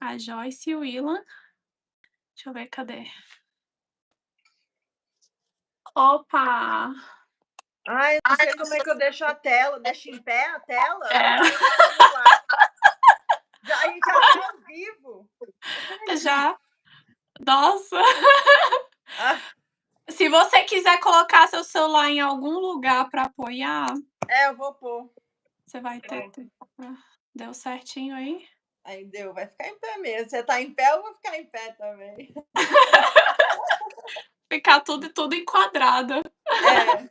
A Joyce e o Willan. Deixa eu ver, cadê? Opa! Ai, eu não sei como é que eu deixo a tela. Deixo em pé a tela? É. Deixa no celular. A gente já tá ao vivo? Já. Nossa! Ah, Se você quiser colocar seu celular em algum lugar para apoiar, eu vou pôr. você vai ter Pronto. tempo. Deu certinho aí? Aí deu, vai ficar em pé mesmo. Você tá em pé, eu vou ficar em pé também. Ficar tudo enquadrado. É,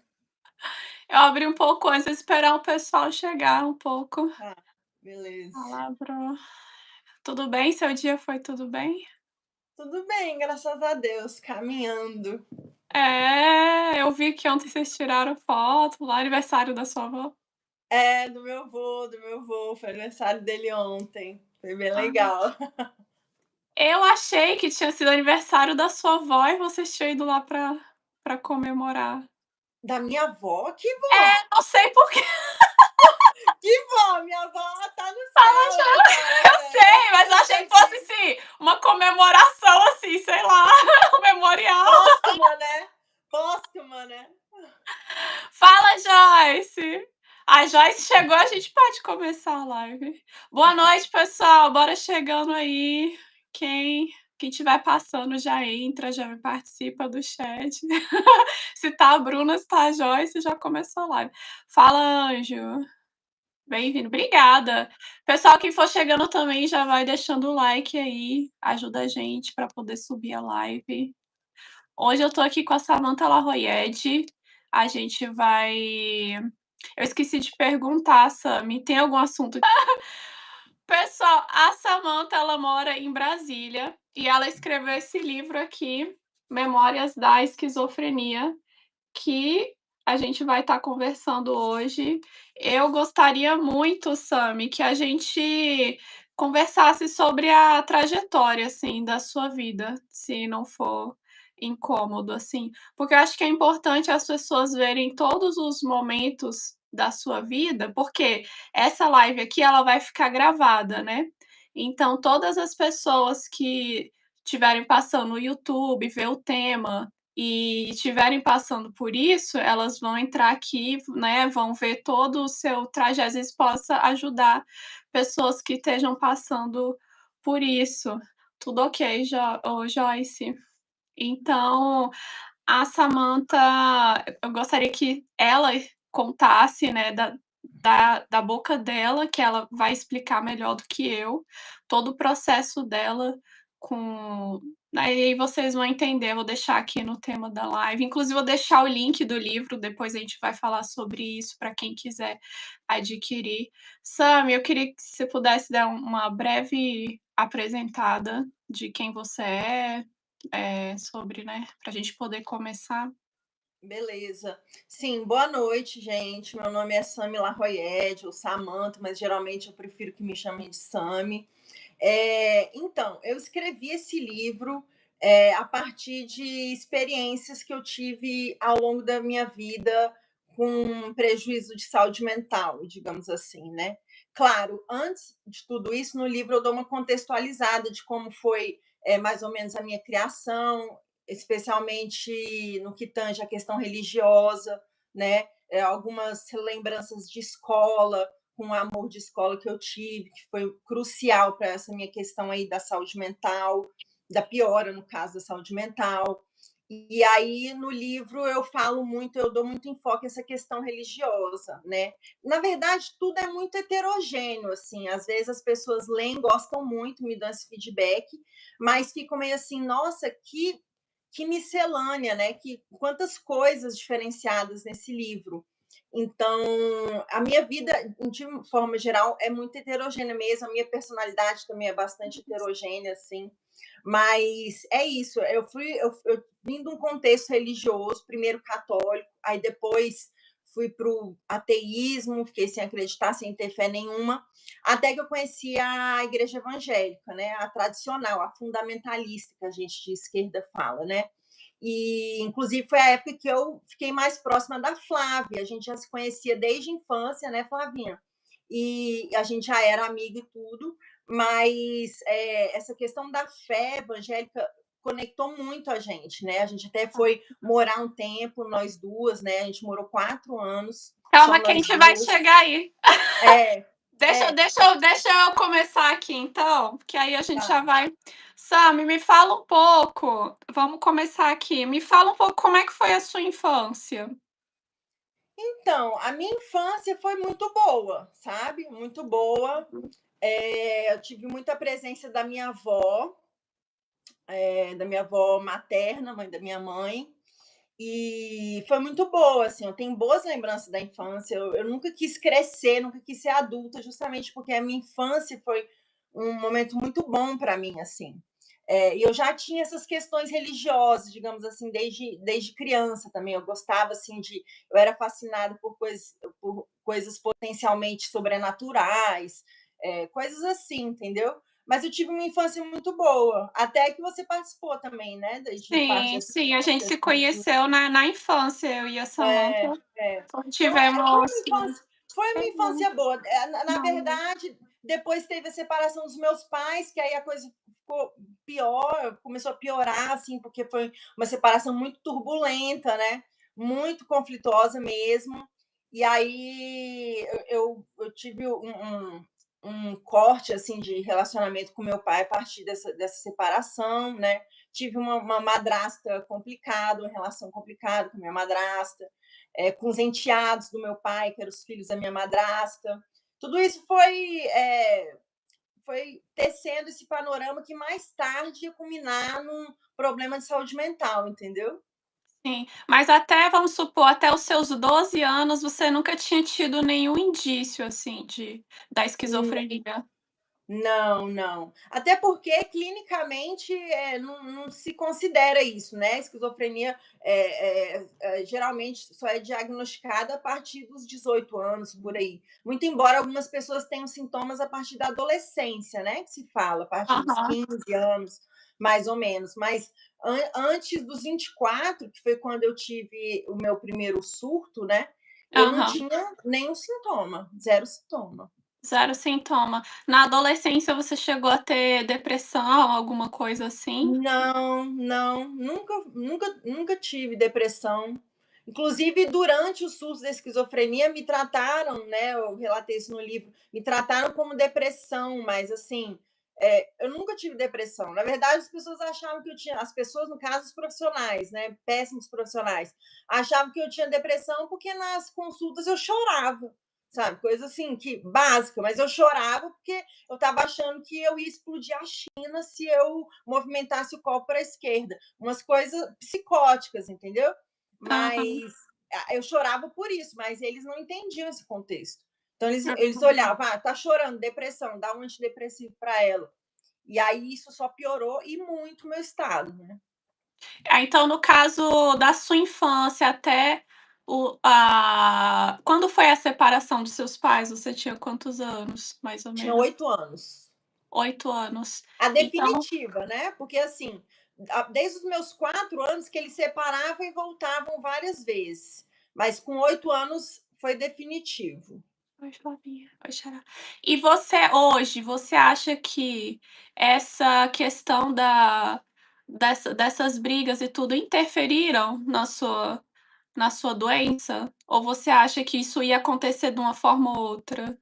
Eu abri um pouco antes, esperar o pessoal chegar um pouco. tá, beleza. Palavra. Tudo bem? Seu dia foi tudo bem? Tudo bem, graças a Deus, caminhando. É, eu vi que ontem vocês tiraram foto lá, aniversário da sua avó. É, do meu avô, foi aniversário dele ontem. Foi bem Ah, legal. eu achei que tinha sido aniversário da sua avó e vocês tinham ido lá pra comemorar. Da minha avó? Que vó? É, não sei por que. Que vó? Minha avó tá no Fala céu já. Eu agora. sei, Nem mas eu lembro achei que fosse daqui. assim, uma comemoração assim, sei lá, um memorial. Póstuma, né? Póstuma, né? Fala, Joyce! A Joyce chegou, a gente pode começar a live. Boa noite, pessoal. Bora chegando aí. Quem estiver passando já entra, já participa do chat. Se tá a Bruna, se tá a Joyce, já começou a live. Fala, Anjo. Bem-vindo. Obrigada. Pessoal que for chegando também já vai deixando o like aí. Ajuda a gente para poder subir a live. Hoje eu tô aqui com a Samantha Larroyede. A gente vai. Eu esqueci de perguntar, Sami, tem algum assunto? Pessoal, a Samantha, ela mora em Brasília e ela escreveu esse livro aqui, Memórias da Esquizofrenia, que a gente vai estar conversando hoje. Eu gostaria muito, Sami, que a gente conversasse sobre a trajetória, assim, da sua vida, se não for incômodo, assim, porque eu acho que é importante as pessoas verem todos os momentos da sua vida, porque essa live aqui, ela vai ficar gravada, né? Então, todas as pessoas que estiverem passando no YouTube, ver o tema e estiverem passando por isso, elas vão entrar aqui, né, vão ver todo o seu trajeto, às vezes possa ajudar pessoas que estejam passando por isso. Tudo ok, Joyce? Então, a Samantha, eu gostaria que ela contasse, né, da boca dela, que ela vai explicar melhor do que eu, todo o processo dela com. Aí vocês vão entender, eu vou deixar aqui no tema da live. Inclusive, vou deixar o link do livro, depois a gente vai falar sobre isso para quem quiser adquirir. Sam, eu queria que você pudesse dar uma breve apresentada de quem você é, sobre, né, para a gente poder começar. Beleza. Sim, boa noite, gente. Meu nome é Sami Larroyede, ou Samantha, mas geralmente eu prefiro que me chamem de Sami. Então, eu escrevi esse livro a partir de experiências que eu tive ao longo da minha vida com prejuízo de saúde mental, digamos assim, né? Claro, antes de tudo isso, no livro eu dou uma contextualizada de como foi mais ou menos a minha criação, especialmente no que tange a questão religiosa, né? Algumas lembranças de escola, com o amor de escola que eu tive, que foi crucial para essa minha questão aí da saúde mental, da piora, no caso, da saúde mental. E aí, no livro, eu falo muito, eu dou muito enfoque nessa questão religiosa, né? Na verdade, tudo é muito heterogêneo, assim. Às vezes as pessoas leem, gostam muito, me dão esse feedback, mas ficam meio assim, nossa, que miscelânea, né? Que quantas coisas diferenciadas nesse livro. Então, a minha vida, de forma geral, é muito heterogênea mesmo. A minha personalidade também é bastante heterogênea, assim. Mas é isso. Eu vim de um contexto religioso, primeiro católico, aí depois fui para o ateísmo, fiquei sem acreditar, sem ter fé nenhuma, até que eu conheci a igreja evangélica, né? A tradicional, a fundamentalista, que a gente de esquerda fala, né? E, inclusive, foi a época que eu fiquei mais próxima da Flávia. A gente já se conhecia desde a infância, né, Flavinha? e a gente já era amiga e tudo, mas essa questão da fé evangélica conectou muito a gente, né? A gente até foi morar um tempo, nós duas, né? A gente morou 4 anos, só Calma que a nós gente vai duas. chegar aí. É, Deixa, é, deixa, eu, deixa eu começar aqui, então, que aí a gente já tá. vai. Sammy, me fala um pouco. Vamos começar aqui. Me fala um pouco como é que foi a sua infância. Então, a minha infância foi muito boa, sabe? Muito boa. Eu tive muita presença da minha avó materna, mãe da minha mãe, e foi muito boa, assim, eu tenho boas lembranças da infância, eu nunca quis crescer, nunca quis ser adulta, justamente porque a minha infância foi um momento muito bom para mim, assim. E eu já tinha essas questões religiosas, digamos assim, desde criança também. Eu gostava, assim, eu era fascinada por coisas potencialmente sobrenaturais, coisas assim, entendeu? Mas eu tive uma infância muito boa, até que você participou também, né, de parte Sim, dessa sim, a gente infância, se assim, conheceu na infância, eu e a é, Samantha. é. Então, Tivemos. foi uma infância boa. Na Não. verdade, depois teve a separação dos meus pais, que aí a coisa ficou pior, começou a piorar, assim, porque foi uma separação muito turbulenta, né? Muito conflituosa mesmo. E aí eu tive um corte assim de relacionamento com meu pai a partir dessa separação, né? Tive uma madrasta complicada, uma relação complicada com minha madrasta, com os enteados do meu pai, que eram os filhos da minha madrasta. Tudo isso foi tecendo esse panorama que mais tarde ia culminar num problema de saúde mental, entendeu? Sim, mas até, vamos supor, até os seus 12 anos, você nunca tinha tido nenhum indício, assim, da esquizofrenia? Não, não. Até porque clinicamente não se considera isso, né? A esquizofrenia geralmente só é diagnosticada a partir dos 18 anos, por aí. Muito embora algumas pessoas tenham sintomas a partir da adolescência, né? Que se fala, a partir dos Aham, 15 anos, mais ou menos. Mas antes dos 24, que foi quando eu tive o meu primeiro surto, né? Eu não aham. tinha nenhum sintoma, zero sintoma. Zero sintoma. Na adolescência você chegou a ter depressão, alguma coisa assim? Não, não, nunca tive depressão. Inclusive, durante o surto da esquizofrenia, me trataram, né? Eu relatei isso no livro, me trataram como depressão, mas assim, eu nunca tive depressão. Na verdade, as pessoas achavam que eu tinha, as pessoas, no caso, os profissionais, né? Péssimos profissionais, achavam que eu tinha depressão porque nas consultas eu chorava, sabe? Coisa assim, que básica, mas eu chorava porque eu estava achando que eu ia explodir a China se eu movimentasse o copo para a esquerda. Umas coisas psicóticas, entendeu? Aham. Mas eu chorava por isso, mas eles não entendiam esse contexto. Então eles Uhum. olhavam, tá chorando, depressão, dá um antidepressivo para ela. E aí isso só piorou e muito o meu estado, né? Então, no caso da sua infância até quando foi a separação dos seus pais, você tinha quantos anos, mais ou Tinha menos? 8 anos. 8 anos. A Então, definitiva, né? Porque assim, desde os meus 4 anos que eles separavam e voltavam várias vezes. Mas com 8 anos foi definitivo. oi, Flavinha. Oi, xará. E você hoje, você acha que essa questão dessas brigas e tudo interferiram na sua doença? Ou você acha que isso ia acontecer de uma forma ou outra?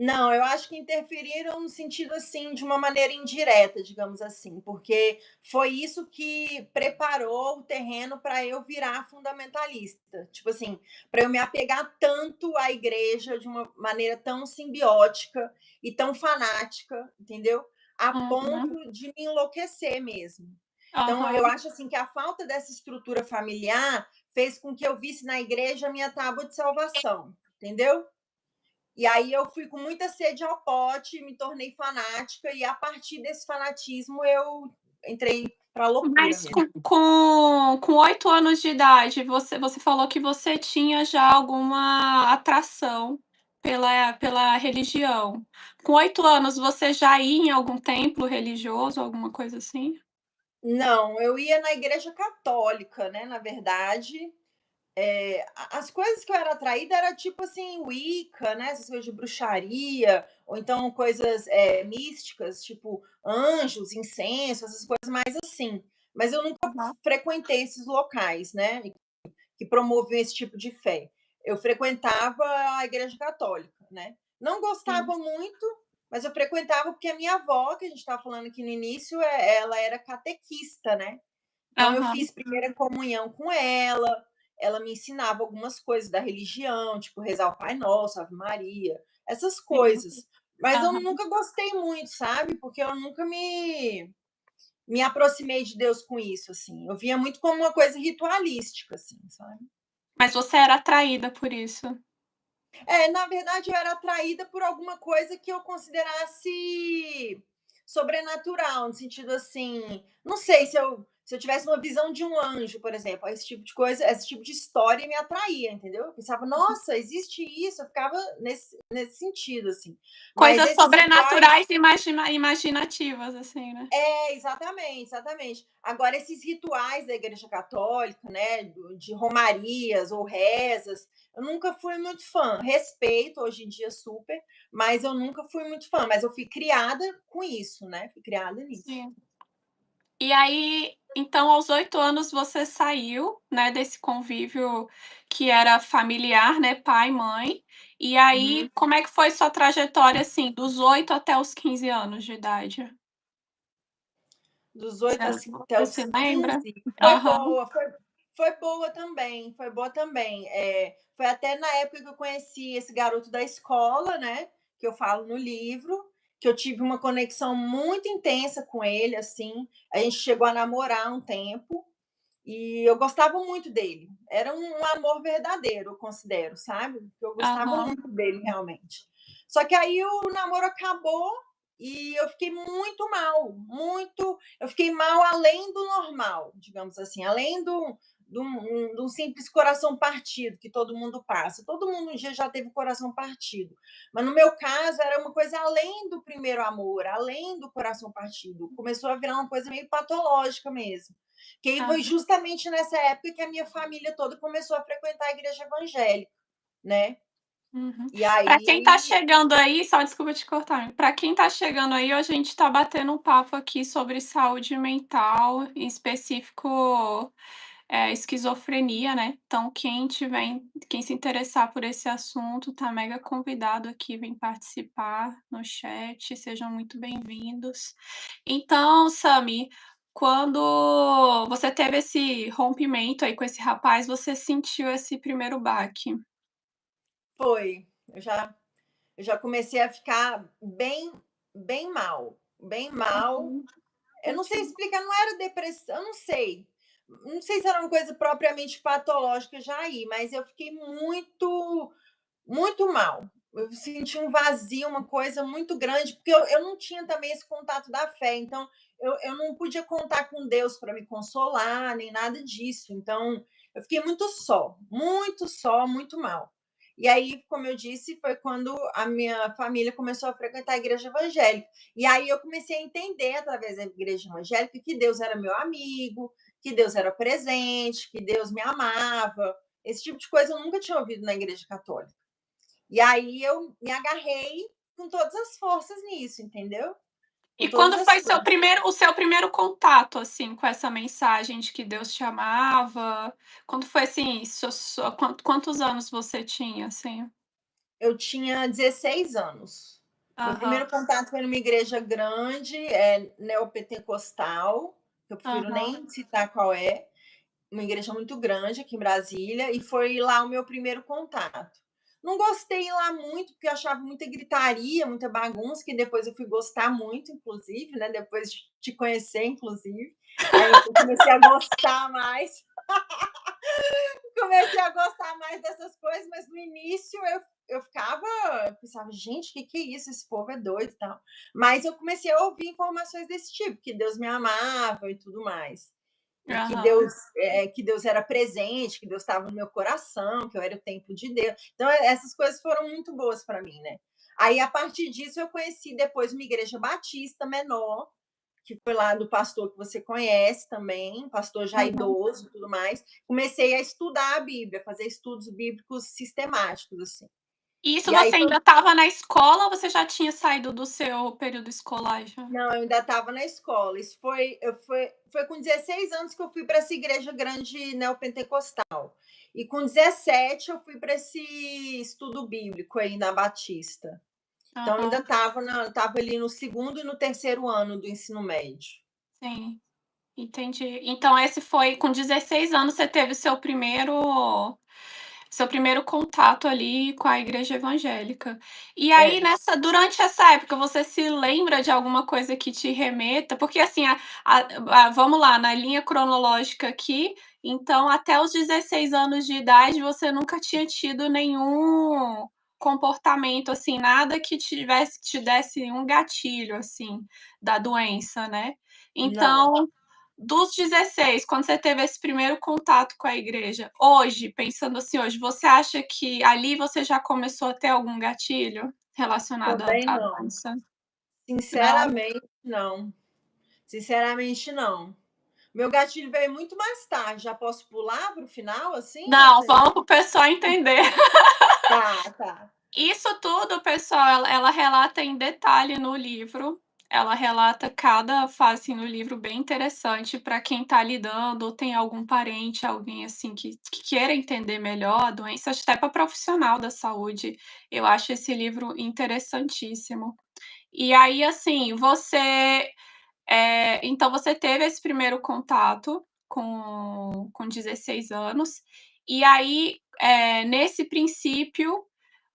Não, eu acho que interferiram no sentido assim, de uma maneira indireta, digamos assim, porque foi isso que preparou o terreno para eu virar fundamentalista. Tipo assim, para eu me apegar tanto à igreja de uma maneira tão simbiótica e tão fanática, entendeu? A Uhum. ponto de me enlouquecer mesmo. Então, eu Aham. acho assim que a falta dessa estrutura familiar fez com que eu visse na igreja a minha tábua de salvação, entendeu? E aí eu fui com muita sede ao pote, me tornei fanática e a partir desse fanatismo eu entrei para a loucura Mas mesmo. com 8 anos de idade, você falou que você tinha já alguma atração pela religião. Com 8 anos, você já ia em algum templo religioso, alguma coisa assim? Não, eu ia na igreja católica, né, na verdade, as coisas que eu era atraída era tipo assim, Wicca, né? Essas coisas de bruxaria, ou então coisas místicas, tipo anjos, incenso, essas coisas mais assim. Mas eu nunca Aham, frequentei esses locais, né? Que promoviam esse tipo de fé. Eu frequentava a igreja católica, né? Não sim. gostava muito, mas eu frequentava porque a minha avó, que a gente estava falando aqui no início, ela era catequista, né? Então eu Aham, fiz primeira comunhão com ela me ensinava algumas coisas da religião, tipo rezar o Pai Nosso, Ave Maria, essas sim. coisas. Mas eu Aham. nunca gostei muito, sabe? Porque eu nunca me aproximei de Deus com isso, assim. Eu via muito como uma coisa ritualística, assim, sabe? Mas você era atraída por isso? Na verdade, eu era atraída por alguma coisa que eu considerasse sobrenatural, no sentido assim, não sei se eu tivesse uma visão de um anjo, por exemplo, esse tipo de coisa, esse tipo de história me atraía, entendeu? Eu pensava, nossa, existe isso, eu ficava nesse sentido, assim. Mas Coisas esses rituais sobrenaturais e imaginativas, assim, né? exatamente, exatamente. Agora, esses rituais da Igreja Católica, né, de romarias ou rezas, eu nunca fui muito fã. Respeito hoje em dia super, mas eu nunca fui muito fã. Mas eu fui criada com isso, né? Fui criada nisso. Sim. E aí, então aos 8 anos você saiu, né, desse convívio que era familiar, né, pai, mãe. E aí, Uhum. como é que foi sua trajetória, assim, dos 8 até os 15 anos de idade? Dos Você 8 até você os se lembra? 15, foi Aham, boa, foi boa também, foi boa também. Foi até na época que eu conheci esse garoto da escola, né, que eu falo no livro, que eu tive uma conexão muito intensa com ele, assim, a gente chegou a namorar um tempo, e eu gostava muito dele. Era um amor verdadeiro, eu considero, sabe? Eu gostava aham, muito dele, realmente. Só que aí o namoro acabou e eu fiquei muito mal, muito. Eu fiquei mal além do normal, digamos assim, além do simples coração partido que todo mundo passa. Todo mundo um dia já teve coração partido. Mas no meu caso era uma coisa além do primeiro amor, além do coração partido. Começou a virar uma coisa meio patológica mesmo. Que aí foi aham. justamente nessa época que a minha família toda começou a frequentar a igreja evangélica, né? Uhum. E Para quem tá aí chegando aí, só desculpa te cortar, para quem tá chegando aí, hoje a gente tá batendo um papo aqui sobre saúde mental, em específico, esquizofrenia, né. Então quem se interessar por esse assunto, tá mega convidado aqui, vem participar no chat, sejam muito bem-vindos. Então, Sami, quando você teve esse rompimento aí com esse rapaz, você sentiu esse primeiro baque? foi, eu já comecei a ficar bem mal, bem mal. Uhum. Eu não sei explicar, não era depressão, eu não sei. Não sei se era uma coisa propriamente patológica já aí, mas eu fiquei muito mal. Eu senti um vazio, uma coisa muito grande, porque eu não tinha também esse contato da fé, então eu não podia contar com Deus para me consolar, nem nada disso. Então eu fiquei muito só, muito mal. E aí, como eu disse, foi quando a minha família começou a frequentar a igreja evangélica. E aí eu comecei a entender, através da igreja evangélica, que Deus era meu amigo, que Deus era presente, que Deus me amava. Esse tipo de coisa eu nunca tinha ouvido na igreja católica. E aí eu me agarrei com todas as forças nisso, entendeu? Com E todas quando as foi forças. o seu primeiro contato, assim, com essa mensagem de que Deus te amava? Quando foi, assim, quantos anos você tinha, assim? Eu tinha 16 anos. Meu Aham, primeiro contato foi numa igreja grande, neopentecostal, que eu prefiro aham, nem citar qual é, uma igreja muito grande aqui em Brasília, e foi lá o meu primeiro contato. Não gostei lá muito, porque eu achava muita gritaria, muita bagunça, que depois eu fui gostar muito, inclusive, né? Depois de te conhecer, inclusive. Aí eu comecei a gostar mais. Comecei a gostar mais dessas coisas, mas no início eu ficava, eu pensava, gente, o que é isso? Esse povo é doido e tal. Mas eu comecei a ouvir informações desse tipo, que Deus me amava e tudo mais. E aham, que Deus era presente, que Deus estava no meu coração, que eu era o templo de Deus. Então, essas coisas foram muito boas para mim, né? Aí, a partir disso, eu conheci depois uma igreja batista menor, que foi lá do pastor que você conhece também, pastor já Uhum. idoso e tudo mais, comecei a estudar a Bíblia, fazer estudos bíblicos sistemáticos, assim. Isso E aí você foi ainda estava na escola ou você já tinha saído do seu período escolar já? Não, eu ainda estava na escola. Isso foi com 16 anos que eu fui para essa igreja grande neopentecostal. E com 17 eu fui para esse estudo bíblico aí na Batista. Então eu ainda Aham, estava ali no segundo e no terceiro ano do ensino médio. sim, entendi. Então esse foi com 16 anos você teve seu primeiro contato ali com a igreja evangélica. E aí É, durante essa época, você se lembra de alguma coisa que te remeta porque assim, vamos lá, na linha cronológica aqui, então até os 16 anos de idade você nunca tinha tido nenhum comportamento, assim, nada que te desse um gatilho, assim, da doença, né. não. Então dos 16, quando você teve esse primeiro contato com a igreja, hoje, pensando assim hoje, você acha que ali você já começou a ter algum gatilho relacionado Também à não. doença? Não? Sinceramente, não. Sinceramente, não. Meu gatilho veio muito mais tarde. Já posso pular para o final, assim? Não, vamos para o pessoal entender. Tá, tá. Isso tudo, pessoal, ela relata em detalhe no livro. Ela relata cada fase no livro bem interessante para quem está lidando ou tem algum parente, alguém assim que queira entender melhor a doença, até para profissional da saúde. Eu acho esse livro interessantíssimo. E aí, assim, então você teve esse primeiro contato com 16 anos, e aí, nesse princípio,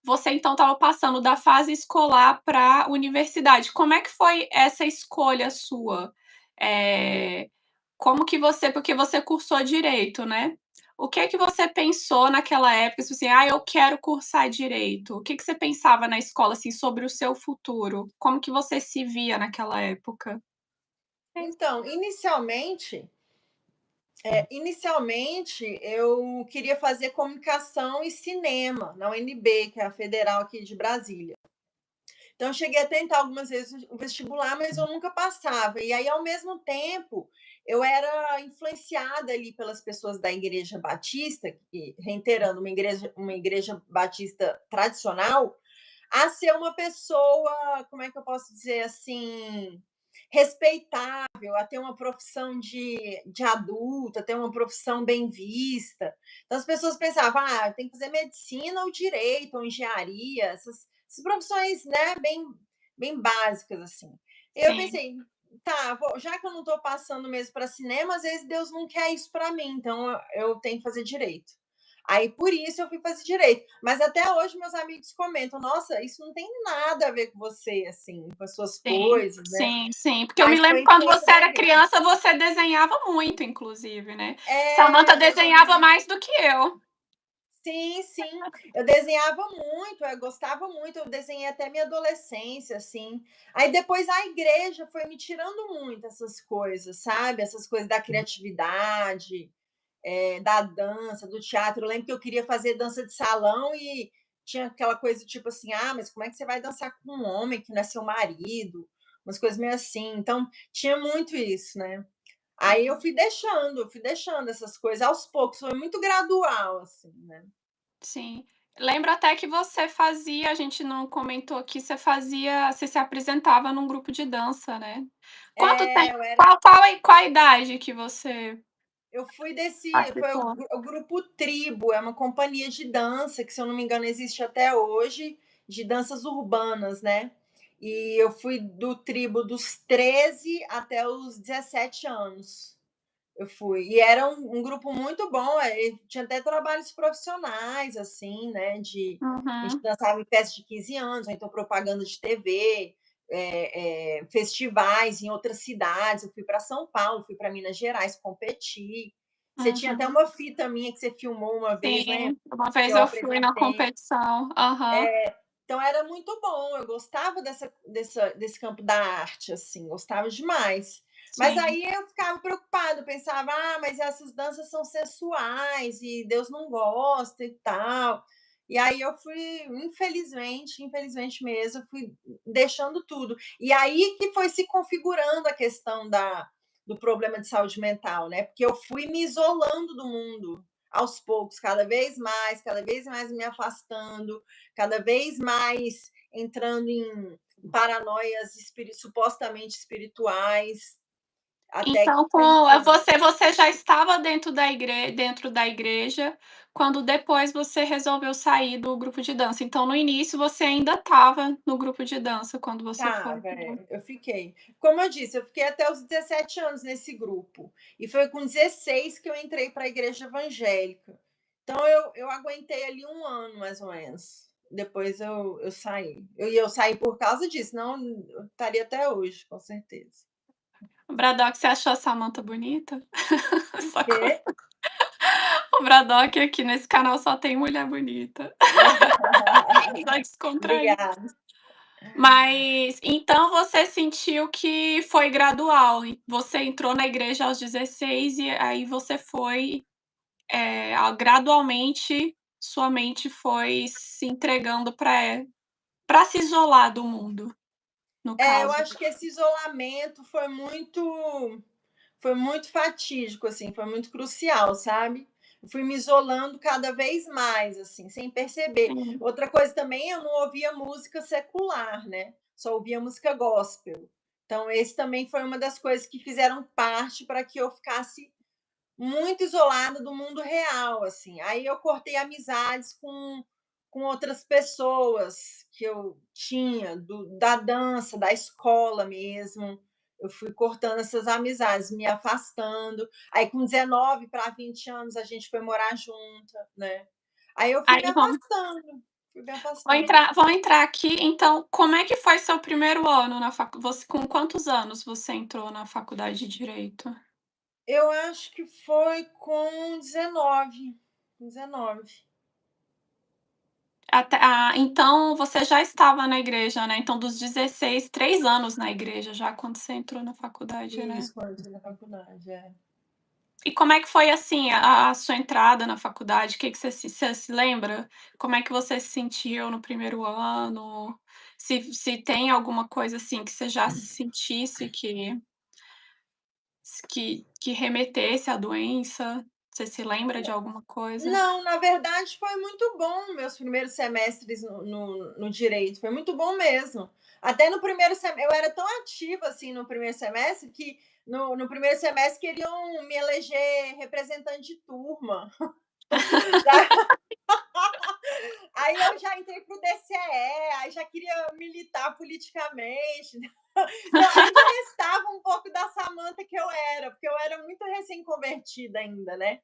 você então estava passando da fase escolar pra universidade. Como é que foi essa escolha sua? Eh, como que você porque você cursou direito, né. O que é que você pensou naquela época, tipo assim: "Ah, eu quero cursar direito". O que que você pensava na escola, assim, sobre o seu futuro? Como que você se via naquela época? Então, inicialmente eu queria fazer comunicação e cinema na UNB, que é a federal aqui de Brasília. Então, eu cheguei a tentar algumas vezes o vestibular, mas eu nunca passava. E aí, ao mesmo tempo, eu era influenciada ali pelas pessoas da Igreja Batista, que, reiterando, uma igreja batista tradicional, a ser uma pessoa, como é que eu posso dizer assim, respeitável, a ter uma profissão de adulta, ter uma profissão bem vista. Então as pessoas pensavam, tem que fazer medicina ou direito, ou engenharia, essas profissões, né, bem básicas, assim. E eu Sim, pensei, tá, já que eu não estou passando mesmo para cinema, às vezes Deus não quer isso para mim, então eu tenho que fazer direito. Aí por isso eu fui fazer direito. Mas até hoje meus amigos comentam: "Nossa, isso não tem nada a ver com você, assim, com as suas sim, coisas, né". sim, sim. Porque eu me Mas lembro foi quando influência você da era igreja. criança, você desenhava muito, inclusive, né. Samantha É, desenhava mais do que eu. sim, sim. Eu desenhava muito, eu gostava muito, eu desenhei até minha adolescência, assim. Aí depois a igreja foi me tirando muito essas coisas, sabe? Essas coisas da criatividade, da dança, do teatro. Eu lembro que eu queria fazer dança de salão e tinha aquela coisa tipo assim: mas como é que você vai dançar com um homem que não é seu marido? Umas coisas meio assim. Então, tinha muito isso, né? Aí eu fui deixando essas coisas aos poucos, foi muito gradual, assim, né? Sim. Lembro até que você fazia a gente não comentou aqui, você se apresentava num grupo de dança, né. Quanto É, tempo eu era qual a idade que você Eu fui desse foi o participou? gru o grupo Tribo, é uma companhia de dança que, se eu não me engano, existe até hoje, de danças urbanas, né. E eu fui do Tribo dos 13 até os 17 anos, eu fui. E era um grupo muito bom, e tinha até trabalhos profissionais, assim, né, a gente Uhum, dançava em festa de 15 anos, ou então propaganda de TV, festivais em outras cidades. Eu fui para São Paulo, fui para Minas Gerais competir. Você tinha até uhum. uma fita minha que você filmou uma vez, lembra? Sim, uma Que vez eu eu fui na apresentei. competição. Aham, Então era muito bom, eu gostava desse campo da arte, assim, gostava demais. Mas sim. aí eu ficava preocupada, eu pensava: mas essas danças são sensuais e Deus não gosta e tal. E aí eu fui, infelizmente mesmo, eu fui deixando tudo. E aí que foi se configurando a questão do problema de saúde mental, né? Porque eu fui me isolando do mundo aos poucos, cada vez mais me afastando, cada vez mais entrando em paranoias supostamente espirituais, até que Então, você já estava dentro da igreja, quando depois você resolveu sair do grupo de dança. Então, no início, você ainda estava no grupo de dança quando você foi estava, para. eu fiquei. Como eu disse, eu fiquei até os 17 anos nesse grupo. E foi com 16 que eu entrei para a igreja evangélica. Então eu aguentei ali um ano, mais ou menos. Depois eu saí. Eu saí por causa disso, não eu estaria até hoje, com certeza. O Bradock, você achou a Samantha bonita? Só co Quê? O Bradock aqui nesse canal só tem mulher bonita. Só descontrair. Obrigada. Mas, então você sentiu que foi gradual, e você entrou na igreja aos 16 e aí você foi, gradualmente sua mente foi se entregando para se isolar do mundo, no É, eu caso. acho que esse isolamento foi muito fatídico, assim, foi muito crucial, sabe? Eu fui me isolando cada vez mais, assim, sem perceber. Sim. Outra coisa também, eu não ouvia música secular, né? Só ouvia música gospel. Então, esse também foi uma das coisas que fizeram parte para que eu ficasse muito isolada do mundo real, assim. Aí eu cortei amizades com outras pessoas que eu tinha, da dança, da escola mesmo. Eu fui cortando essas amizades, me afastando. Aí, com 19 para 20 anos, a gente foi morar junta, né? Aí eu fui me Aí afastando, fui me vou afastando. entrar vou entrar aqui, então, como é que foi seu primeiro ano na você com quantos anos você entrou na faculdade de direito? Eu acho que foi com 19, 19. Então você já estava na igreja, né, então dos 16, 3 anos na igreja já quando você entrou na faculdade, né. Isso, quando eu entrei na faculdade, é. E como é que foi, assim, a sua entrada na faculdade? Que você se lembra? Como é que você se sentiu no primeiro ano? Se tem alguma coisa, assim, que você já sentisse que remetesse à doença? Você se lembra de alguma coisa? Não, na verdade foi muito bom meus primeiros semestres no direito, foi muito bom mesmo. Até no primeiro semestre, eu era tão ativa assim no primeiro semestre que no primeiro semestre queriam me eleger representante de turma. Aí eu já entrei para o DCE, aí já queria militar politicamente. Então ainda restava um pouco da Samanta que eu era, porque eu era muito recém-convertida ainda, né?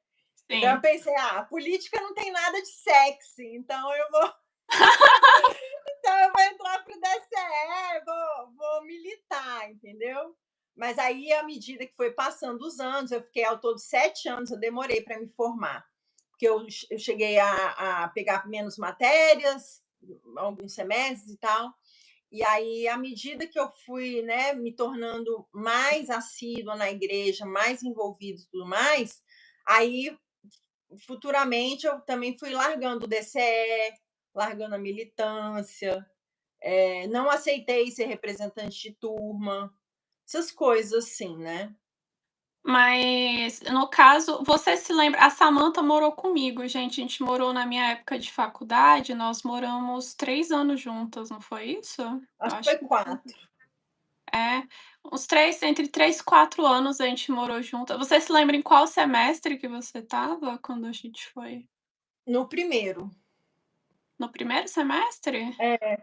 Então eu Sim. pensei, a política não tem nada de sexy, então eu vou entrar para o DCE, vou militar, entendeu? Mas aí, à medida que foi passando os anos, eu fiquei ao todo 7 anos, eu demorei para me formar, porque eu cheguei a pegar menos matérias, alguns semestres e tal, e aí, à medida que eu fui, né, me tornando mais assídua na igreja, mais envolvida e tudo mais, aí futuramente eu também fui largando o DCE, largando a militância, não aceitei ser representante de turma, essas coisas assim, né? Mas, no caso, você se lembra a Samantha morou comigo, gente, a gente morou na minha época de faculdade, nós moramos 3 anos juntas, não foi isso? Eu Acho que acho foi que foi. 4. É, uns 3 entre 3 e 4 anos a gente morou junto. Você se lembra em qual semestre que você estava quando a gente foi? No primeiro. No primeiro semestre? É,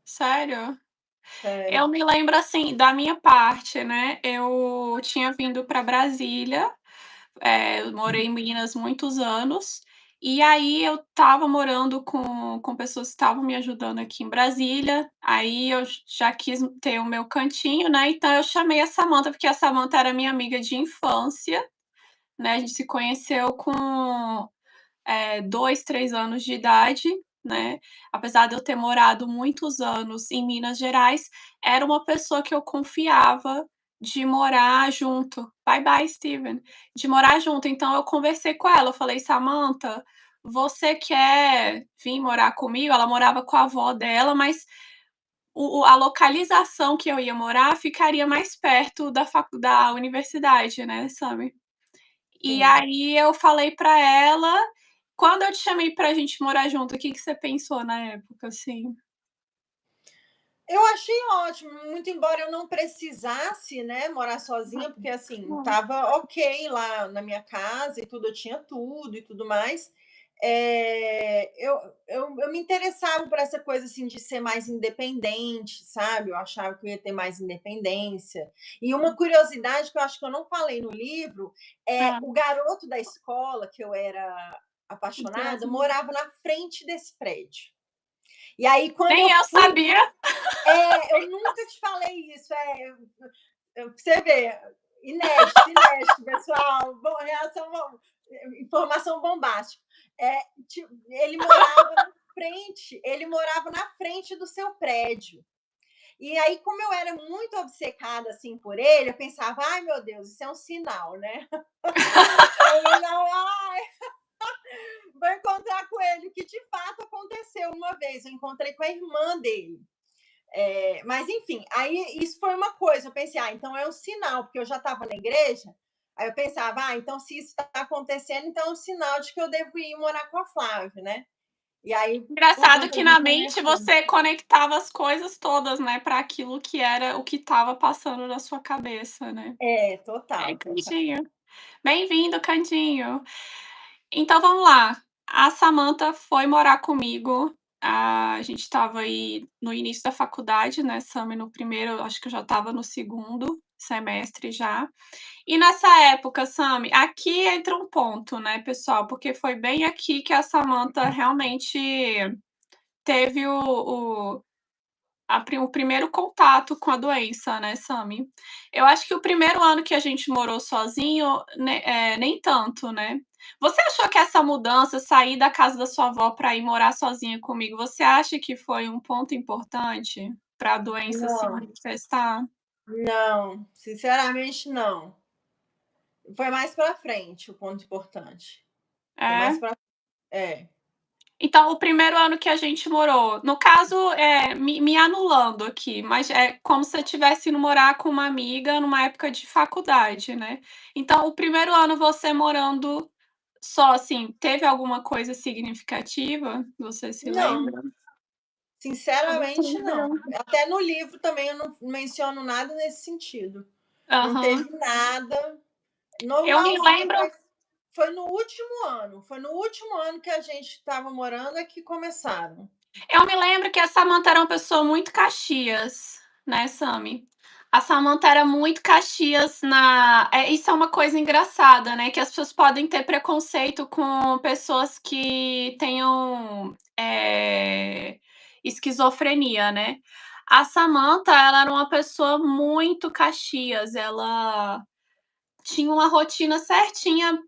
Sério? sério. Eu me lembro, assim, da minha parte, né, eu tinha vindo para Brasília. Eu morei em Minas muitos anos, e aí eu estava morando com pessoas que estavam me ajudando aqui em Brasília, aí eu já quis ter o meu cantinho, né, então eu chamei a Samantha, porque a Samantha era minha amiga de infância, né, a gente se conheceu com 2, 3 anos de idade, né, apesar de eu ter morado muitos anos em Minas Gerais, era uma pessoa que eu confiava de morar junto. Bye bye, Steven. De morar junto, então eu conversei com ela, eu falei: "Samantha, você quer vir morar comigo? Ela morava com a avó dela, mas a localização que eu ia morar ficaria mais perto da universidade, né, sabe. E Sim. aí eu falei pra ela, quando eu te chamei pra gente morar junto, o que que você pensou na época, assim? Eu achei ótimo, muito embora eu não precisasse, né, morar sozinha, porque assim, Hum. estava ok lá na minha casa e tudo, eu tinha tudo e tudo mais. Eu me interessava por essa coisa assim de ser mais independente, sabe? Eu achava que eu ia ter mais independência. E uma curiosidade que eu acho que eu não falei no livro é Hã. o garoto da escola que eu era apaixonada morava na frente desse prédio. E aí, quando Nem eu eu fui sabia. eu nunca te falei isso, pra você ver, inédito, inédito, pessoal, informação bombástica. Ele morava na frente do seu prédio. E aí, como eu era muito obcecada assim por ele, eu pensava, ai meu Deus, isso é um sinal, né? Eu não, ai, vou encontrar com ele, o que de fato aconteceu uma vez. Eu encontrei com a irmã dele. Mas enfim, aí isso foi uma coisa. Eu pensei, então é um sinal, porque eu já estava na igreja. Aí eu pensava, então se isso está acontecendo, então é um sinal de que eu devo ir morar com a Flávia, né? E aí, por Engraçado conta que na disso, eu mente fui. você conectava as coisas todas, né, pra aquilo que era o que estava passando na sua cabeça, né. É, Total, total. Candinho. Bem-vindo, Candinho. Então vamos lá, a Samantha foi morar comigo, a gente estava aí no início da faculdade, né, Sami no primeiro, acho que eu já estava no segundo semestre já. E nessa época, Sami, aqui entra um ponto, né, pessoal, porque foi bem aqui que a Samantha realmente teve o primeiro contato com a doença, né, Sami. Eu acho que o primeiro ano que a gente morou sozinho, nem tanto, né. Você achou que essa mudança, sair da casa da sua avó para ir morar sozinha comigo, você acha que foi um ponto importante para a doença se Não, manifestar? não, sinceramente não. Foi mais para frente o ponto importante. Foi É? mais para é. Então, o primeiro ano que a gente morou, no caso, me anulando aqui, mas é como se eu tivesse indo morar com uma amiga numa época de faculdade, né. Então, o primeiro ano você morando só, assim, teve alguma coisa significativa? Você se Não, lembra? sinceramente não. Tranquilo. Até no livro também eu não menciono nada nesse sentido. Não Aham. teve nada. Eu me Normalzinha, lembro foi no último ano que a gente estava morando é que começaram. Eu me lembro que a Samantha era uma pessoa muito Caxias, né, Sami. A Samantha era muito Caxias isso é uma coisa engraçada, né, que as pessoas podem ter preconceito com pessoas que tenham, esquizofrenia, né. A Samantha, ela era uma pessoa muito Caxias, ela tinha uma rotina certinha,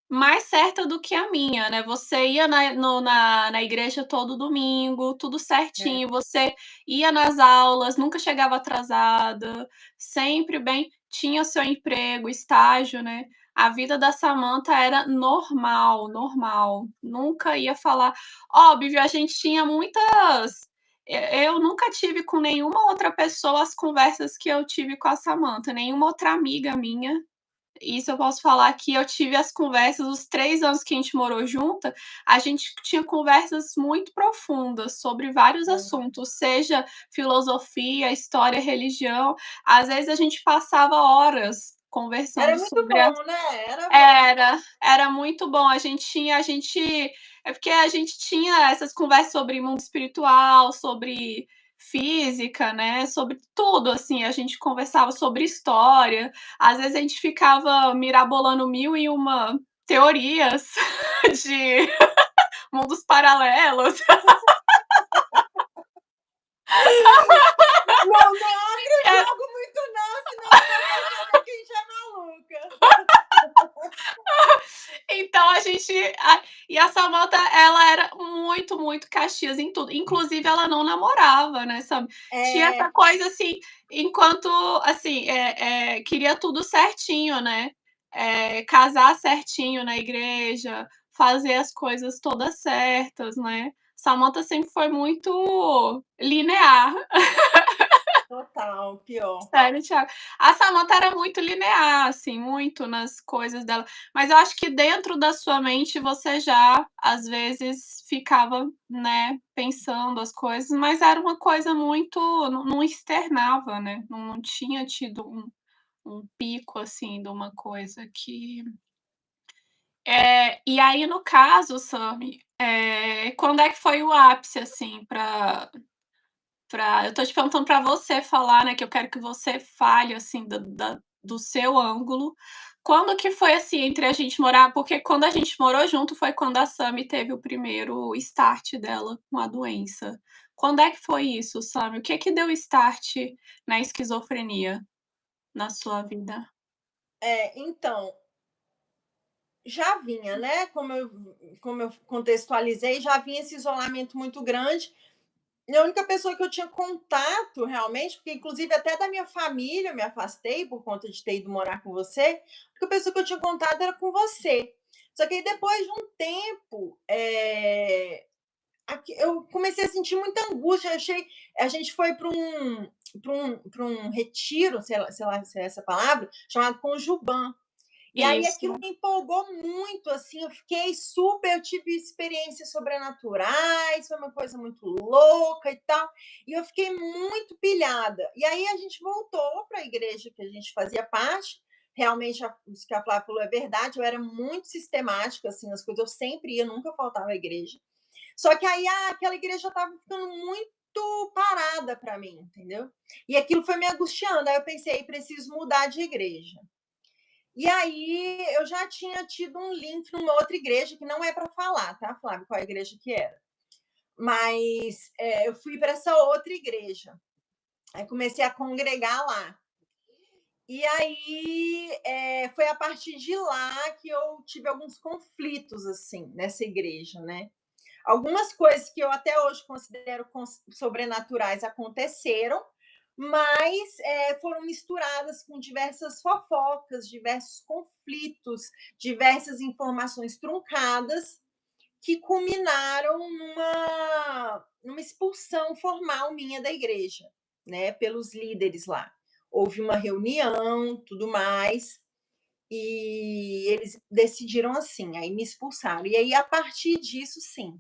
mais certa do que a minha, né, você ia na igreja todo domingo, tudo É. certinho, você ia nas aulas, nunca chegava atrasada, sempre bem, tinha seu emprego, estágio, né. A vida da Samantha era normal, normal, nunca ia falar óbvio, a gente tinha muitas eu nunca tive com nenhuma outra pessoa as conversas que eu tive com a Samantha, nenhuma outra amiga minha. Isso eu posso falar que eu tive as conversas os 3 anos que a gente morou junta, a gente tinha conversas muito profundas sobre vários assuntos, seja filosofia, história, religião, às vezes a gente passava horas Era conversando muito sobre a bom, né, era bom. era muito bom, é porque a gente tinha essas conversas sobre mundo espiritual, sobre física, né, sobre tudo, assim, a gente conversava sobre história, às vezes a gente ficava mirabolando mil e uma teorias de mundos paralelos. Não abre o É, jogo muito não, senão o povo vai saber que a gente é maluca. então a Samantha, ela era muito, muito Caxias em tudo, inclusive ela não namorava, né, sabe. Tinha essa É, coisa, assim, enquanto, assim, queria tudo certinho, né, casar certinho na igreja, fazer as coisas todas certas, né. Samantha sempre foi muito linear. Total, pior. Sério, Thiago. A Samantha era muito linear, assim, muito nas coisas dela, mas eu acho que dentro da sua mente você já, às vezes, ficava, né, pensando as coisas, mas era uma coisa muito não externava, né, não tinha tido um pico, assim, de uma coisa que e aí no caso, Sammy, quando é que foi o ápice, assim, eu tô te perguntando pra você falar, né, que eu quero que você fale, assim, do seu ângulo. Quando que foi, assim, entre a gente morar porque quando a gente morou junto foi quando a Sammy teve o primeiro start dela com a doença. Quando é que foi isso, Sammy? O que que deu start na esquizofrenia na sua vida? Então, já vinha, né? Como eu contextualizei, já vinha esse isolamento muito grande. E a única pessoa que eu tinha contato realmente, porque inclusive até da minha família eu me afastei por conta de ter ido morar com você, a única pessoa que eu tinha contato era com você. Só que aí depois de um tempo, eu comecei a sentir muita angústia. A gente foi para um retiro, sei lá se é essa palavra, chamado Conjuban. E aí aquilo Isso. me empolgou muito, assim, eu tive experiências sobrenaturais, foi uma coisa muito louca e tal, e eu fiquei muito pilhada. E aí a gente voltou para a igreja que a gente fazia parte, realmente isso que a Flávia falou é verdade, eu era muito sistemática, assim, as coisas, eu sempre ia, nunca faltava à igreja. Só que aí aquela igreja estava ficando muito parada para mim, entendeu? E aquilo foi me angustiando, aí eu pensei, preciso mudar de igreja. E aí eu já tinha tido um link numa outra igreja, que não é para falar, tá, Flávio, qual a igreja que era. Mas eu fui para essa outra igreja. Aí comecei a congregar lá. E aí foi a partir de lá que eu tive alguns conflitos, assim, nessa igreja, né? Algumas coisas que eu até hoje considero sobrenaturais aconteceram, mas foram misturadas com diversas fofocas, diversos conflitos, diversas informações truncadas que culminaram numa expulsão formal minha da igreja, né, pelos líderes lá. Houve uma reunião, tudo mais, e eles decidiram assim, aí me expulsaram. E aí, a partir disso, sim,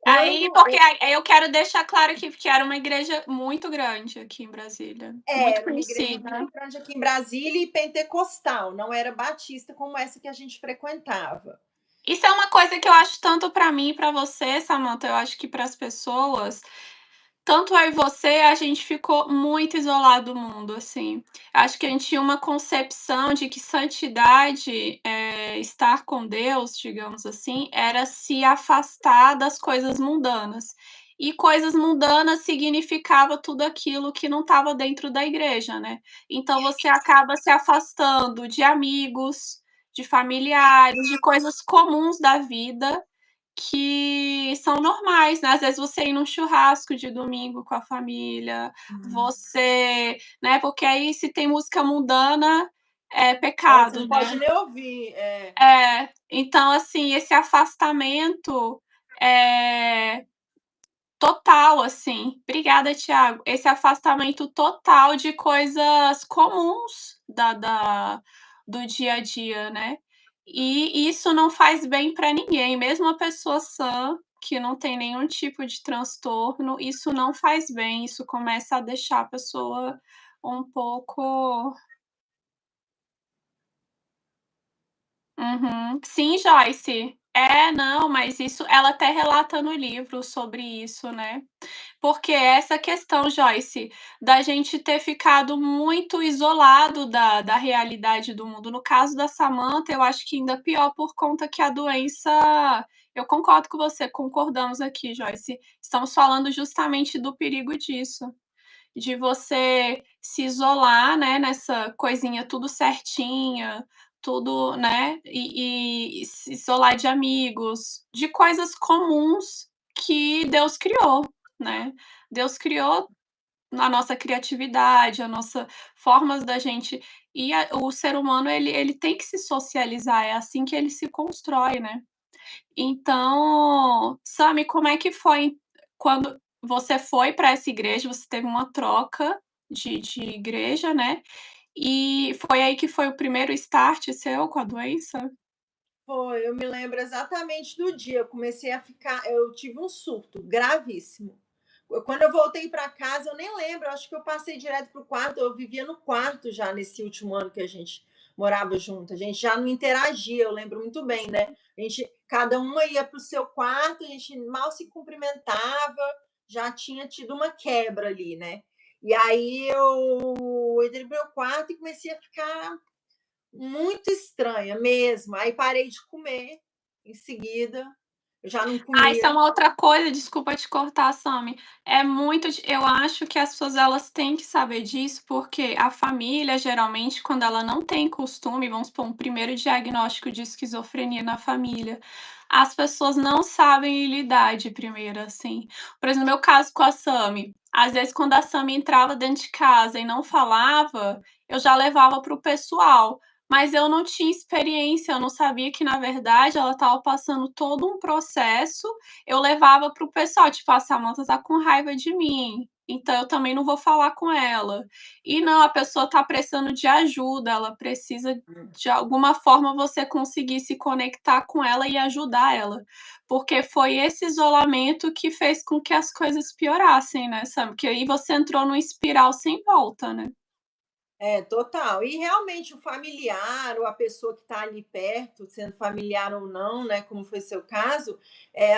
Aí quando porque aí eu quero deixar claro aqui, porque era uma igreja muito grande aqui em Brasília, muito era uma igreja conhecida. muito grande aqui em Brasília e pentecostal, não era batista como essa que a gente frequentava. Isso é uma coisa que eu acho tanto pra mim e pra você, Samantha, eu acho que para as pessoas, tanto eu e você, a gente ficou muito isolado do mundo, assim. Acho que a gente tinha uma concepção de que santidade, estar com Deus, digamos assim, era se afastar das coisas mundanas. E coisas mundanas significava tudo aquilo que não estava dentro da igreja, né. Então você acaba se afastando de amigos, de familiares, de coisas comuns da vida, que são normais, né, às vezes você ir num churrasco de domingo com a família, você né, porque aí se tem música mundana, é Você pecado, não pode né. nem ouvir. Então assim, esse afastamento, eh, total, assim obrigada Thiago, esse afastamento total de coisas comuns do dia a dia, né. E isso não faz bem para ninguém, mesmo a pessoa sã, que não tem nenhum tipo de transtorno, isso não faz bem, isso começa a deixar a pessoa um pouco uhum. Sim, Joyce. Não, mas isso ela até relata no livro sobre isso, né. Porque essa questão, Joyce, da gente ter ficado muito isolado da realidade do mundo. No caso da Samantha, eu acho que ainda pior por conta que a doença eu concordo com você, concordamos aqui, Joyce. Estamos falando justamente do perigo disso, de você se isolar, né, nessa coisinha tudo certinha, tudo, né, e se isolar de amigos, de coisas comuns que Deus criou, né. Deus criou a nossa criatividade, a nossa formas da gente o ser humano ele tem que se socializar, é assim que ele se constrói, né. Então, Sami, como é que foi quando você foi para essa igreja, você teve uma troca de igreja, né, e foi aí que foi o primeiro start seu com a doença? Foi, eu me lembro exatamente do dia, eu tive um surto gravíssimo. Quando eu voltei para casa, eu nem lembro, eu acho que eu passei direto para o quarto, eu vivia no quarto já nesse último ano que a gente morava junto, a gente já não interagia, eu lembro muito bem, né? A gente, cada uma ia para o seu quarto, a gente mal se cumprimentava, já tinha tido uma quebra ali, né? E aí eu entrei pro meu quarto e comecei a ficar muito estranha mesmo. Aí parei de comer em seguida, eu já não Ah, isso é comia. uma outra coisa, desculpa te cortar, Sami. É muito di Eu acho que as pessoas elas têm que saber disso, porque a família, geralmente, quando ela não tem costume, vamos supor, um primeiro diagnóstico de esquizofrenia na família, as pessoas não sabem lidar de primeira, assim. Por exemplo, no meu caso com a Sami, às vezes quando a Sami entrava dentro de casa e não falava, eu já levava para o pessoal. Mas eu não tinha experiência, eu não sabia que na verdade ela estava passando todo um processo, eu levava para o pessoal, tipo: "A Samanta tá com raiva de mim, então eu também não vou falar com ela". E não, a pessoa tá precisando de ajuda, ela precisa de alguma forma você conseguir se conectar com ela e ajudar ela, porque foi esse isolamento que fez com que as coisas piorassem, né, sabe, porque aí você entrou numa espiral sem volta, né. É, total. E realmente o familiar ou a pessoa que está ali perto, sendo familiar ou não, né, como foi seu caso,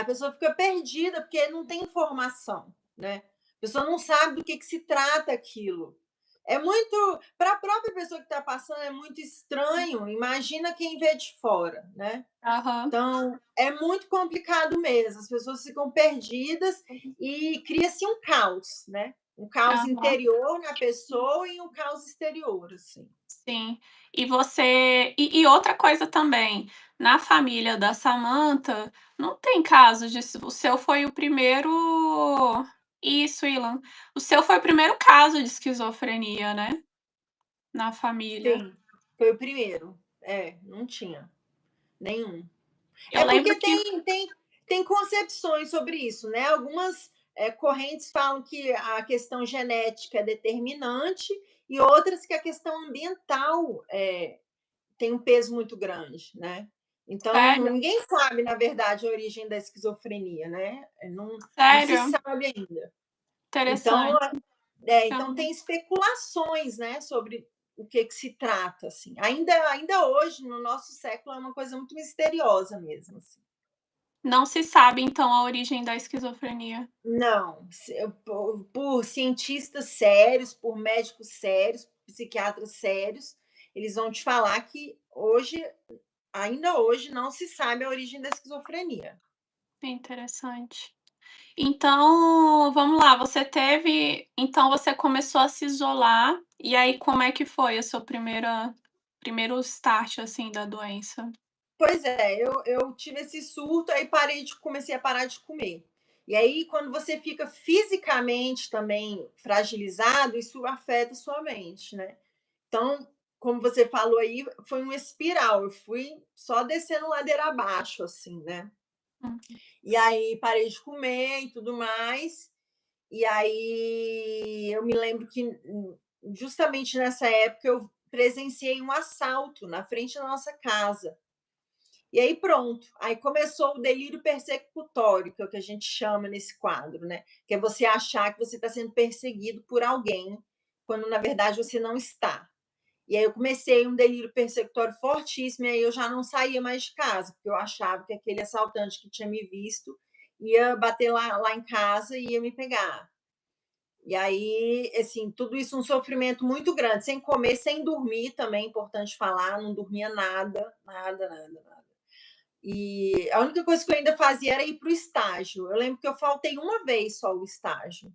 a pessoa fica perdida porque não tem informação, né? A pessoa não sabe do que se trata aquilo. É muito, para a própria pessoa que está passando, é muito estranho. Imagina quem vê de fora, né? Aham. Então, é muito complicado mesmo, as pessoas ficam perdidas e cria-se um caos, né, um caos Aham. interior na pessoa e um caos exterior, assim. Sim. E outra coisa também, na família da Samantha, não tem caso disso, o seu foi o primeiro. Isso, Ilan. O seu foi o primeiro caso de esquizofrenia, né, na família. Sim, foi o primeiro. É, não tinha nenhum. Eu É lembro porque que tem concepções sobre isso, né, algumas, correntes falam que a questão genética é determinante e outras que a questão ambiental, tem um peso muito grande, né. Então, sério? ninguém sabe, na verdade, a origem da esquizofrenia, né, não se Sério? sabe ainda. Então, Interessante. então Aham. tem especulações, né, sobre o que se trata, assim. Ainda hoje, no nosso século, é uma coisa muito misteriosa mesmo, assim. Não se sabe então a origem da esquizofrenia. Não, por cientistas sérios, por médicos sérios, psiquiatras sérios, eles vão te falar que hoje, ainda hoje, não se sabe a origem da esquizofrenia. Interessante. Então, vamos lá, então você começou a se isolar, e aí como é que foi a sua primeiro start, assim, da doença? Pois é, eu tive esse surto, aí comecei a parar de comer. E aí, quando você fica fisicamente também fragilizado, isso afeta sua mente, né? Então, como você falou aí, foi uma espiral. Eu fui só descendo ladeira abaixo, assim, né? Hum, E aí parei de comer e tudo mais. E aí eu me lembro que justamente nessa época eu presenciei um assalto na frente da nossa casa. E aí pronto, aí começou o delírio persecutório, que é o que a gente chama nesse quadro, né? Que é você achar que você está sendo perseguido por alguém, quando na verdade você não está. E aí eu comecei um delírio persecutório fortíssimo, e aí eu já não saía mais de casa, porque eu achava que aquele assaltante que tinha me visto ia bater lá em casa e ia me pegar. E aí, assim, tudo isso um sofrimento muito grande, sem comer, sem dormir também, é importante falar, não dormia nada, nada, nada, nada. E a única coisa que eu ainda fazia era ir para o estágio. Eu lembro que eu faltei uma vez só o estágio,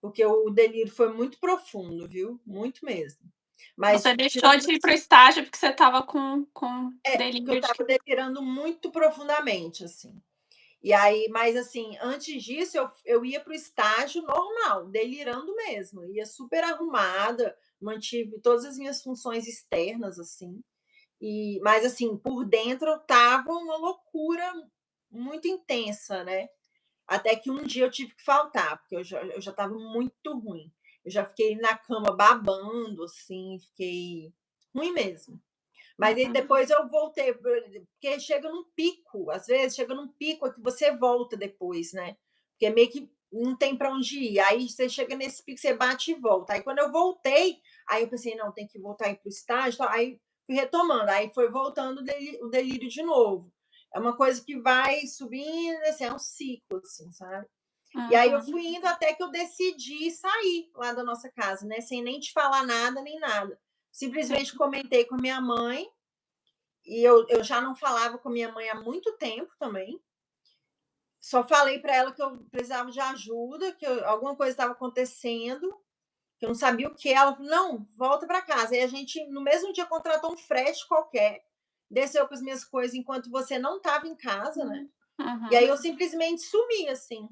porque o delírio foi muito profundo, viu? Muito mesmo. você Mas deixou tirando de ir para o estágio porque você estava com porque eu delírio de estava que delirando muito profundamente, assim. E aí, mas assim, antes disso eu ia para o estágio normal, delirando mesmo, ia super arrumada, mantive todas as minhas funções externas, assim, Mas assim, por dentro estava uma loucura muito intensa, né? Até que um dia eu tive que faltar, porque eu já estava muito ruim. Eu já fiquei na cama babando, assim, fiquei ruim mesmo. Mas aí Uhum. depois eu voltei, porque chega num pico, às vezes chega num pico que você volta depois, né? Porque meio que não tem para onde ir. Aí você chega nesse pico, você bate e volta. Aí quando eu voltei, aí eu pensei, não, tem que voltar aí para o estágio. Aí fui retomando, aí foi voltando o delírio de novo. É uma coisa que vai subindo, assim, é um ciclo, assim, sabe? E aí eu Uhum. fui indo até que eu decidi sair lá da nossa casa, né? Sem nem te falar nada, nem nada. Simplesmente Sim. comentei com a minha mãe, e eu já não falava com a minha mãe há muito tempo também. Só falei para ela que eu precisava de ajuda, que alguma coisa estava acontecendo, que eu não sabia o que. Ela falou: não, volta para casa. E a gente, no mesmo dia, contratou um frete qualquer, desceu com as minhas coisas enquanto você não estava em casa, né? E aí Uhum. eu simplesmente sumi, assim.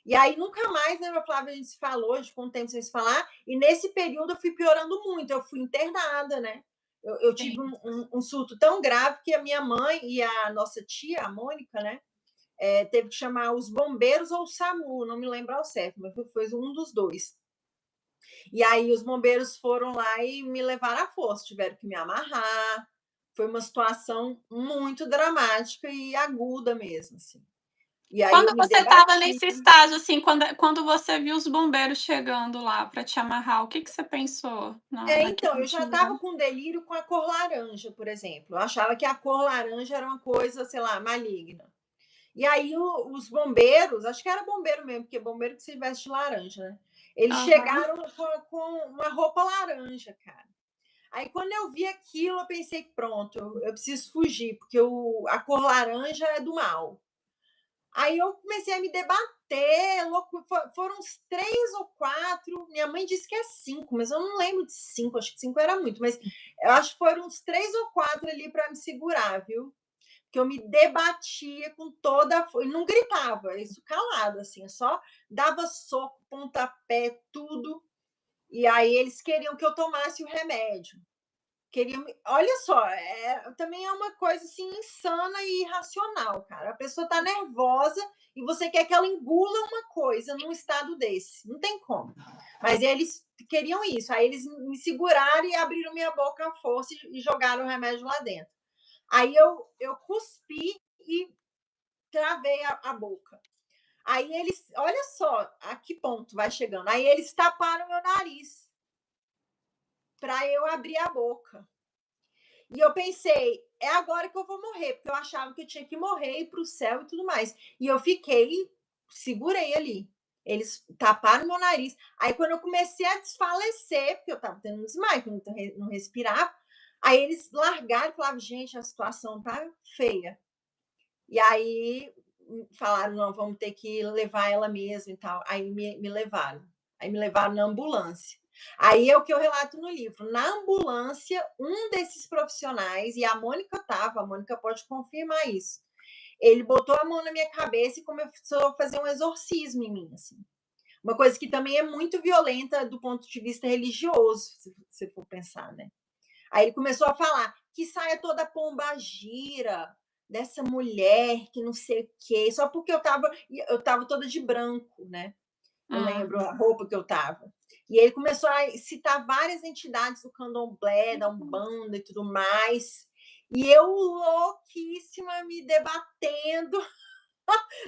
E aí nunca mais, né, a Flávia, a gente se falou, a gente ficou um tempo sem se falar, e nesse período eu fui piorando muito, eu fui internada, né? Eu tive Sim. um surto tão grave que a minha mãe e a nossa tia, a Mônica, né, teve que chamar os bombeiros ou o SAMU, não me lembro ao certo, mas foi um dos dois. E aí os bombeiros foram lá e me levaram à força, tiveram que me amarrar. Foi uma situação muito dramática e aguda mesmo, assim. E aí eu Quando me você estava debati. nesse estágio, assim, quando você viu os bombeiros chegando lá para te amarrar, o que que você pensou Então, naquele eu já dia? estava com delírio com a cor laranja, por exemplo. Eu achava que a cor laranja era uma coisa, sei lá, maligna. E aí os bombeiros, acho que era bombeiro mesmo, porque bombeiro que se veste de laranja, né? Eles Aham. chegaram com uma roupa laranja, cara. Aí quando eu vi aquilo, eu pensei, pronto, eu preciso fugir, porque a cor laranja é do mal. Aí eu comecei a me debater, foram uns 3 ou 4. Minha mãe disse que é 5, mas eu não lembro de 5, acho que 5 era muito, mas eu acho que foram uns 3 ou 4 ali para me segurar, viu? Que eu me debatia com toda a e não gritava, isso calado, assim, eu só dava soco, pontapé, tudo. E aí eles queriam que eu tomasse o remédio. Queriam, olha só, também é uma coisa assim insana e irracional, cara. A pessoa tá nervosa e você quer que ela engula uma coisa num estado desse. Não tem como. Mas eles queriam isso. Aí eles me seguraram e abriram minha boca à força e jogaram o remédio lá dentro. Aí eu cuspi e travei a boca. Aí eles, olha só a que ponto vai chegando. Aí eles taparam meu nariz para eu abrir a boca. E eu pensei, é agora que eu vou morrer, porque eu achava que eu tinha que morrer, ir para o céu e tudo mais. E eu fiquei, segurei ali. Eles taparam meu nariz. Aí, quando eu comecei a desfalecer, porque eu estava tendo um desmaio, que eu não respirava, aí eles largaram e falavam, gente, a situação tá feia. E aí falaram, não, vamos ter que levar ela mesmo e tal. Aí me levaram. Aí me levaram na ambulância. Aí é o que eu relato no livro. Na ambulância, um desses profissionais, e a Mônica estava, a Mônica pode confirmar isso. Ele botou a mão na minha cabeça e começou a fazer um exorcismo em mim, assim. Uma coisa que também é muito violenta do ponto de vista religioso, se você for pensar, né? Aí ele começou a falar que saia toda pomba gira dessa mulher que não sei o quê, só porque eu tava toda de branco, né? Eu lembro a roupa que eu tava. E ele começou a citar várias entidades do candomblé, da Umbanda e tudo mais. E eu louquíssima, me debatendo.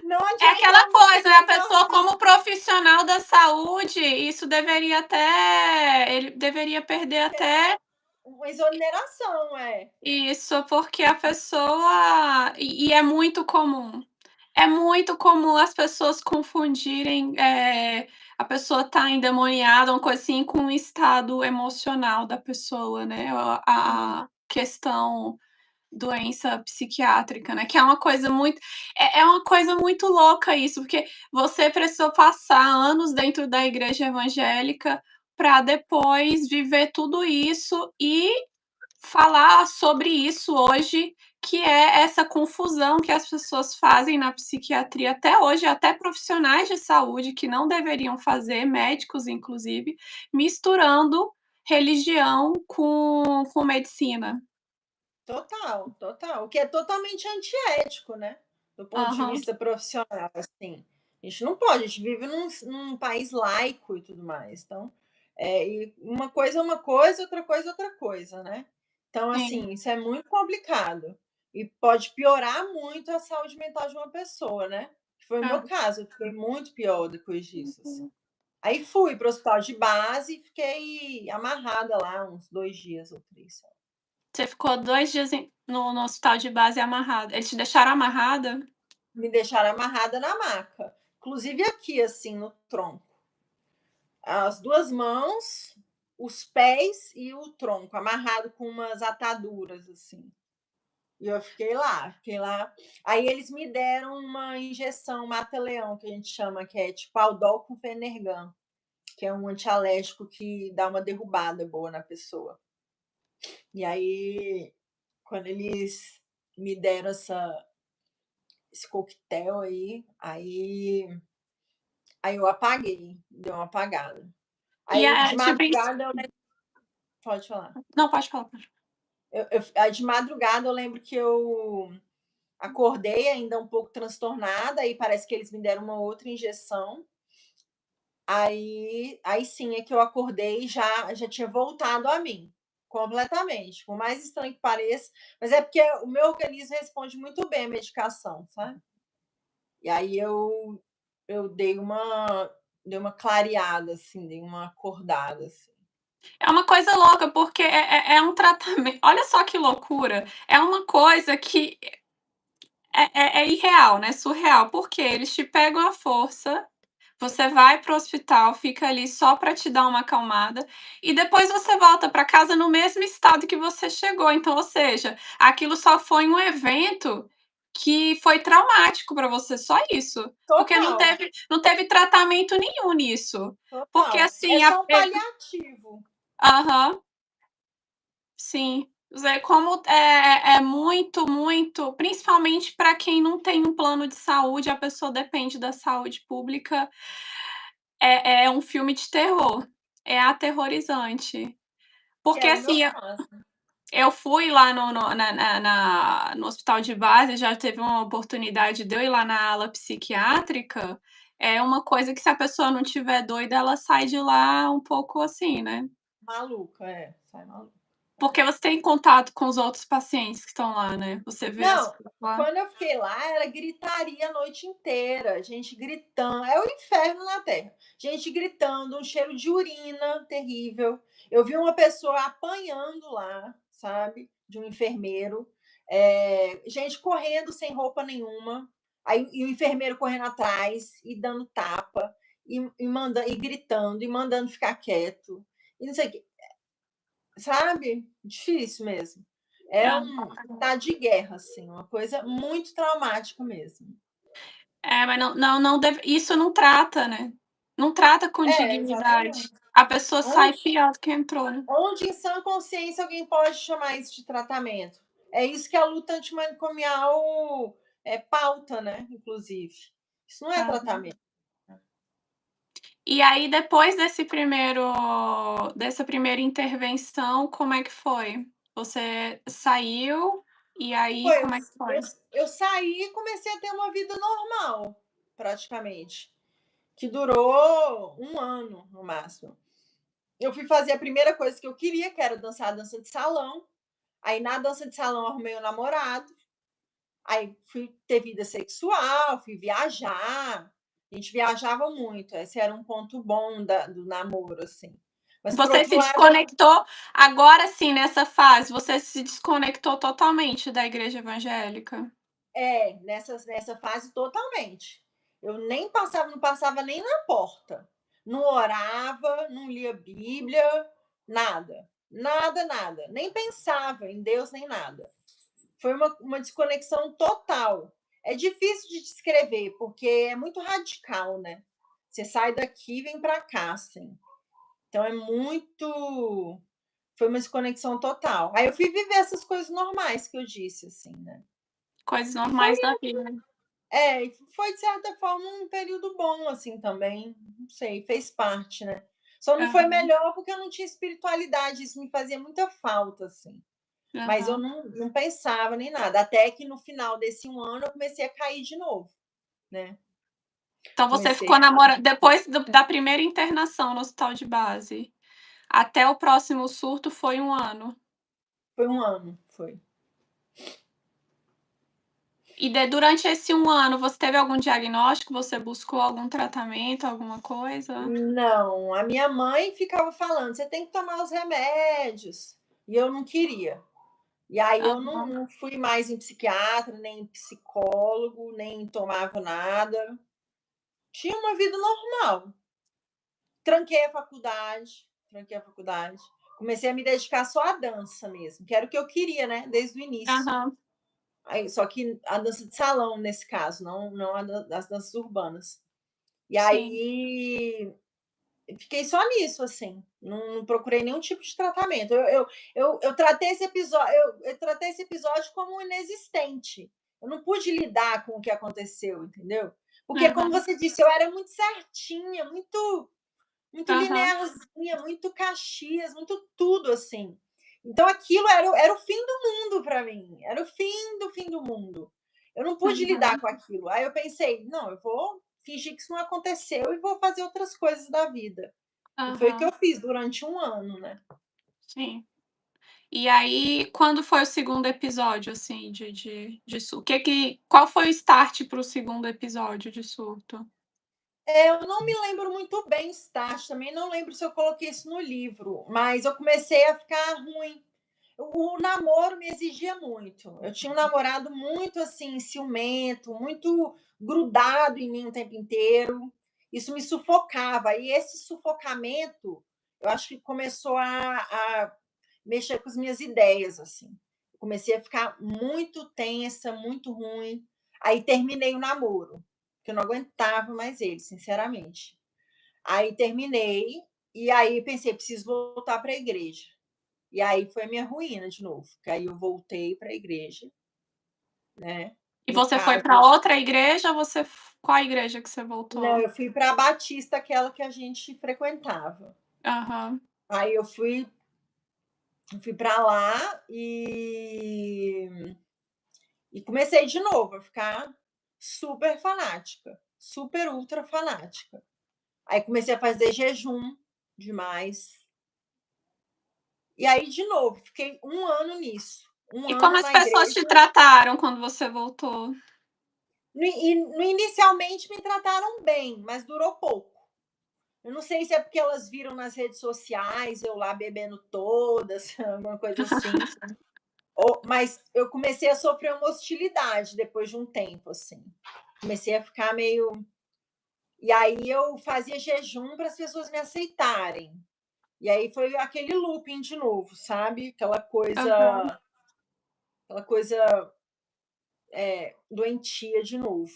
Não É aquela adiantava coisa, fazer né, a pessoa exorcismo. como profissional da saúde, isso deveria até ele deveria perder até Uma exoneração, é. isso, porque a pessoa é muito comum. É muito comum as pessoas confundirem, a pessoa tá endemoniada, uma coisa assim, com o estado emocional da pessoa, né, a questão doença psiquiátrica, né, que é uma coisa muito uma coisa muito louca isso, porque você precisou passar anos dentro da igreja evangélica para depois viver tudo isso e falar sobre isso hoje, que é essa confusão que as pessoas fazem na psiquiatria até hoje, até profissionais de saúde que não deveriam fazer, médicos inclusive, misturando religião com medicina. Total, total. O que é totalmente antiético, né, do ponto de Aham. vista profissional, assim. A gente não pode, a gente vive num país laico e tudo mais, então, e uma coisa é uma coisa, outra coisa é outra coisa, né. Então, Sim. assim, isso é muito complicado e pode piorar muito a saúde mental de uma pessoa, né, que foi o meu Hã. caso, eu fiquei muito pior depois disso, assim. Aí fui para o hospital de base e fiquei amarrada lá uns 2 dias ou 3. Você ficou 2 dias no hospital de base amarrada. Eles te deixaram amarrada? Me deixaram amarrada na maca, inclusive aqui, assim, no tronco. As 2 mãos, os pés e o tronco, amarrado com umas ataduras, assim. E eu fiquei lá. Aí eles me deram uma injeção mata-leão, que a gente chama, que é tipo Aldol com Fenergan, que é um antialérgico que dá uma derrubada boa na pessoa. E aí, quando eles me deram esse coquetel aí eu apaguei, deu uma apagada. E Aí de tipo isso. madrugada eu lembro, pode falar. Não, pode falar, pode. Aí de madrugada eu lembro que eu acordei ainda um pouco transtornada, aí parece que eles me deram uma outra injeção. Aí sim é que eu acordei e já tinha voltado a mim, completamente, por mais estranho que pareça, mas é porque o meu organismo responde muito bem à medicação, sabe. E aí eu dei uma clareada, assim, dei uma acordada, assim. É uma coisa louca, porque é um tratamento. Olha só que loucura, é uma coisa que é irreal, né, surreal, porque eles te pegam à força, você vai para o hospital, fica ali só para te dar uma acalmada, e depois você volta para casa no mesmo estado que você chegou, então, ou seja, aquilo só foi um evento que foi traumático para você, só isso, porque não Total, teve tratamento nenhum nisso. Porque total. É assim, só um paliativo. aham. Sim, Zé, como é muito, muito principalmente para quem não tem um plano de saúde, a pessoa depende da saúde pública, é um filme de terror, é aterrorizante. Que Porque, era o meu assim, caso. eu fui lá no hospital de base, já teve uma oportunidade de eu ir lá na ala psiquiátrica, é uma coisa que se a pessoa não tiver doida, ela sai de lá um pouco assim, né. Maluca, sai maluca. Porque você tem contato com os outros pacientes que estão lá, né, você vê as Não, coisas lá. quando eu fiquei lá era gritaria a noite inteira, gente gritando, é o inferno na terra. Gente gritando, um cheiro de urina terrível. Eu vi uma pessoa apanhando lá, sabe, de um enfermeiro, gente correndo sem roupa nenhuma, aí e o enfermeiro correndo atrás e dando tapa, e gritando, e mandando ficar quieto, e não sei o quê. Sabe? Difícil mesmo. É É. um tá de guerra, assim, uma coisa muito traumática mesmo. É, mas não deve isso não trata, né. Não trata com É, dignidade. exatamente. A pessoa sai Onde pior do que entrou, né. onde em sã consciência alguém pode chamar isso de tratamento? É isso que a luta antimanicomial, pauta, né, inclusive. Isso não é É. tratamento. E aí depois dessa primeira intervenção, como é que foi? Você saiu, e aí Foi, eu como é que eu foi? eu saí e comecei a ter uma vida normal, praticamente, que durou um ano no máximo. Eu fui fazer a primeira coisa que eu queria, que era dançar a dança de salão. Aí na dança de salão arrumei um namorado. Aí fui ter vida sexual, fui viajar. A gente viajava muito. Esse era um ponto bom do namoro, assim. Mas por Você outro se lado, desconectou agora sim, nessa fase, você se desconectou totalmente da igreja evangélica? nessa fase totalmente. Eu nem passava, não passava nem na porta. Não orava, não lia Bíblia, nada. Nada, nada. Nem pensava em Deus, nem nada. Foi uma desconexão total. É difícil de descrever, porque é muito radical, né? Você sai daqui e vem para cá, assim. Então é muito. Foi uma desconexão total. Aí eu fui viver essas coisas normais que eu disse, assim, né? Coisas E foi, normais da vida, né. e foi de certa forma um período bom, assim, também. Não sei, fez parte, né? Só não foi Aham. melhor porque eu não tinha espiritualidade, isso me fazia muita falta, assim. Mas eu Aham. não pensava nem nada, até que no final desse 1 ano eu comecei a cair de novo, né. Então você Comecei ficou namorando depois da primeira internação no hospital de base, até o próximo surto foi 1 ano? Foi 1 ano, foi. E durante esse 1 ano, você teve algum diagnóstico? Você buscou algum tratamento, alguma coisa? Não, a minha mãe ficava falando: "Você tem que tomar os remédios", e eu não queria. E aí eu não Aham, não fui mais em psiquiatra, nem em psicólogo, nem tomava nada. Tinha uma vida normal. Tranquei a faculdade, comecei a me dedicar só à dança mesmo, que era o que eu queria, né, desde o início. aham, Aí só que a dança de salão nesse caso, não a das danças urbanas. E sim. aí fiquei só nisso, assim, não procurei nenhum tipo de tratamento. Eu tratei esse episódio eu tratei esse episódio como inexistente. Eu não pude lidar com o que aconteceu, entendeu. Porque como Aham, você disse, eu era muito certinha, muito aham, linearzinha, muito Caxias, muito tudo, assim. Então aquilo era o fim do mundo para mim, era o fim do mundo. Eu não pude lidar uhum, com aquilo. Aí eu pensei: "Não, eu vou fingir que isso não aconteceu e vou fazer outras coisas da vida". E foi o que eu aham, fiz durante 1 ano, né. sim. E aí, quando foi o segundo episódio, assim, de surto? Qual foi o start para o segundo episódio de surto? Eu não me lembro muito bem o start, também não lembro se eu coloquei isso no livro, mas eu comecei a ficar ruim. O namoro me exigia muito. Eu tinha um namorado muito, assim, ciumento, muito grudado em mim o tempo inteiro. Isso me sufocava. E esse sufocamento, eu acho que começou a mexer com as minhas ideias, assim. Comecei a ficar muito tensa, muito ruim. Aí terminei o namoro, porque eu não aguentava mais ele, sinceramente. Aí terminei, e aí pensei: "Preciso voltar para a igreja". E aí foi a minha ruína de novo, que aí eu voltei para a igreja, né, E no você foi caso para outra igreja ou você qual igreja que você não, voltou? eu fui para a Batista, aquela que a gente frequentava. Aham, Aí eu fui para lá e comecei de novo a ficar super fanática, super ultra fanática. Aí comecei a fazer jejum demais. E aí de novo, fiquei 1 ano nisso, um e como ano as na pessoas te igreja. trataram quando você voltou? Inicialmente me trataram bem, mas durou pouco. Eu não sei se é porque elas viram nas redes sociais eu lá bebendo todas, alguma coisa assim, mas eu comecei a sofrer uma hostilidade depois de um tempo, assim. Comecei a ficar meio. E aí eu fazia jejum para as pessoas me aceitarem. E aí foi aquele looping de novo, sabe? Aham, Aquela coisa doentia de novo.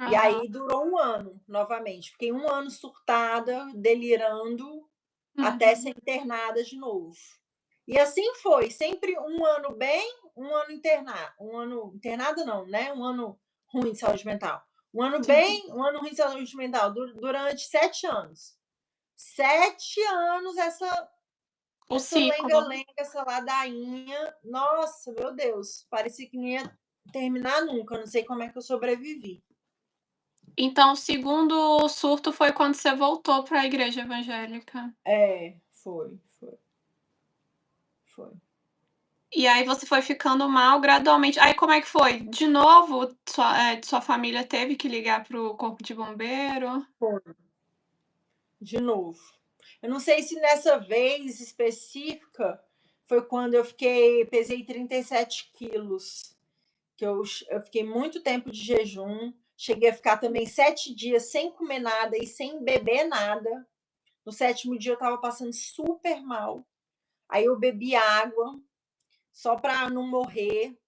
E aham, aí durou 1 ano novamente. Fiquei 1 ano surtada, delirando, até uhum, ser internada de novo. E assim foi, sempre 1 ano bem, 1 ano internada. 1 ano internada não, né? 1 ano ruim de saúde mental. 1 ano sim. bem, 1 ano ruim de saúde mental, durante 7 anos. 7 anos O essa ciclo. lenga-lenga, essa ladainha. Nossa, meu Deus, parecia que não ia terminar nunca. Não sei como é que eu sobrevivi. Então o segundo surto foi quando você voltou para a igreja evangélica. É, foi. E aí você foi ficando mal gradualmente. Aí como é que foi? De novo, sua família teve que ligar para o corpo de bombeiro? Foi, de novo. Eu não sei se nessa vez específica foi quando pesei 37 quilos, que eu fiquei muito tempo de jejum, cheguei a ficar também 7 dias sem comer nada e sem beber nada. No 7º dia eu estava passando super mal, aí eu bebi água, só para não morrer,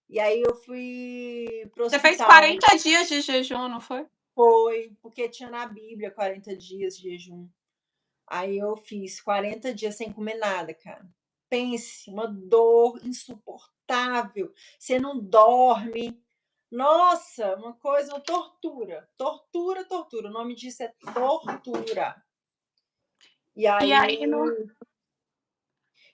e aí eu fui para o Você fez hospital. 40 dias de jejum, não foi? Foi, porque tinha na Bíblia 40 dias de jejum. Aí eu fiz 40 dias sem comer nada, cara. Pense, uma dor insuportável, você não dorme. Nossa, uma tortura, tortura, tortura, o nome disso é tortura. E E aí aí no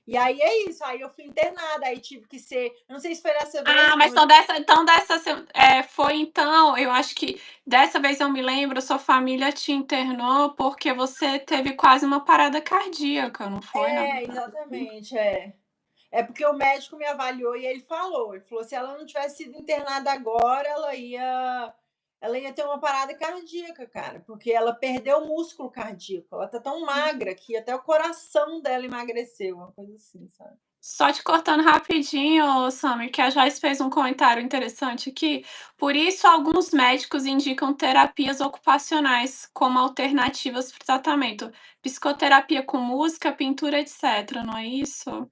E aí é isso, aí eu fui internada, aí tive que ser, eu não sei se foi dessa vez, Ah, mas como eu, foi então, eu acho que dessa vez eu me lembro, sua família te internou porque você teve quase uma parada cardíaca, não foi, na verdade? exatamente, é. É porque o médico me avaliou e ele falou, se ela não tivesse sido internada agora, ela ia ter uma parada cardíaca, cara, porque ela perdeu o músculo cardíaco, ela tá tão magra que até o coração dela emagreceu, uma coisa assim, sabe. Só te cortando rapidinho, Sammy, que a Joyce fez um comentário interessante aqui. Por isso, alguns médicos indicam terapias ocupacionais como alternativas para o tratamento. Psicoterapia com música, pintura, etc. Não é isso?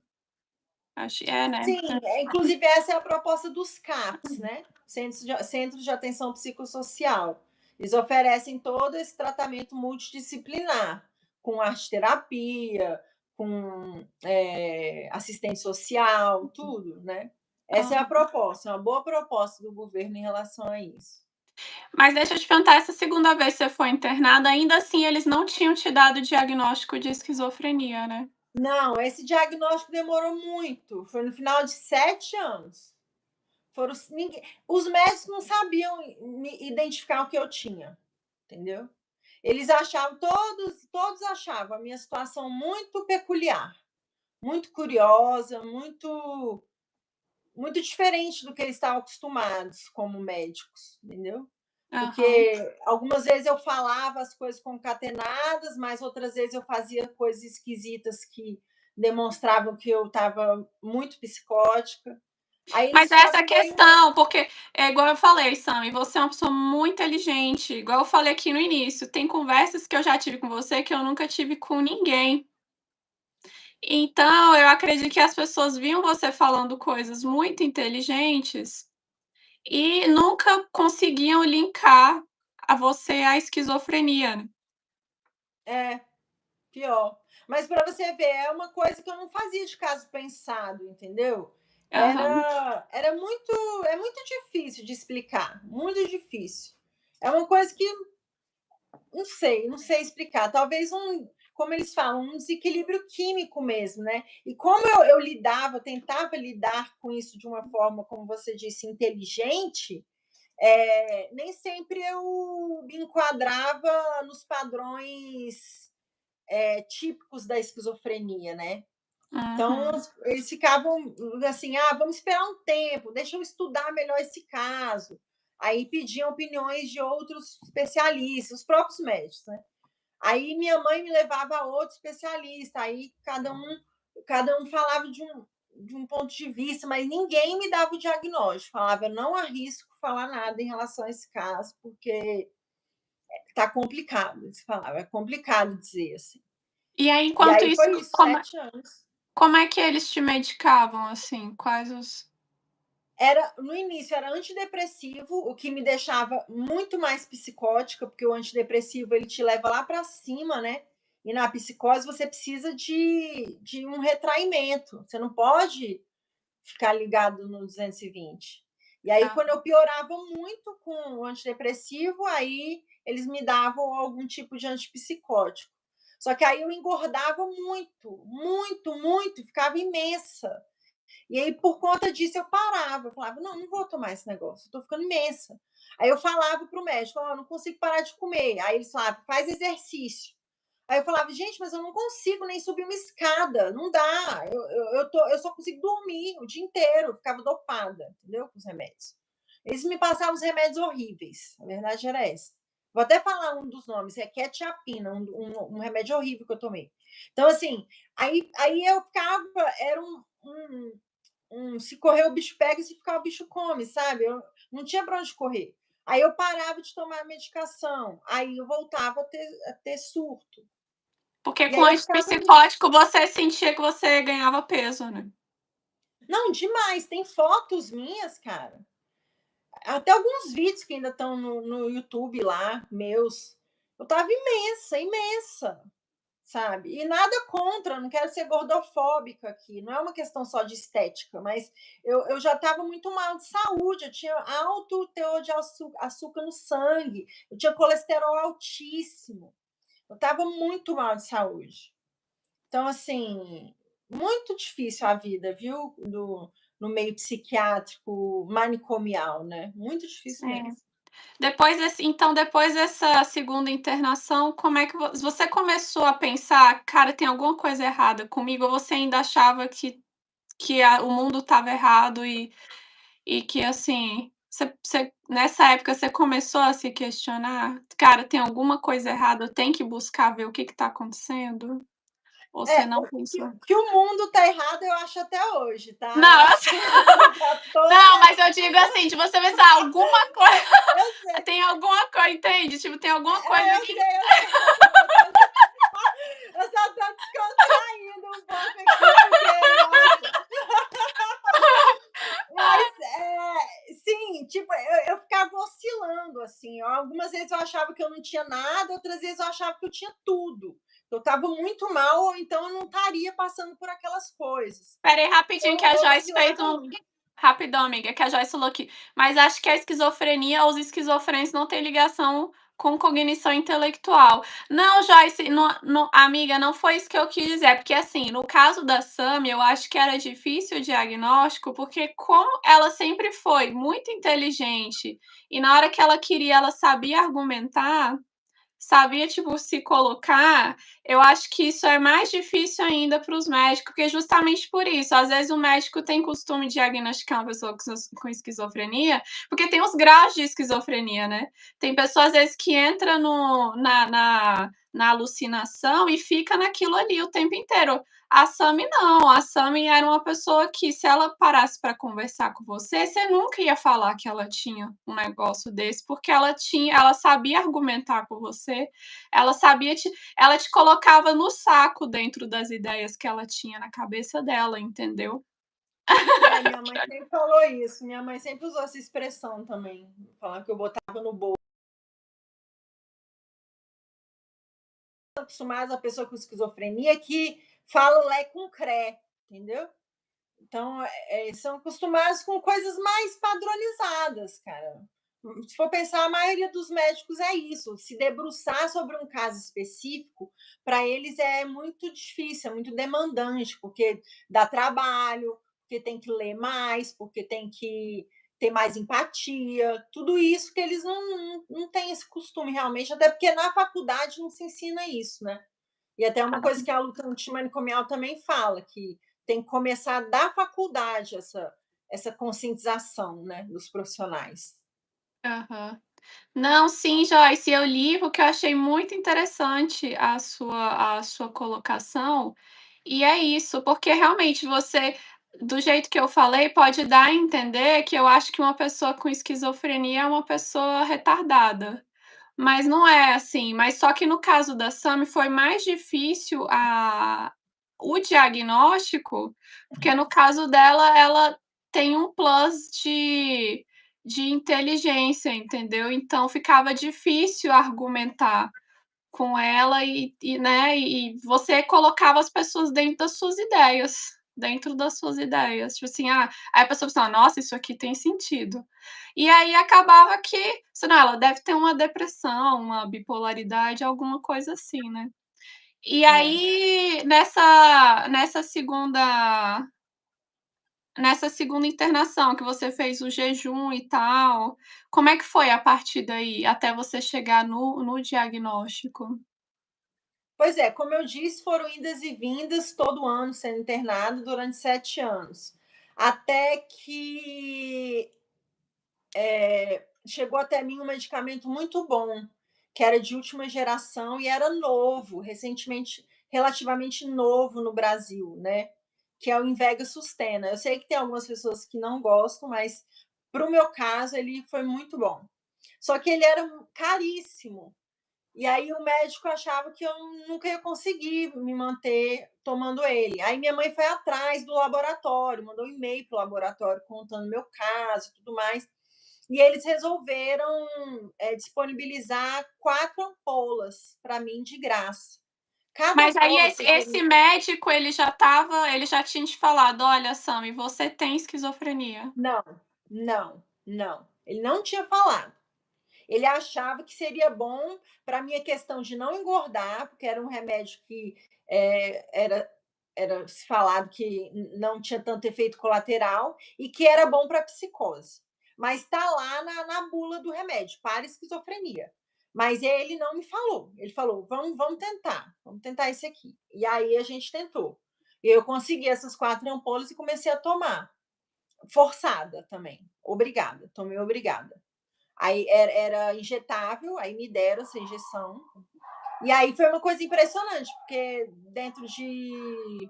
Acho, é, né? Sim, inclusive essa é a proposta dos CAPS, né? Centros de Atenção Psicossocial. Eles oferecem todo esse tratamento multidisciplinar, com arte-terapia, com assistente social, tudo, né? Essa é a Aham. proposta, é uma boa proposta do governo em relação a isso. Mas deixa eu te perguntar, essa segunda vez que você foi internada, ainda assim eles não tinham te dado o diagnóstico de esquizofrenia, né? Não, esse diagnóstico demorou muito, foi no final de 7 anos. Os médicos não sabiam me identificar o que eu tinha, entendeu? Eles achavam, todos achavam a minha situação muito peculiar, muito curiosa, muito diferente do que eles estavam acostumados como médicos, entendeu? Aham. Porque algumas vezes eu falava as coisas concatenadas, mas outras vezes eu fazia coisas esquisitas que demonstravam que eu estava muito psicótica. Aí Mas eles é essa ficavam meio. questão, porque é igual eu falei, Sammy, você é uma pessoa muito inteligente, igual eu falei aqui no início, tem conversas que eu já tive com você que eu nunca tive com ninguém. Então, eu acredito que as pessoas viam você falando coisas muito inteligentes e nunca conseguiam linkar a você à esquizofrenia, né. É, pior. Mas para você ver, é uma coisa que eu não fazia de caso pensado, entendeu? Aham, Era muito, é muito difícil de explicar, muito difícil. É uma coisa que não sei explicar. Talvez como eles falam, um desequilíbrio químico mesmo, né? E como eu lidava, tentava lidar com isso de uma forma, como você disse, inteligente, nem sempre eu me enquadrava nos padrões típicos da esquizofrenia, né? Então, uhum. eles ficavam assim: ah, vamos esperar um tempo, deixa eu estudar melhor esse caso. Aí pediam opiniões de outros especialistas, os próprios médicos, né? Aí minha mãe me levava a outro especialista, aí cada um falava de um ponto de vista, mas ninguém me dava o diagnóstico. Falava, eu não arrisco falar nada em relação a esse caso, porque está complicado. Eles falavam, é complicado dizer assim. E aí, E enquanto aí isso, foi isso, 7 anos. como é que eles te medicavam, assim? Quais os No início era antidepressivo, o que me deixava muito mais psicótica, porque o antidepressivo ele te leva lá para cima, né? E na psicose você precisa de um retraimento. Você não pode ficar ligado no 220. E aí, ah, quando eu piorava muito com o antidepressivo, aí eles me davam algum tipo de antipsicótico. Só que aí eu engordava muito, muito, muito, ficava imensa. E aí, por conta disso, eu parava. Eu falava, não, não vou tomar esse negócio, eu tô ficando imensa. Aí eu falava pro médico, oh, não consigo parar de comer. Aí eles falavam, faz exercício. Aí eu falava, gente, mas eu não consigo nem subir uma escada, não dá. Eu só consigo dormir o dia inteiro, eu ficava dopada, entendeu? Com os remédios. Eles me passavam os remédios horríveis, a verdade era essa. Vou até falar um dos nomes, é quetiapina, um remédio horrível que eu tomei. Então, assim, aí eu ficava, era se correr o bicho pega e se ficar o bicho come, sabe? Eu não tinha para onde correr. Aí eu parava de tomar a medicação, aí eu voltava a ter surto. porque E com aí eu ficava nisso. antipsicótico você sentia que você ganhava peso, né? Não, demais. Tem fotos minhas, cara. Até alguns vídeos que ainda estão no YouTube lá, meus. Eu tava imensa, imensa, sabe? E nada contra, não quero ser gordofóbica aqui, não é uma questão só de estética, mas eu já estava muito mal de saúde, eu tinha alto teor de açúcar no sangue, eu tinha colesterol altíssimo, eu estava muito mal de saúde. Então, assim, muito difícil a vida, viu, no meio psiquiátrico manicomial, né, muito difícil mesmo. Sim. Depois dessa segunda internação, como é que você começou a pensar: "Cara, tem alguma coisa errada comigo", ou você ainda achava que o mundo estava errado e que, assim, você nessa época você começou a se questionar: "Cara, tem alguma coisa errada, eu tenho que buscar ver o que está acontecendo"? Ou você É, não que pensou? que o mundo tá errado eu acho até hoje, tá, eu Não, acho que o mundo tá todo não, mas eu errado. digo assim, de você pensar alguma coisa Eu sei, tem alguma coisa, entende? Tipo, tem alguma coisa eu que sei, eu sei, eu só tô descontraindo um pouco aqui, porque, nossa. Mas, sim, tipo, eu ficava oscilando, assim, algumas vezes eu achava que eu não tinha nada, outras vezes eu achava que eu tinha tudo. Eu estava muito mal, ou então eu não estaria passando por aquelas coisas. espera aí rapidinho que Então a eu Joyce fez oscilava um muito. rapidão, amiga, que a Joyce falou aqui, mas acho que a esquizofrenia ou os esquizofrênicos não têm ligação com cognição intelectual. Não, Joyce, amiga, não foi isso que eu quis dizer, é porque, assim, no caso da Sammy, eu acho que era difícil o diagnóstico, porque como ela sempre foi muito inteligente e na hora que ela queria, ela sabia argumentar, sabia, tipo, se colocar, eu acho que isso é mais difícil ainda para os médicos, porque justamente por isso, às vezes o médico tem costume de diagnosticar uma pessoa com esquizofrenia, porque tem os graus de esquizofrenia, né. Tem pessoas, às vezes, que entra no na alucinação e fica naquilo ali o tempo inteiro. A Sammy não, a Sammy era uma pessoa que se ela parasse para conversar com você, você nunca ia falar que ela tinha um negócio desse, porque ela sabia argumentar com você, ela te colocava no saco dentro das ideias que ela tinha na cabeça dela, entendeu? É, minha mãe sempre falou isso, minha mãe sempre usou essa expressão também, falando que eu botava no bolso. Acostumada a pessoa com esquizofrenia que fala lé com cré, entendeu? Então, são acostumados com coisas mais padronizadas, cara. Se for pensar, a maioria dos médicos é isso. Se debruçar sobre um caso específico, para eles é muito difícil, é muito demandante, porque dá trabalho, porque tem que ler mais, porque tem que ter mais empatia, tudo isso que eles não têm esse costume realmente, até porque na faculdade não se ensina isso, né? E até uma coisa que a luta antimanicomial também fala, que tem que começar da faculdade essa conscientização, né, dos profissionais. Aham. Não, sim, Joyce, eu li porque eu achei muito interessante a sua colocação, e é isso, porque realmente você do jeito que eu falei, pode dar a entender que eu acho que uma pessoa com esquizofrenia é uma pessoa retardada. Mas não é assim, mas só que no caso da Sammy foi mais difícil o diagnóstico, porque no caso dela, ela tem um plus de inteligência, entendeu. Então ficava difícil argumentar com ela né, e você colocava as pessoas dentro das suas ideias, tipo assim, aí a pessoa pensava: "Nossa, isso aqui tem sentido". E aí acabava que, sei lá, ela deve ter uma depressão, uma bipolaridade, alguma coisa assim, né. E É. aí nessa segunda internação que você fez o jejum e tal, como é que foi a partir daí, até você chegar no diagnóstico? Pois é, como eu disse, foram idas e vindas todo ano sendo internado durante 7 anos, até que, chegou até mim um medicamento muito bom, que era de última geração e era novo, recentemente relativamente novo no Brasil, né, que é o Invega Sustena. Eu sei que tem algumas pessoas que não gostam, mas para o meu caso ele foi muito bom. Só que ele era caríssimo. E aí o médico achava que eu nunca ia conseguir me manter tomando ele. Aí minha mãe foi atrás do laboratório, mandou um e-mail para o laboratório contando meu caso e tudo mais. E eles resolveram disponibilizar 4 ampolas para mim de graça. Cada Mas aí ampola, esse para você ter esse médico ele já tinha te falado: "Olha, Sammy, você tem esquizofrenia". não, não, não. Ele não tinha falado. Ele achava que seria bom para minha questão de não engordar, porque era um remédio que era era se falado que não tinha tanto efeito colateral e que era bom para psicose. Mas está lá na bula do remédio, para esquizofrenia. Mas ele não me falou. Ele falou: vamos tentar esse aqui. E aí a gente tentou. E eu consegui essas 4 ampolas e comecei a tomar. Forçada também. Obrigada, tomei obrigada. Aí era injetável, aí me deram essa injeção. E aí foi uma coisa impressionante, porque dentro de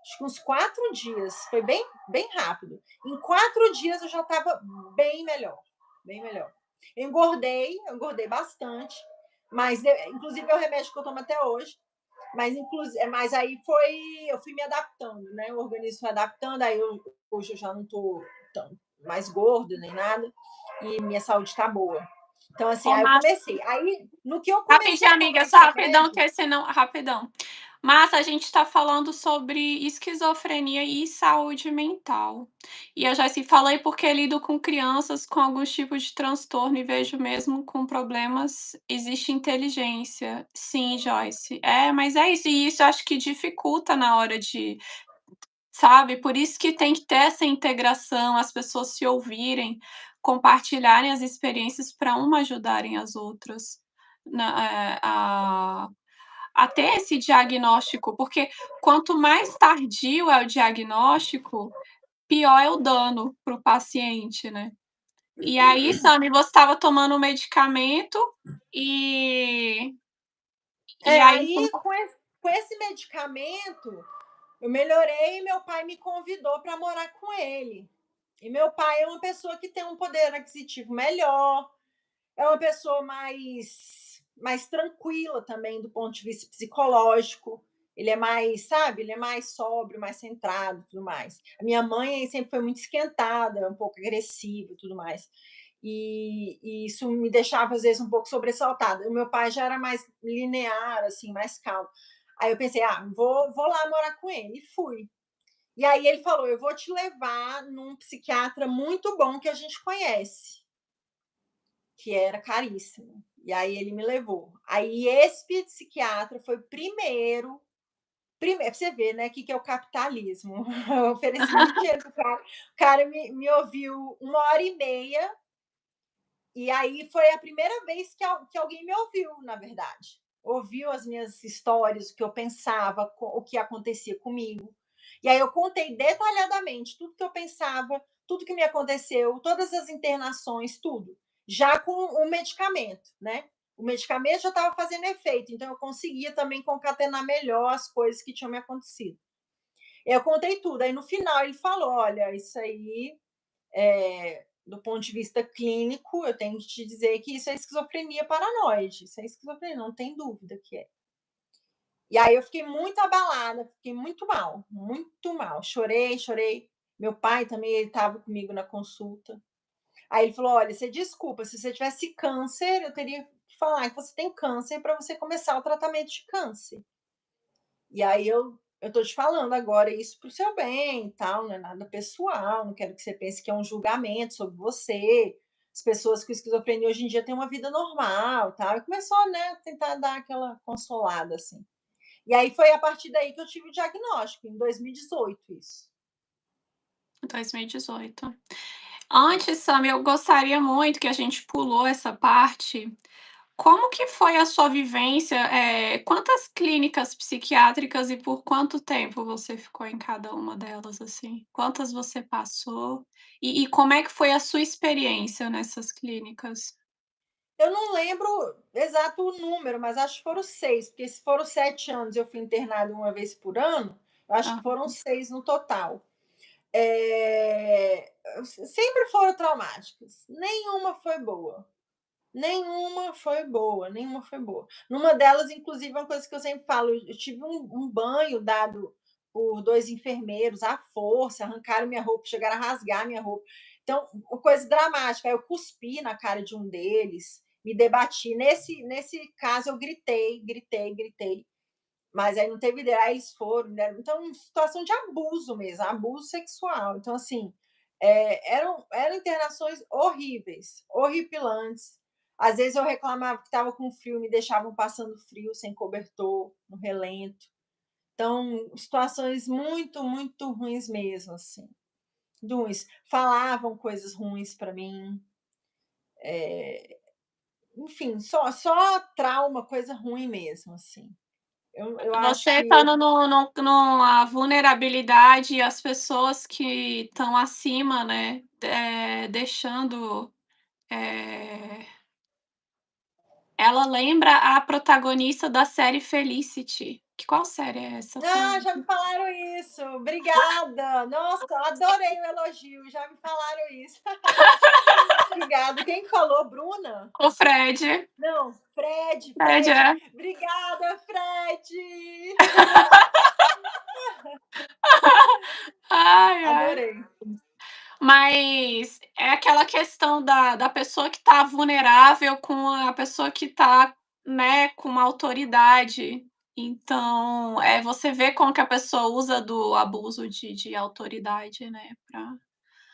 acho que uns 4 dias, foi bem rápido. Em 4 dias eu já estava bem melhor, bem melhor. Eu engordei bastante, mas inclusive é o remédio que eu tomo até hoje. Mas aí eu fui me adaptando, né? O organismo foi adaptando, hoje eu já não estou mais gorda nem nada, e minha saúde está boa. Então, assim, Ô, aí eu Márcia, comecei. Aí, no que eu comecei rapidinho, a tomar amiga, esse só rapidão, remédio, que senão. Rapidão. Mas a gente está falando sobre esquizofrenia e saúde mental. E eu já se falei porque lido com crianças com alguns tipos de transtorno e vejo mesmo com problemas, existe inteligência. Sim, Joyce. É, mas é isso. E isso eu acho que dificulta na hora de, sabe? Por isso que tem que ter essa integração, as pessoas se ouvirem, compartilharem as experiências para uma ajudarem as outras a ter esse diagnóstico, porque quanto mais tardio é o diagnóstico, pior é o dano para o paciente, né. E aí, Sami, você estava tomando um medicamento e aí aí com esse medicamento, eu melhorei e meu pai me convidou para morar com ele. E meu pai é uma pessoa que tem um poder aquisitivo melhor, é uma pessoa mais tranquila também do ponto de vista psicológico. Ele é mais, sabe, ele é mais sóbrio, mais centrado e tudo mais. A minha mãe sempre foi muito esquentada, um pouco agressiva e tudo mais. E isso me deixava, às vezes, um pouco sobressaltada. O meu pai já era mais linear, assim, mais calmo. Aí eu pensei, vou lá morar com ele. E fui. E aí ele falou: eu vou te levar num psiquiatra muito bom que a gente conhece, que era caríssimo. E aí ele me levou. Aí esse psiquiatra foi primeiro, pra você ver, né, o que é o capitalismo. Eu ofereci muito dinheiro pro cara, o cara me ouviu 1 hora e meia, e aí foi a primeira vez que alguém me ouviu, na verdade. Ouviu as minhas histórias, o que eu pensava, o que acontecia comigo. E aí eu contei detalhadamente tudo que eu pensava, tudo que me aconteceu, todas as internações, tudo. Já com o medicamento, né? O medicamento já estava fazendo efeito, então eu conseguia também concatenar melhor as coisas que tinham me acontecido. Eu contei tudo. Aí no final ele falou: olha, isso aí do ponto de vista clínico, eu tenho que te dizer que isso é esquizofrenia paranoide. Isso é esquizofrenia, não tem dúvida que é. E aí eu fiquei muito abalada, fiquei muito mal, muito mal. Chorei, chorei. Meu pai também, ele estava comigo na consulta. Aí ele falou: olha, você desculpa, se você tivesse câncer, eu teria que falar que você tem câncer para você começar o tratamento de câncer. E aí eu tô te falando agora isso para o seu bem e tal, não é nada pessoal, não quero que você pense que é um julgamento sobre você. As pessoas com esquizofrenia hoje em dia têm uma vida normal, tal. E começou, né, a tentar dar aquela consolada assim. E aí foi a partir daí que eu tive o diagnóstico, em 2018 isso. 2018. Antes, Sam, eu gostaria muito que a gente pulou essa parte. Como que foi a sua vivência? Quantas clínicas psiquiátricas e por quanto tempo você ficou em cada uma delas, assim? Quantas você passou? E como é que foi a sua experiência nessas clínicas? Eu não lembro exato o número, mas acho que foram 6, porque se foram 7 anos e eu fui internada uma vez por ano, eu acho que Aham. foram 6 no total. Sempre foram traumáticas, nenhuma foi boa. Nenhuma foi boa, nenhuma foi boa. Numa delas, inclusive, uma coisa que eu sempre falo, eu tive um banho dado por 2 enfermeiros à força, arrancaram minha roupa, chegaram a rasgar minha roupa. Então, uma coisa dramática, aí eu cuspi na cara de um deles, me debati. Nesse caso eu gritei, gritei, gritei, mas aí não teve ideia, aí eles foram, né, então situação de abuso mesmo, abuso sexual. Então, assim, eram internações horríveis, horripilantes. Às vezes eu reclamava que estava com frio, me deixavam passando frio, sem cobertor, no relento. Então, situações muito, muito ruins mesmo, assim, ruins. Falavam coisas ruins para mim, enfim, só trauma, coisa ruim mesmo, assim. Eu acho Você que eu estando no numa vulnerabilidade e as pessoas que estão acima, né, deixando, eh ela lembra a protagonista da série Felicity. Que qual série é essa? já me falaram isso, obrigada. Nossa, adorei o elogio, já me falaram isso. Obrigada. Quem falou? Bruna? O Fred. Não, Fred, Fred, é. Obrigada, Fred. Ai, ai. Adorei. Mas é aquela questão da pessoa que tá vulnerável com a pessoa que tá, né, com uma autoridade. Então, você vê como que a pessoa usa do abuso de autoridade, né, pra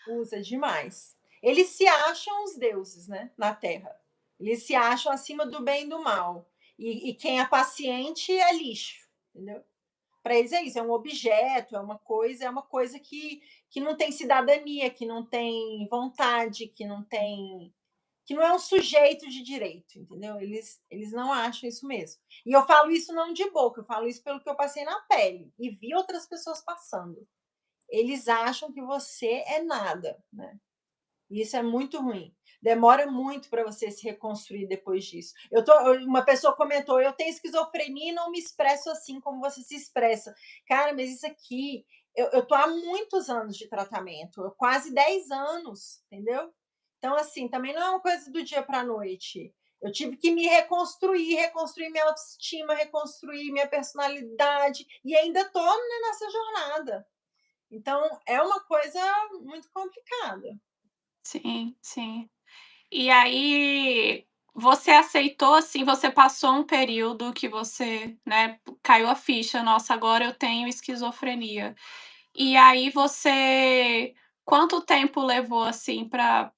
Usa demais. Eles se acham os deuses, né, na Terra. Eles se acham acima do bem e do mal. E quem é paciente é lixo, entendeu? Para eles é isso, é um objeto, é uma coisa que não tem cidadania, que não tem vontade, que não é um sujeito de direito, entendeu? Eles não acham isso mesmo. E eu falo isso não de boca, eu falo isso pelo que eu passei na pele e vi outras pessoas passando. Eles acham que você é nada, né? E isso é muito ruim. Demora muito para você se reconstruir depois disso. Uma pessoa comentou: eu tenho esquizofrenia e não me expresso assim como você se expressa. Cara, mas isso aqui, eu tô há muitos anos de tratamento, quase 10 anos, entendeu? Então, assim, também não é uma coisa do dia para a noite. Eu tive que me reconstruir, reconstruir minha autoestima, reconstruir minha personalidade, e ainda estou nessa jornada. Então, é uma coisa muito complicada. sim, sim. E aí, você aceitou, assim, você passou um período que você, né, caiu a ficha: "Nossa, agora eu tenho esquizofrenia". E aí você quanto tempo levou, assim, pra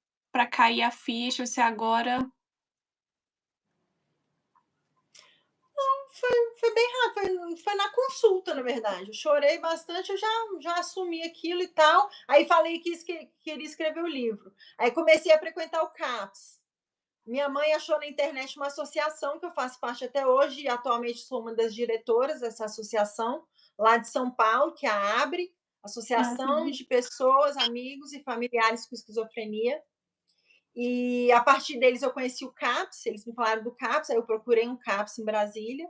cair a ficha, se agora Foi bem rápido, foi na consulta, na verdade. Eu chorei bastante, eu já assumi aquilo e tal. Aí falei que queria escrever o livro. Aí comecei a frequentar o CAPS. Minha mãe achou na internet uma associação que eu faço parte até hoje, e atualmente sou uma das diretoras dessa associação, lá de São Paulo, que é a ABRE, Associação uhum, de Pessoas, Amigos e Familiares com Esquizofrenia. E a partir deles eu conheci o CAPS, eles me falaram do CAPS, aí eu procurei um CAPS em Brasília.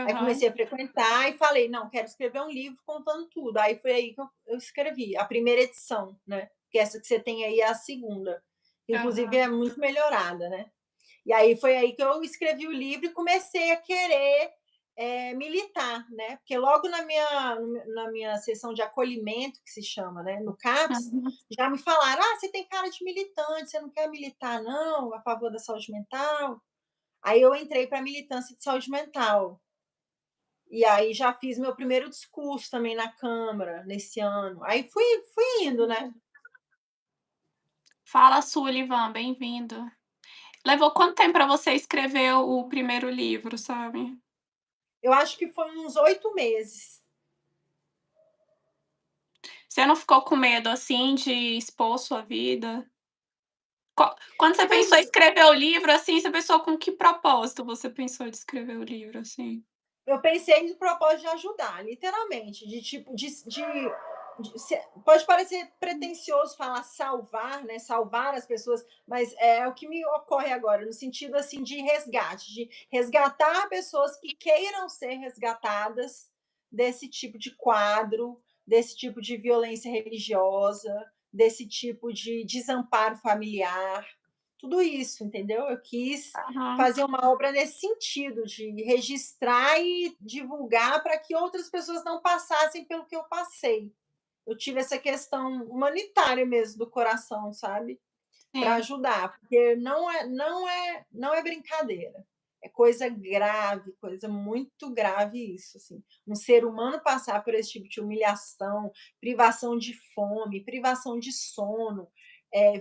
Aí aham, comecei a frequentar e falei: não, quero escrever um livro contando tudo. Aí foi aí que eu escrevi a primeira edição, né? Que essa que você tem aí é a segunda. Inclusive aham, é muito melhorada, né? E aí foi aí que eu escrevi o livro e comecei a querer militar, né? Porque logo na minha sessão de acolhimento, que se chama, né? No CAPS, uhum. já me falaram: você tem cara de militante, você não quer militar, não, a favor da saúde mental? Aí eu entrei para a militância de saúde mental. E aí já fiz meu primeiro discurso também na Câmara nesse ano. Aí fui indo, né? Fala, Sullivan, bem-vindo. Levou quanto tempo para você escrever o primeiro livro, sabe? Eu acho que foi uns 8 meses. Você não ficou com medo, assim, de expor sua vida? Quando você Pois pensou em escrever o livro, assim, você pensou com que propósito você pensou de escrever o livro, assim? eu pensei no propósito de ajudar, literalmente, de tipo, pode parecer pretensioso falar salvar, né? Salvar as pessoas, mas é o que me ocorre agora, no sentido assim de resgate, de resgatar pessoas que queiram ser resgatadas desse tipo de quadro, desse tipo de violência religiosa, desse tipo de desamparo familiar, tudo isso, entendeu? Eu quis Aham, fazer uma obra nesse sentido, de registrar e divulgar para que outras pessoas não passassem pelo que eu passei. Eu tive essa questão humanitária mesmo do coração, sabe? Para sim. ajudar, porque não é brincadeira. É coisa grave, coisa muito grave isso, assim. Um ser humano passar por esse tipo de humilhação, privação de fome, privação de sono,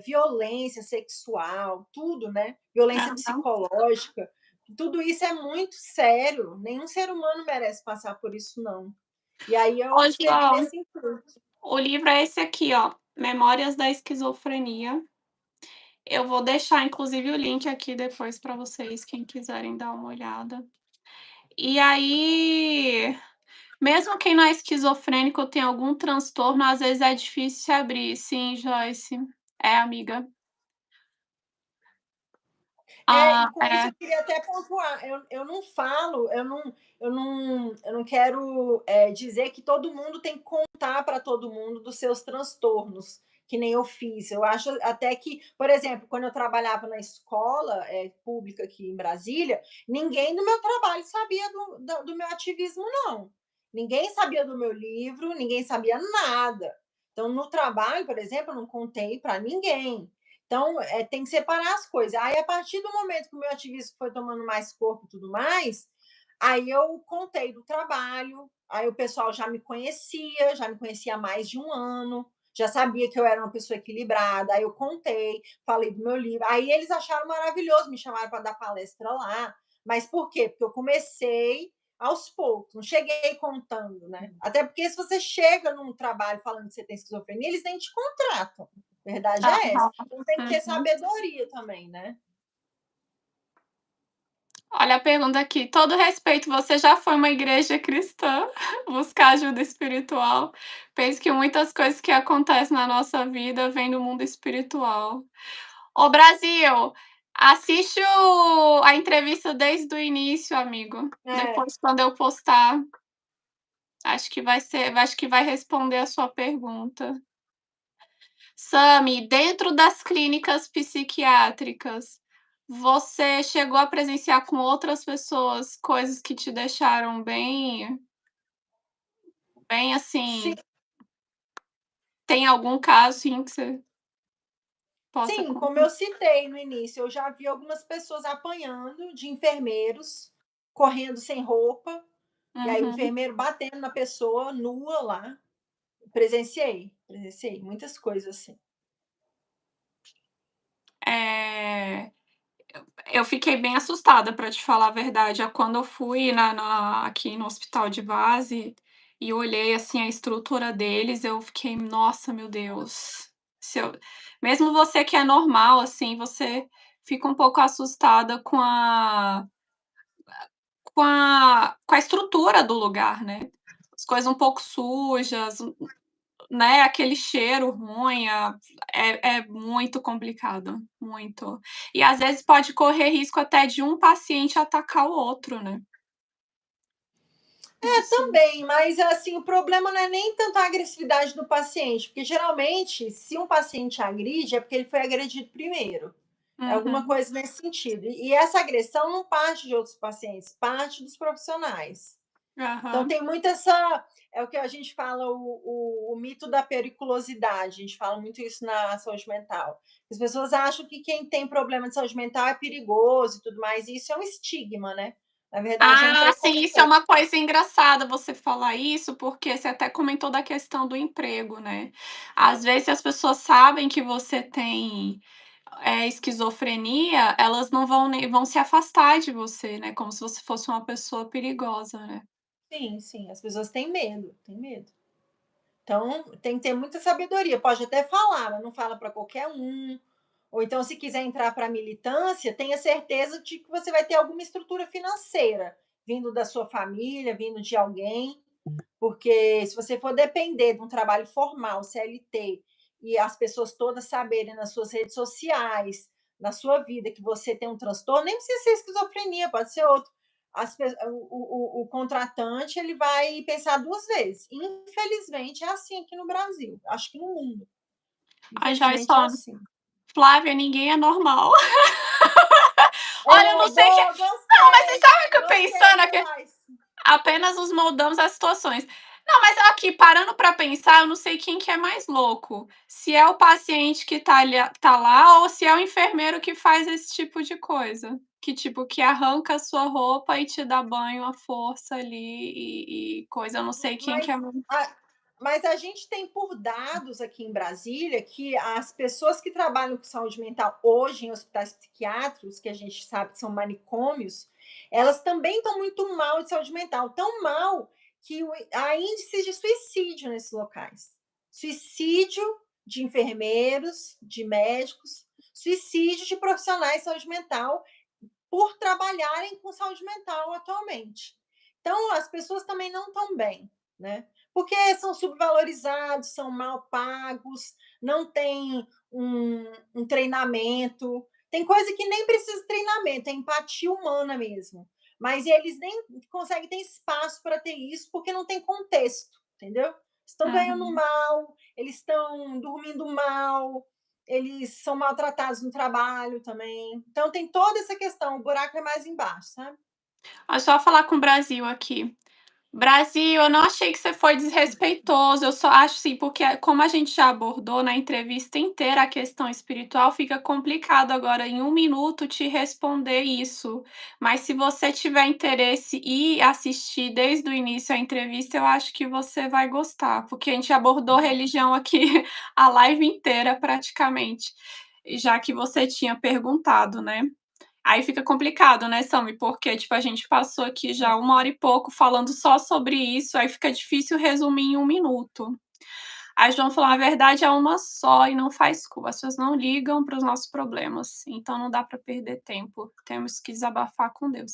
violência sexual, tudo, né? Violência Aham. psicológica, tudo isso é muito sério. Nenhum ser humano merece passar por isso, não. E aí eu Ô, escrevi João, nesse intuito. o livro é esse aqui, ó, Memórias da Esquizofrenia. Eu vou deixar inclusive o link aqui depois para vocês, quem quiserem dar uma olhada. E aí, mesmo quem não é esquizofrênico ou tem algum transtorno, às vezes é difícil se abrir. Sim, Joyce. É, amiga. E Ah, com isso é. eu queria até pontuar, eu não falo, eu não quero, dizer que todo mundo tem que contar para todo mundo dos seus transtornos, que nem eu fiz. Eu acho até que, por exemplo, quando eu trabalhava na escola, pública aqui em Brasília, ninguém do meu trabalho sabia do meu ativismo, não. Ninguém sabia do meu livro, ninguém sabia nada. Então, no trabalho, por exemplo, eu não contei para ninguém. Então, tem que separar as coisas. Aí, a partir do momento que o meu ativismo foi tomando mais corpo e tudo mais, aí eu contei do trabalho, aí o pessoal já me conhecia há mais de um ano, já sabia que eu era uma pessoa equilibrada, aí eu contei, falei do meu livro. Aí eles acharam maravilhoso, me chamaram para dar palestra lá. Mas por quê? Porque eu comecei aos poucos, não cheguei contando, né? Até porque se você chega num trabalho falando que você tem esquizofrenia, eles nem te contratam. Verdade é essa. Aham. Então tem que ter Uhum. sabedoria também, né? Olha a pergunta aqui. Todo respeito, você já foi uma igreja cristã buscar ajuda espiritual? Penso que muitas coisas que acontecem na nossa vida vêm do mundo espiritual. Ô, Brasil, assiste a entrevista desde o início, amigo. É. Depois, quando eu postar, acho que vai responder a sua pergunta. Sami, dentro das clínicas psiquiátricas, você chegou a presenciar com outras pessoas coisas que te deixaram bem Sim, assim, tem algum caso, assim, que você possa sim, como contar? eu citei no início, eu já vi algumas pessoas apanhando de enfermeiros, correndo sem roupa, e aí o Uhum. enfermeiro batendo na pessoa nua lá. Presenciei muitas coisas assim. Eh, eu fiquei bem assustada, para te falar a verdade, quando eu fui aqui no hospital de base e olhei, assim, a estrutura deles, eu fiquei: "Nossa, meu Deus". Se eu Mesmo você que é normal, assim, você fica um pouco assustada com a estrutura do lugar, né. As coisas um pouco sujas, né, aquele cheiro ruim, é muito complicado, muito. E às vezes pode correr risco até de um paciente atacar o outro, né. Nossa. Também, mas assim, o problema não é nem tanto a agressividade do paciente, porque geralmente, se um paciente agride, é porque ele foi agredido primeiro. É alguma Uhum. coisa nesse sentido. E essa agressão não parte de outros pacientes, parte dos profissionais. Então Aham. tem muito essa. É o que a gente fala, o mito da periculosidade. A gente fala muito isso na saúde mental. As pessoas acham que quem tem problema de saúde mental é perigoso e tudo mais. E isso é um estigma, né? Na verdade, é um Ah, sim, isso é preconceito. uma coisa engraçada você falar isso, porque você até comentou da questão do emprego, né. Às vezes as pessoas sabem que você tem, esquizofrenia, elas não vão nem vão se afastar de você, né, como se você fosse uma pessoa perigosa, né. Sim, sim, as pessoas têm medo, têm medo. Então, tem que ter muita sabedoria. Pode até falar, mas não fala para qualquer um. Ou então, se quiser entrar para a militância, tenha certeza de que você vai ter alguma estrutura financeira, vindo da sua família, vindo de alguém, porque se você for depender de um trabalho formal, CLT, e as pessoas todas saberem nas suas redes sociais, na sua vida, que você tem um transtorno, nem precisa ser esquizofrenia, pode ser outro. O contratante ele vai pensar duas vezes. Infelizmente é assim aqui no Brasil, acho que no mundo. Ai, Joyce, Infelizmente é assim. Flávia, ninguém é normal. Olha, eu É, não sei que boa, não, mas você gostei, sabe o que eu gostei, pensando viu, aqui? Laís? Apenas nos moldamos às situações. Não, mas aqui, parando pra pensar, eu não sei quem que é mais louco, se é o paciente que tá lá ou se é o enfermeiro que faz esse tipo de coisa, que tipo, que arranca a sua roupa e te dá banho à força ali e coisa, eu não sei quem que Mas é mais. mas a gente tem por dados aqui em Brasília que as pessoas que trabalham com saúde mental hoje em hospitais psiquiátricos, que a gente sabe que são manicômios, elas também estão muito mal de saúde mental, tão mal que há índices de suicídio nesses locais. Suicídio de enfermeiros, de médicos, suicídio de profissionais de saúde mental por trabalharem com saúde mental atualmente. Então, as pessoas também não estão bem, né? Porque são subvalorizados, são mal pagos, não tem um treinamento. Tem coisa que nem precisa de treinamento, é empatia humana mesmo. Mas eles nem conseguem ter espaço para ter isso porque não tem contexto, entendeu? Estão ganhando Uhum. mal, eles estão dormindo mal, eles são maltratados no trabalho também. Então tem toda essa questão, o buraco é mais embaixo, sabe? É só falar com o Brasil aqui. Brasil, eu não achei que você foi desrespeitoso, eu só acho assim, porque como a gente já abordou na entrevista inteira a questão espiritual, fica complicado agora em 1 minuto te responder isso. Mas se você tiver interesse e assistir desde o início a entrevista, eu acho que você vai gostar, porque a gente abordou religião aqui a live inteira praticamente, já que você tinha perguntado, né. Aí fica complicado, né, Sami, porque, tipo, a gente passou aqui já 1 hora e pouco falando só sobre isso, aí fica difícil resumir em 1 minuto. Aí João falou: "A verdade é uma só e não faz curva, as pessoas não ligam para os nossos problemas, então não dá para perder tempo, temos que desabafar com Deus".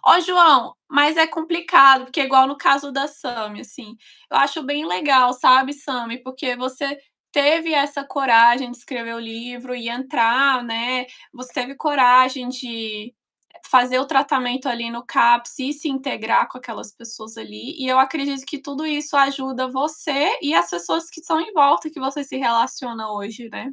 Ó João, mas é complicado, porque igual no caso da Sami, assim, eu acho bem legal, sabe, Sami, porque você teve essa coragem de escrever o livro e entrar, né, você teve coragem de fazer o tratamento ali no CAPS e se integrar com aquelas pessoas ali, e eu acredito que tudo isso ajuda você e as pessoas que estão em volta que você se relaciona hoje, né.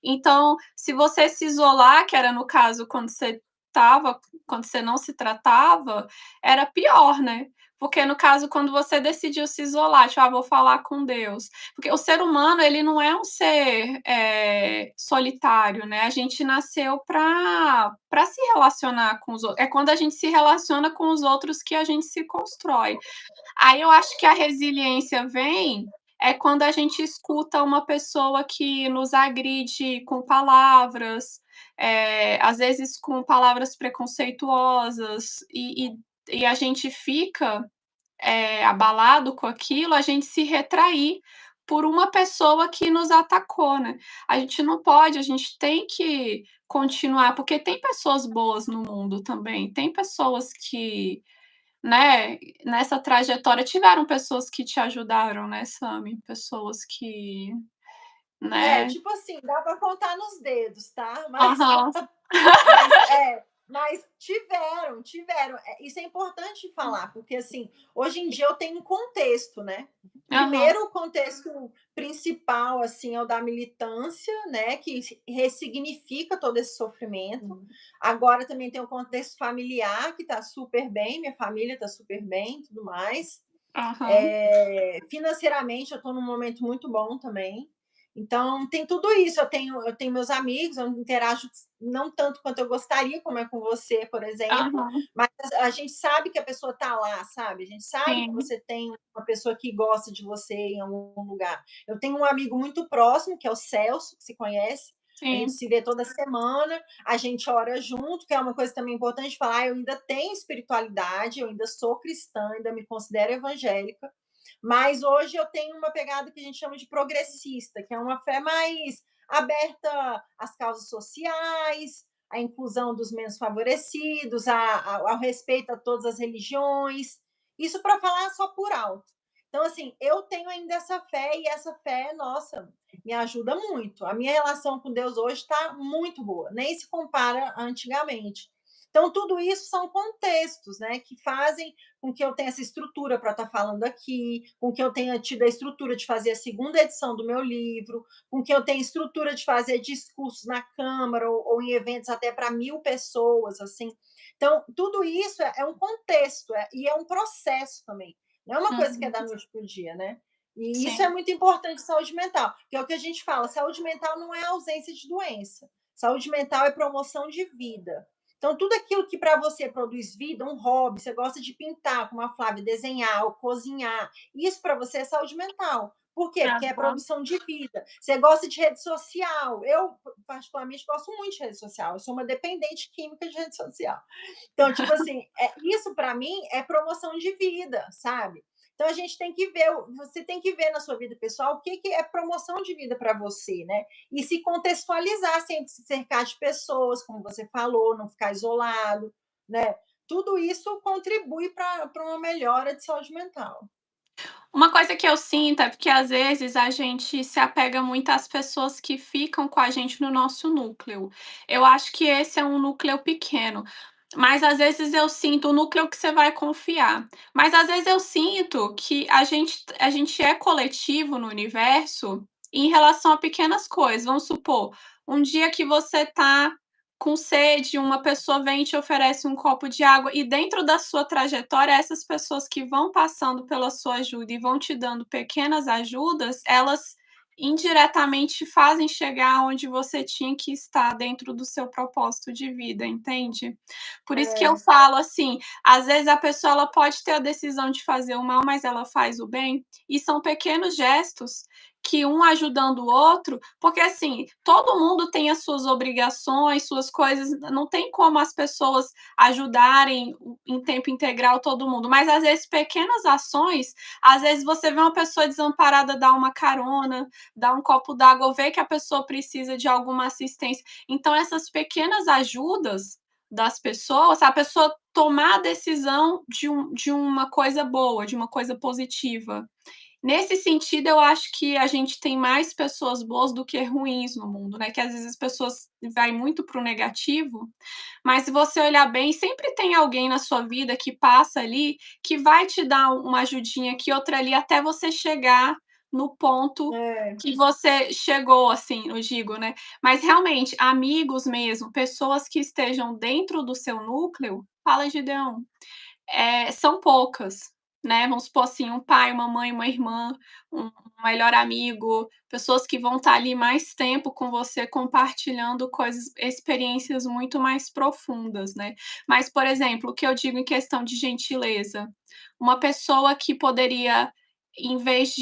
Então, se você se isolar, que era no caso quando você não se tratava, era pior, né. Porque no caso quando você decidiu se isolar, tipo: "Ah, vou falar com Deus", porque o ser humano ele não é um ser, solitário, né, a gente nasceu para se relacionar com os outros, é quando a gente se relaciona com os outros que a gente se constrói. Aí eu acho que a resiliência vem, quando a gente escuta uma pessoa que nos agride com palavras, às vezes com palavras preconceituosas e a gente fica, abalado com aquilo, a gente se retrair por uma pessoa que nos atacou, né. A gente não pode, a gente tem que continuar, porque tem pessoas boas no mundo também, tem pessoas que, né, nessa trajetória tiveram pessoas que te ajudaram, né, Sami, pessoas que, É, né. tipo assim, dá para contar nos dedos, tá? Mas Aham, mas tiveram. Isso é importante falar, porque assim, hoje em dia eu tenho um contexto, né? aham, Primeiro, o contexto principal assim é o da militância, né, que ressignifica todo esse sofrimento. Agora também tem o contexto familiar que está super bem, minha família está super bem, tudo mais. aham, Financeiramente eu estou num momento muito bom também. Então tem tudo isso. Eu tenho meus amigos, eu interajo não tanto quanto eu gostaria, como é com você, por exemplo, aham, mas a gente sabe que a pessoa está lá, sabe? A gente sabe que sim, você tem uma pessoa que gosta de você em algum lugar. Eu tenho um amigo muito próximo, que é o Celso, que se conhece. A gente sim, se vê toda semana, a gente ora junto, que é uma coisa também importante falar. Eu ainda tenho espiritualidade, eu ainda sou cristã, ainda me considero evangélica, mas hoje eu tenho uma pegada que a gente chama de progressista, que é uma fé mais aberta às causas sociais, à inclusão dos menos favorecidos, ao respeito a todas as religiões. Isso para falar só por alto. Então, assim, eu tenho ainda essa fé e essa fé, nossa, me ajuda muito. A minha relação com Deus hoje está muito boa, nem se compara a antigamente. Então, tudo isso são contextos, né, que fazem com que eu tenha essa estrutura para estar falando aqui, com que eu tenha tido a estrutura de fazer a segunda edição do meu livro, com que eu tenha estrutura de fazer discursos na Câmara ou em eventos até para 1.000 pessoas, assim. Então, tudo isso é um contexto e é um processo também. Não é uma coisa que é uhum, da noite para o dia, né? E isso é sim, muito importante em saúde mental, que é o que a gente fala, saúde mental não é ausência de doença. Saúde mental é promoção de vida. Então, tudo aquilo que para você produz vida, um hobby, você gosta de pintar, como a Flávia, desenhar ou cozinhar, isso para você é saúde mental. Por quê? Porque é aham, produção de vida. Você gosta de rede social. Eu, particularmente, gosto muito de rede social. Eu sou uma dependente química de rede social. Então, tipo assim, isso para mim é promoção de vida, sabe? Então a gente tem que ver, você tem que ver na sua vida pessoal o que, que é promoção de vida para você, né? E se contextualizar, sempre se cercar de pessoas, como você falou, não ficar isolado, né? Tudo isso contribui para uma melhora de saúde mental. Uma coisa que eu sinto é porque às vezes a gente se apega muito às pessoas que ficam com a gente no nosso núcleo. Eu acho que esse é um núcleo pequeno, mas às vezes eu sinto o núcleo que você vai confiar. Mas às vezes eu sinto que a gente é coletivo no universo em relação a pequenas coisas. Vamos supor, um dia que você tá com sede, uma pessoa vem e te oferece um copo de água e dentro da sua trajetória, essas pessoas que vão passando pela sua ajuda e vão te dando pequenas ajudas, elas indiretamente fazem chegar onde você tinha que estar dentro do seu propósito de vida, entende? Por isso que eu É, falo assim, às vezes a pessoa ela pode ter a decisão de fazer o mal, mas ela faz o bem, e são pequenos gestos que um ajudando o outro, porque assim, todo mundo tem as suas obrigações, suas coisas, não tem como as pessoas ajudarem em tempo integral todo mundo, mas às vezes pequenas ações, às vezes você vê uma pessoa desamparada, dá uma carona, dá um copo d'água, ou vê que a pessoa precisa de alguma assistência. Então essas pequenas ajudas das pessoas, a pessoa tomar a decisão de uma coisa boa, de uma coisa positiva. Nesse sentido, eu acho que a gente tem mais pessoas boas do que ruins no mundo, né, que às vezes as pessoas vai muito para o negativo, mas se você olhar bem, sempre tem alguém na sua vida que passa ali, que vai te dar uma ajudinha aqui, outra ali, até você chegar no ponto é, que você chegou, assim, eu digo, né. Mas realmente, amigos mesmo, pessoas que estejam dentro do seu núcleo, fala, Gideão, são poucas, né, vamos supor assim, um pai, uma mãe, uma irmã, um melhor amigo, pessoas que vão estar ali mais tempo com você compartilhando coisas experiências muito mais profundas, né. Mas, por exemplo, o que eu digo em questão de gentileza, uma pessoa que poderia, em vez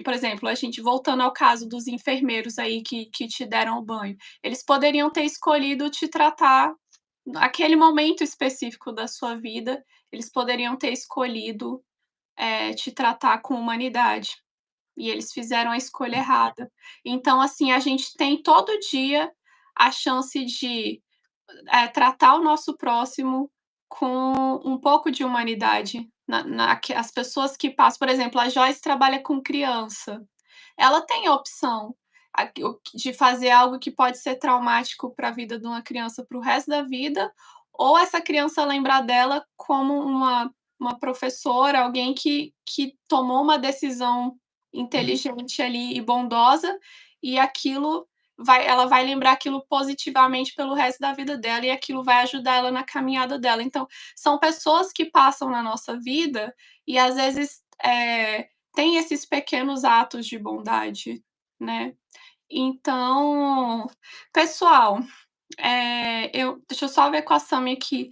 por exemplo, a gente voltando ao caso dos enfermeiros aí que te deram o banho, eles poderiam ter escolhido te tratar aquele momento específico da sua vida, eles poderiam ter escolhido, te tratar com humanidade, e eles fizeram a escolha errada. Então, assim, a gente tem todo dia a chance de, tratar o nosso próximo com um pouco de humanidade na que as pessoas que passam, por exemplo, a Joyce trabalha com criança. Ela tem a opção de fazer algo que pode ser traumático para a vida de uma criança para o resto da vida, ou essa criança lembrar dela como uma professora, alguém que tomou uma decisão inteligente ali e bondosa, e aquilo ela vai lembrar aquilo positivamente pelo resto da vida dela e aquilo vai ajudar ela na caminhada dela. Então, são pessoas que passam na nossa vida e às vezes, tem esses pequenos atos de bondade, né. Então, pessoal, deixa eu só ver com a Sami aqui,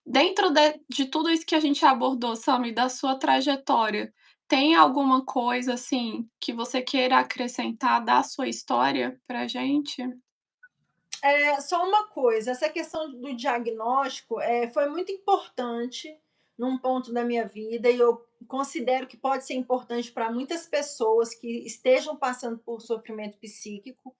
dentro de tudo isso que a gente abordou, Sami, da sua trajetória, tem alguma coisa, assim, que você queira acrescentar da sua história pra gente? Só uma coisa, essa questão do diagnóstico foi muito importante num ponto da minha vida e eu considero que pode ser importante para muitas pessoas que estejam passando por sofrimento psíquico,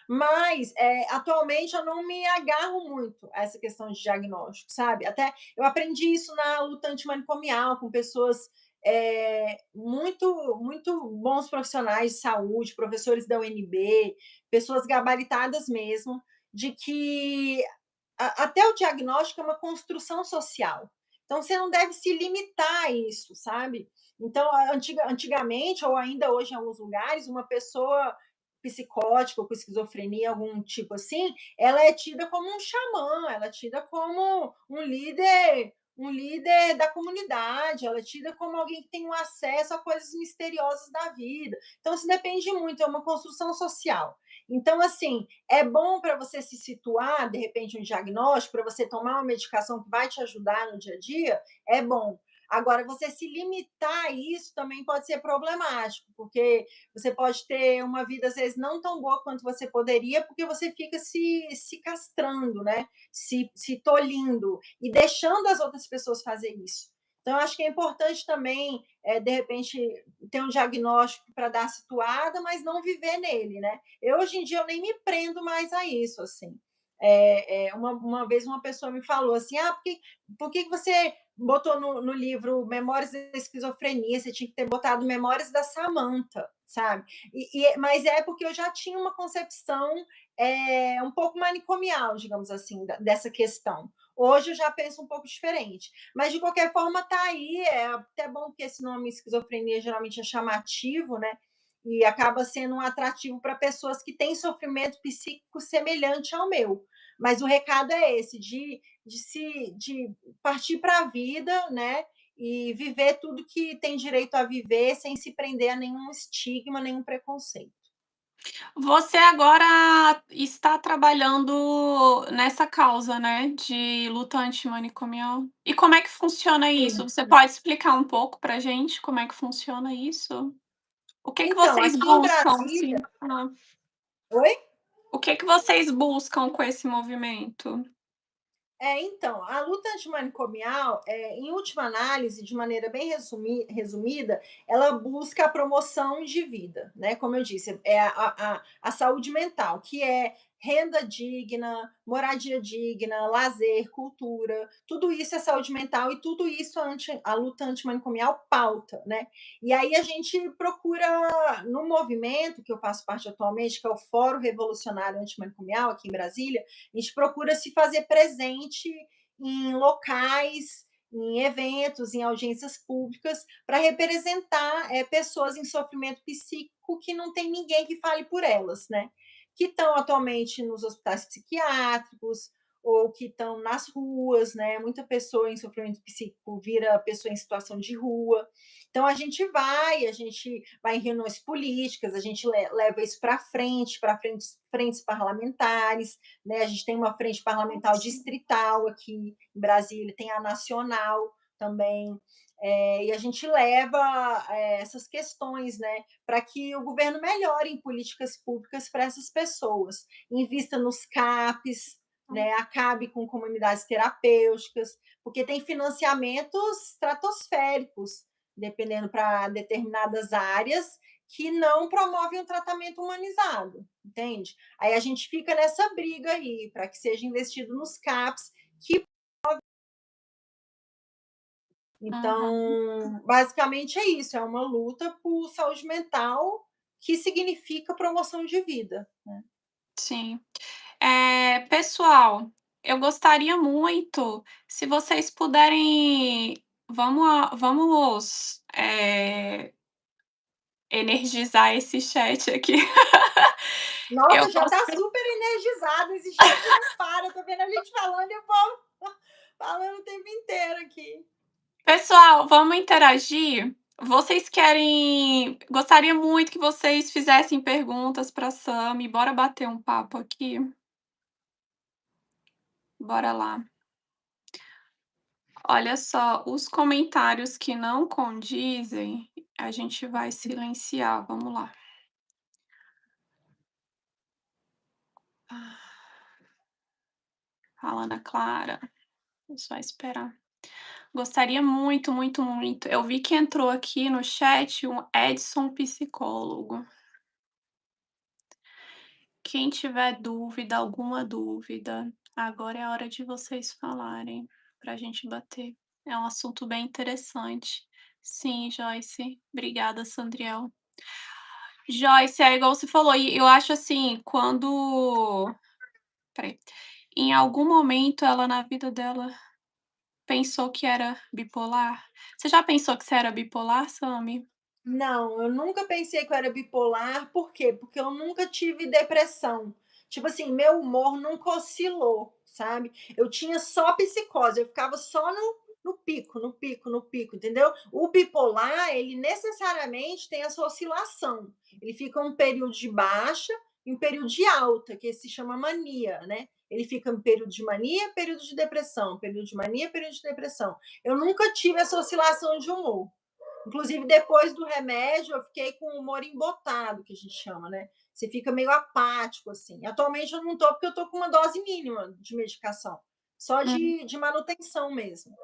mas atualmente eu não me agarro muito a essa questão de diagnóstico, sabe? Até eu aprendi isso na luta antimanicomial com pessoas muito bons profissionais de saúde, professores da UNB, pessoas gabaritadas mesmo, de que até o diagnóstico é uma construção social. Então, você não deve se limitar a isso, sabe? Então, antigamente, ou ainda hoje em alguns lugares, uma pessoa psicótica ou com esquizofrenia, algum tipo assim, ela é tida como um xamã, ela é tida como um líder da comunidade, ela é tida como alguém que tem um acesso a coisas misteriosas da vida. Então, isso depende muito, é uma construção social. Então, assim, é bom para você se situar, de repente, um diagnóstico, para você tomar uma medicação que vai te ajudar no dia a dia, é bom. Agora, você se limitar a isso também pode ser problemático, porque você pode ter uma vida, às vezes, não tão boa quanto você poderia, porque você fica se castrando, né? Se tolhindo e deixando as outras pessoas fazer isso. Então, acho que é importante também, de repente, ter um diagnóstico para dar a situada, mas não viver nele, né? Eu, hoje em dia, eu nem me prendo mais a isso, assim. Uma vez uma pessoa me falou assim, por que você botou no livro Memórias da Esquizofrenia, você tinha que ter botado Memórias da Samantha, sabe? Mas é porque eu já tinha uma concepção um pouco manicomial, digamos assim, dessa questão. Hoje eu já penso um pouco diferente. Mas, de qualquer forma, está aí. É até bom que esse nome esquizofrenia geralmente é chamativo, né? E acaba sendo um atrativo para pessoas que têm sofrimento psíquico semelhante ao meu. Mas o recado é esse, de partir para a vida, né? E viver tudo que tem direito a viver sem se prender a nenhum estigma, nenhum preconceito. Você agora está trabalhando nessa causa, né, de luta antimanicomial. E como é que funciona isso? Sim. Você pode explicar um pouco pra gente como é que funciona isso? O que que Então, vocês aqui em buscam, Brasília. assim? Oi? O que que vocês buscam com esse movimento? Então, a luta antimanicomial, em última análise, de maneira bem resumida, ela busca a promoção de vida, né? Como eu disse, é a saúde mental, que é renda digna, moradia digna, lazer, cultura, tudo isso é saúde mental e tudo isso a luta antimanicomial pauta, né? E aí a gente procura, no movimento que eu faço parte atualmente, que é o Fórum Revolucionário Antimanicomial, aqui em Brasília, a gente procura se fazer presente em locais, em eventos, em audiências públicas, para representar pessoas em sofrimento psíquico que não tem ninguém que fale por elas, né? Que estão atualmente nos hospitais psiquiátricos ou que estão nas ruas, né? Muita pessoa em sofrimento psíquico vira pessoa em situação de rua. Então a gente vai em reuniões políticas, a gente leva isso para frente, frentes parlamentares, né? A gente tem uma frente parlamentar distrital aqui em Brasília, tem a nacional também. E a gente leva essas questões, né, para que o governo melhore em políticas públicas para essas pessoas, invista nos CAPs, né, acabe com comunidades terapêuticas, porque tem financiamentos estratosféricos, dependendo para determinadas áreas, que não promovem um tratamento humanizado, entende? Aí a gente fica nessa briga aí, para que seja investido nos CAPs, que Uhum, então, basicamente é isso, é uma luta por saúde mental que significa promoção de vida, né. sim. Pessoal, eu gostaria muito se vocês puderem vamos, energizar esse chat aqui. Eu Nossa, já está gosta super energizado, esse chat não para, tô vendo a gente falando e o povo falando o tempo inteiro aqui. Pessoal, vamos interagir? Vocês querem Gostaria muito que vocês fizessem perguntas para Sami, bora bater um papo aqui? Bora lá. Olha só, os comentários que não condizem, a gente vai silenciar, vamos lá. Ah, a Ana Clara, é só esperar. Gostaria muito, muito, muito. Eu vi que entrou aqui no chat um Edson psicólogo. Quem tiver dúvida, alguma dúvida, agora é a hora de vocês falarem, para a gente bater. É um assunto bem interessante. Sim, Joyce. Obrigada, Sandriel. Joyce, é igual você falou, e eu acho assim, quando. Peraí. Em algum momento ela na vida dela pensou que era bipolar. Você já pensou que você era bipolar, Sami? Não, eu nunca pensei que eu era bipolar, por quê? Porque eu nunca tive depressão. Tipo assim, meu humor nunca oscilou, sabe? Eu tinha só psicose, eu ficava só no pico, no pico, no pico, entendeu? O bipolar, ele necessariamente tem essa oscilação. Ele fica um período de baixa e um período de alta, que se chama mania, né? Ele fica um período de mania, período de depressão, período de mania, período de depressão. Eu nunca tive essa oscilação de humor. Inclusive, depois do remédio, eu fiquei com o humor embotado, que a gente chama, né? Você fica meio apático, assim. Atualmente eu não tô, porque eu tô com uma dose mínima de medicação, só Hum, de manutenção mesmo.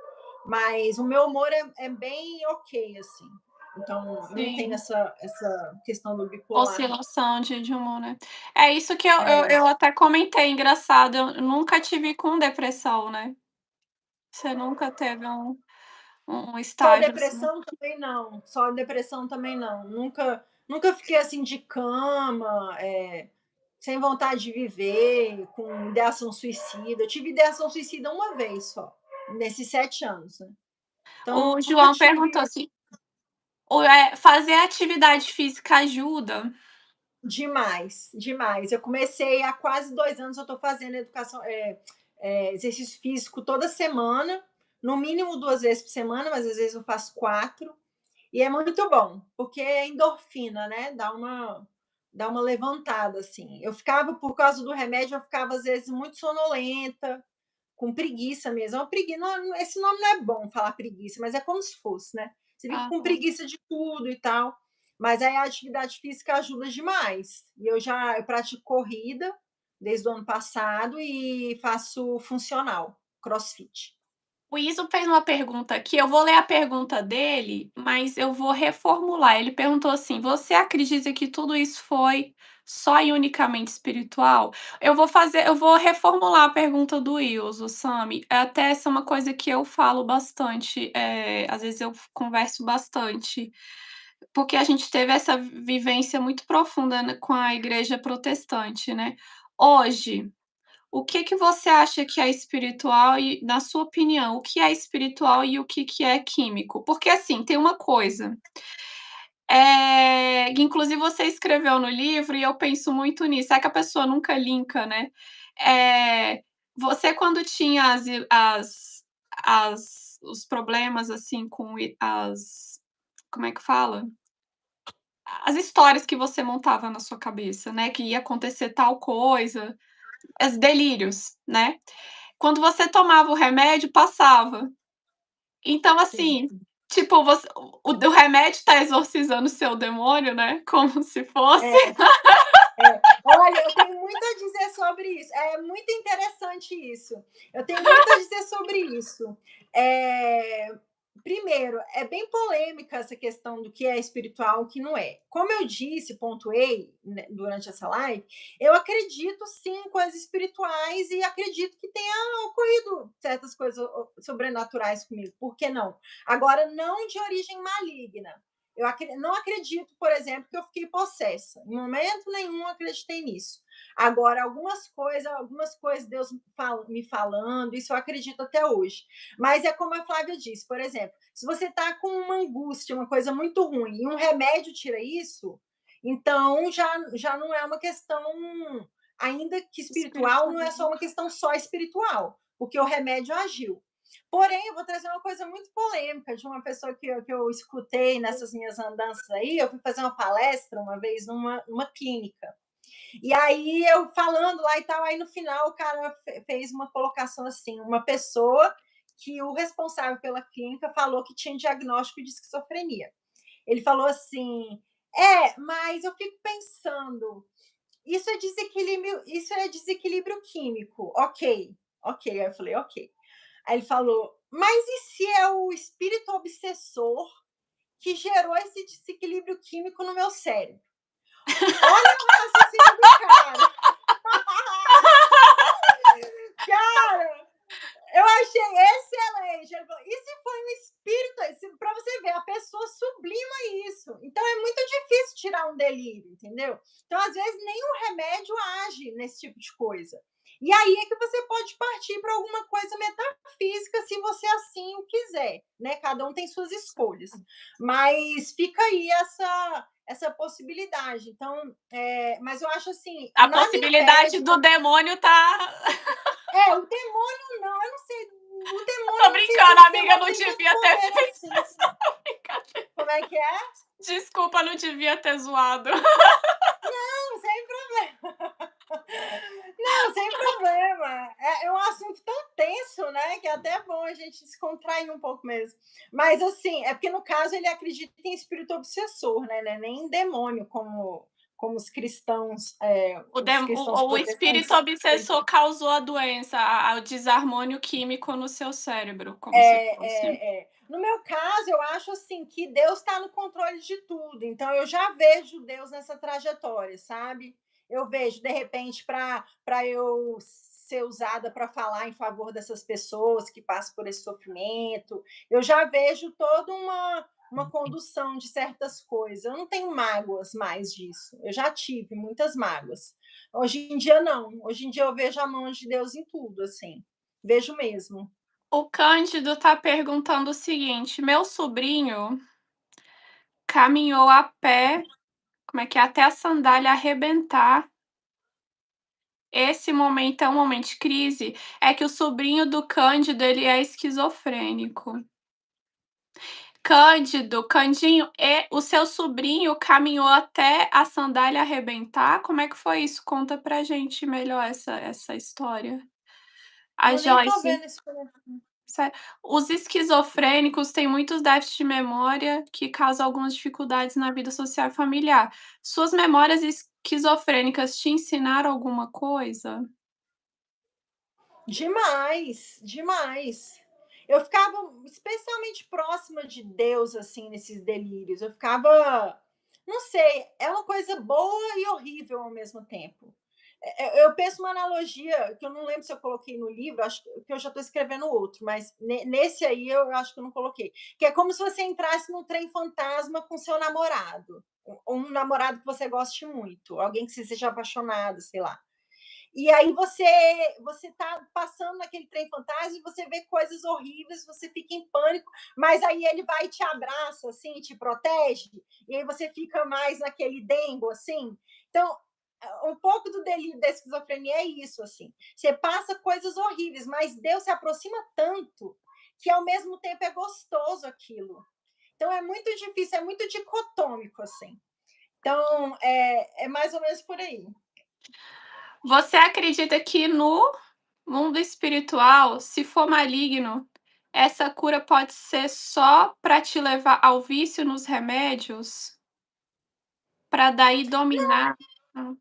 Mas o meu humor é bem ok, assim. Então, eu não tenho Sim. essa questão do bipolar, não. Oscilação de humor, né. É isso que eu É. eu até comentei, engraçado, eu nunca tive com depressão, né. Você nunca teve um Só estágio assim? depressão também não, só depressão também não. Nunca fiquei assim de cama, sem vontade de viver, com ideação suicida. Eu tive ideação suicida uma vez só, nesses 7 anos, né. Então O nunca João tive. perguntou assim, fazer atividade física ajuda? Demais, demais. Eu comecei há quase 2 anos, eu estou fazendo exercício físico toda semana, no mínimo 2 vezes por semana, mas às vezes eu faço 4. E é muito bom, porque é endorfina, né? Dá uma levantada, assim. Eu ficava, por causa do remédio, eu ficava às vezes muito sonolenta, com preguiça mesmo. É uma preguiça, esse nome não é bom falar preguiça, mas é como se fosse, né? Você fica com Aham. preguiça de tudo e tal. Mas aí a atividade física ajuda demais. E eu pratico corrida desde o ano passado e faço funcional, CrossFit. O Iso fez uma pergunta aqui, eu vou ler a pergunta dele, mas eu vou reformular. Ele perguntou assim: "Você acredita que tudo isso foi só e unicamente espiritual?" Eu vou reformular a pergunta do Ilso, Sami. Até essa é uma coisa que eu falo bastante, às vezes eu converso bastante, porque a gente teve essa vivência muito profunda, né, com a igreja protestante, né. Hoje, o que que você acha que é espiritual e, na sua opinião, o que é espiritual e o que que é químico? Porque, assim, tem uma coisa, que inclusive você escreveu no livro e eu penso muito nisso, é que a pessoa nunca linka, né. Você quando tinha os problemas, assim, com como é que fala? As histórias que você montava na sua cabeça, né, que ia acontecer tal coisa, os delírios, né. Quando você tomava o remédio, passava. Então, Sim. assim, tipo, o remédio tá exorcizando o seu demônio, né, como se fosse. É. Olha, eu tenho muito a dizer sobre isso. É muito interessante isso. Eu tenho muito a dizer sobre isso. É, Primeiro, é bem polêmica essa questão do que é espiritual e o que não é. Como eu disse, pontuei, né, durante essa live, eu acredito sim em coisas espirituais e acredito que tenha ocorrido certas coisas sobrenaturais comigo. Por que não? Agora, não de origem maligna. Não acredito, por exemplo, que eu fiquei possessa. Em momento nenhum acreditei nisso. Agora, algumas coisas Deus me falando, isso eu acredito até hoje. Mas é como a Flávia disse, por exemplo, se você está com uma angústia, uma coisa muito ruim, e um remédio tira isso, então já não é uma questão, ainda que espiritual, Espiritual. não é só uma questão só espiritual, porque o remédio agiu. Porém, eu vou trazer uma coisa muito polêmica de uma pessoa que eu escutei nessas minhas andanças aí. Eu fui fazer uma palestra uma vez numa clínica. E aí eu falando lá e tal, aí no final o cara fez uma colocação assim, uma pessoa que o responsável pela clínica falou que tinha diagnóstico de esquizofrenia. Ele falou assim: mas eu fico pensando, isso é desequilíbrio químico, ok, ok. Aí eu falei, ok. Aí ele falou: mas e se é o espírito obsessor que gerou esse desequilíbrio químico no meu cérebro? Olha o raciocínio do cara. Cara, eu achei excelente. Ele falou, e se foi um espírito? Para você ver, a pessoa sublima isso. Então é muito difícil tirar um delírio, entendeu? Então, às vezes, nenhum remédio age nesse tipo de coisa. E aí é que você pode partir para alguma coisa metafísica, se você assim o quiser, né? Cada um tem suas escolhas. Mas fica aí essa possibilidade. Então, mas eu acho assim, A nada possibilidade impede. do demônio tá. O demônio não, eu não sei. O demônio, Tô eu não sei se brincando, esse amiga, demônio não tem tanto devia ter poder feito assim. essa brincadeira. Como é que é? Desculpa, não devia ter zoado. Não, sem problema. Não, sem problema. É um assunto tão tenso, né? Que é até bom a gente se contrair um pouco mesmo. Mas assim, é porque no caso ele acredita em espírito obsessor, né? Nem em demônio, como os cristãos, O espírito protestantes. obsessor causou a doença, o desarmônio químico no seu cérebro, como se fosse. No meu caso, eu acho assim que Deus está no controle de tudo. Então eu já vejo Deus nessa trajetória, sabe? Eu vejo, de repente, para eu ser usada para falar em favor dessas pessoas que passam por esse sofrimento. Eu já vejo toda uma condução de certas coisas. Eu não tenho mágoas mais disso. Eu já tive muitas mágoas. Hoje em dia, não. Hoje em dia, eu vejo a mão de Deus em tudo, assim. Vejo mesmo. O Cândido está perguntando o seguinte: meu sobrinho caminhou a pé, como é que é? Até a sandália arrebentar. Esse momento é um momento de crise? É que o sobrinho do Cândido, ele é esquizofrênico. Cândido, Candinho, o seu sobrinho caminhou até a sandália arrebentar? Como é que foi isso? Conta pra gente melhor essa história. A Eu nem tô Joyce. vendo esse comentário. Os esquizofrênicos têm muitos déficits de memória que causam algumas dificuldades na vida social e familiar. Suas memórias esquizofrênicas te ensinaram alguma coisa? Demais, demais. Eu ficava especialmente próxima de Deus, assim, nesses delírios. Eu ficava, não sei, é uma coisa boa e horrível ao mesmo tempo. Eu penso uma analogia que eu não lembro se eu coloquei no livro, acho que eu já estou escrevendo outro, mas nesse aí eu acho que eu não coloquei. Que é como se você entrasse num trem fantasma com seu namorado, um namorado que você goste muito, alguém que você seja apaixonado, sei lá. E aí você está passando naquele trem fantasma e você vê coisas horríveis, você fica em pânico, mas aí ele vai e te abraça, assim, te protege, e aí você fica mais naquele dengo, assim. Então, um pouco do delírio da esquizofrenia é isso, assim. Você passa coisas horríveis, mas Deus se aproxima tanto que ao mesmo tempo é gostoso aquilo. Então é muito difícil, é muito dicotômico, assim. Então, é mais ou menos por aí. Você acredita que no mundo espiritual, se for maligno, essa cura pode ser só para te levar ao vício nos remédios? Para daí dominar? Hum.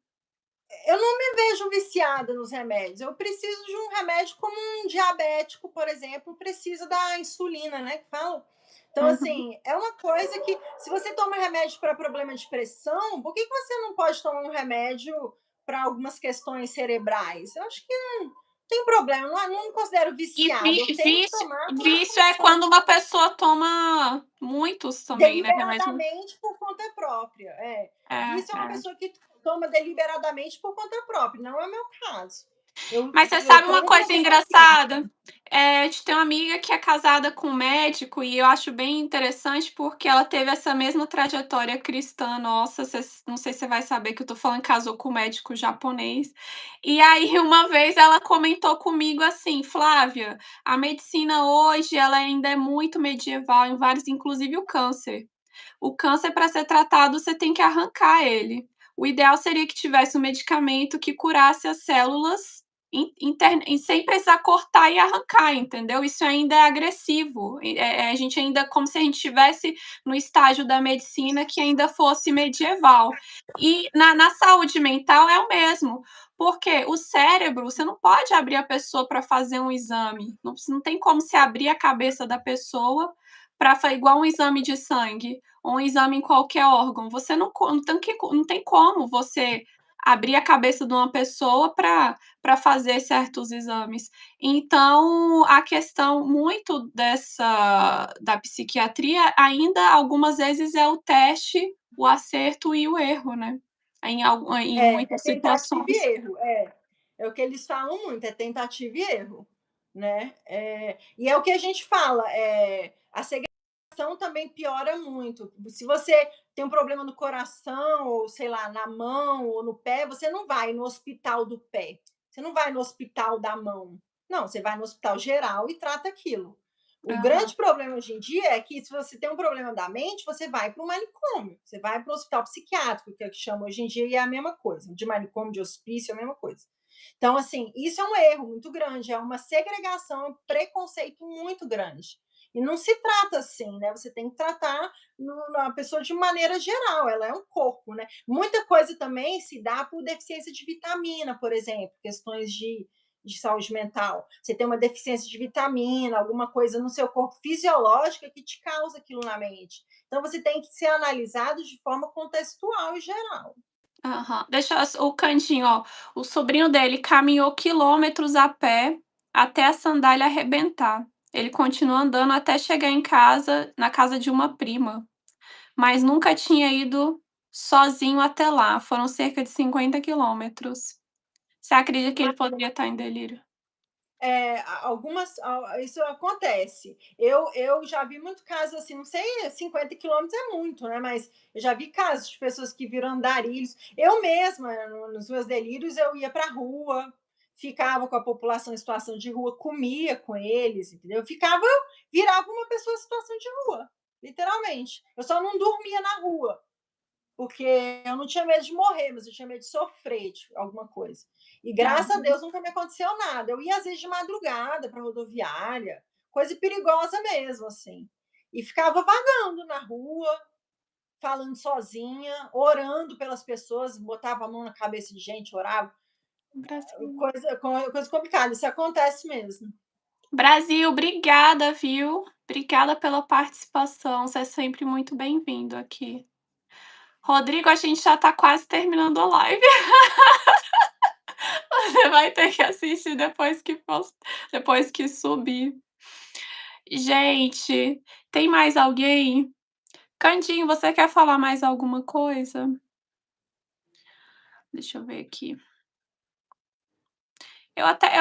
Eu não me vejo viciada nos remédios. Eu preciso de um remédio como um diabético, por exemplo, precisa da insulina, né? Que fala. Então, Uhum. assim, é uma coisa que, se você toma remédio para problema de pressão, por que você não pode tomar um remédio para algumas questões cerebrais? Eu acho que não tem problema, não considero E viciado. Eu tenho que vício tomar por uma vício é condição quando uma pessoa toma muitos também, né, remédio. deliberadamente por conta própria. É, Vício é uma é. pessoa que toma deliberadamente por conta própria, não é o meu caso. Mas você Eu sabe uma tomo por uma coisa questão física. engraçada? A gente tem uma amiga que é casada com um médico e eu acho bem interessante, porque ela teve essa mesma trajetória cristã nossa, não sei se você vai saber que eu tô falando, casou com um médico japonês. E aí uma vez ela comentou comigo assim: "Flávia, a medicina hoje ela ainda é muito medieval em vários, inclusive o câncer. O câncer, para ser tratado, você tem que arrancar ele. O ideal seria que tivesse um medicamento que curasse as células sem precisar cortar e arrancar, entendeu? Isso ainda é agressivo. A gente ainda, como se a gente estivesse no estágio da medicina que ainda fosse medieval. E na saúde mental é o mesmo. Porque o cérebro, você não pode abrir a pessoa para fazer um exame. Não tem como se abrir a cabeça da pessoa para igual um exame de sangue ou um exame em qualquer órgão. Você não tem como você abrir a cabeça de uma pessoa para fazer certos exames. Então, a questão muito dessa da psiquiatria ainda algumas vezes é o teste, o acerto e o erro, né, em É muitas tentativa e situações. erro, é. É o que eles falam muito, é tentativa e erro, né? E é o que a gente fala, a segregação também piora muito. Se você tem um problema no coração, ou sei lá, na mão ou no pé, você não vai no hospital do pé, você não vai no hospital da mão. Não, você vai no hospital geral e trata aquilo. O Aham. grande problema hoje em dia é que, se você tem um problema da mente, você vai para um manicômio, você vai para o hospital psiquiátrico, que é o que chama hoje em dia, e é a mesma coisa. De manicômio, de hospício, é a mesma coisa. Então, assim, isso é um erro muito grande, é uma segregação, um preconceito muito grande. E não se trata assim, né? Você tem que tratar a pessoa de maneira geral, ela é um corpo, né? Muita coisa também se dá por deficiência de vitamina, por exemplo, questões de saúde mental. Você tem uma deficiência de vitamina, alguma coisa no seu corpo fisiológica que te causa aquilo na mente. Então, você tem que ser analisado de forma contextual e geral. Aham. Deixa o cantinho, ó. O sobrinho dele caminhou quilômetros a pé até a sandália arrebentar. Ele continuou andando até chegar em casa, na casa de uma prima, mas nunca tinha ido sozinho até lá. Foram cerca de 50 quilômetros. Você acredita que ele poderia estar em delírio? Isso acontece. Eu já vi muito caso assim, não sei, 50 quilômetros é muito, né? Mas eu já vi casos de pessoas que viram andarilhos. Eu mesma, nos meus delírios, eu ia para a rua, ficava com a população em situação de rua, comia com eles, entendeu? Virava uma pessoa em situação de rua, literalmente. Eu só não dormia na rua, porque eu não tinha medo de morrer, mas eu tinha medo de sofrer de alguma coisa. E graças a Aham. Deus nunca me aconteceu nada. Eu ia às vezes de madrugada para rodoviária, coisa perigosa mesmo, assim. E ficava vagando na rua, falando sozinha, orando pelas pessoas, botava a mão na cabeça de gente, orava. Brasil. Coisa complicada, isso acontece mesmo. Brasil, obrigada, viu? Obrigada pela participação. Você é sempre muito bem-vindo aqui. Rodrigo, a gente já tá quase terminando a live. Você vai ter que assistir depois que subir. Gente, tem mais alguém? Candinho, você quer falar mais alguma coisa? Deixa eu ver aqui.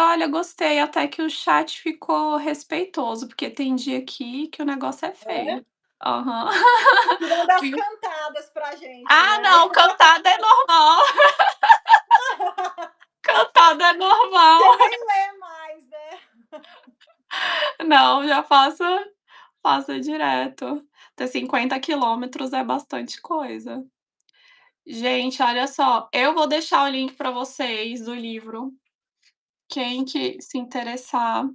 Olha, gostei até que o chat ficou respeitoso, porque tem dia aqui que o negócio é É? feio. Aham. Tirando as cantadas pra gente, Ah, né? não, cantada é normal. Cantada é Você normal. nem lê mais, né? Não, já faço direto. Ter 50 quilômetros é bastante coisa. Gente, olha só, eu vou deixar o link para vocês do livro. Quem que se interessar.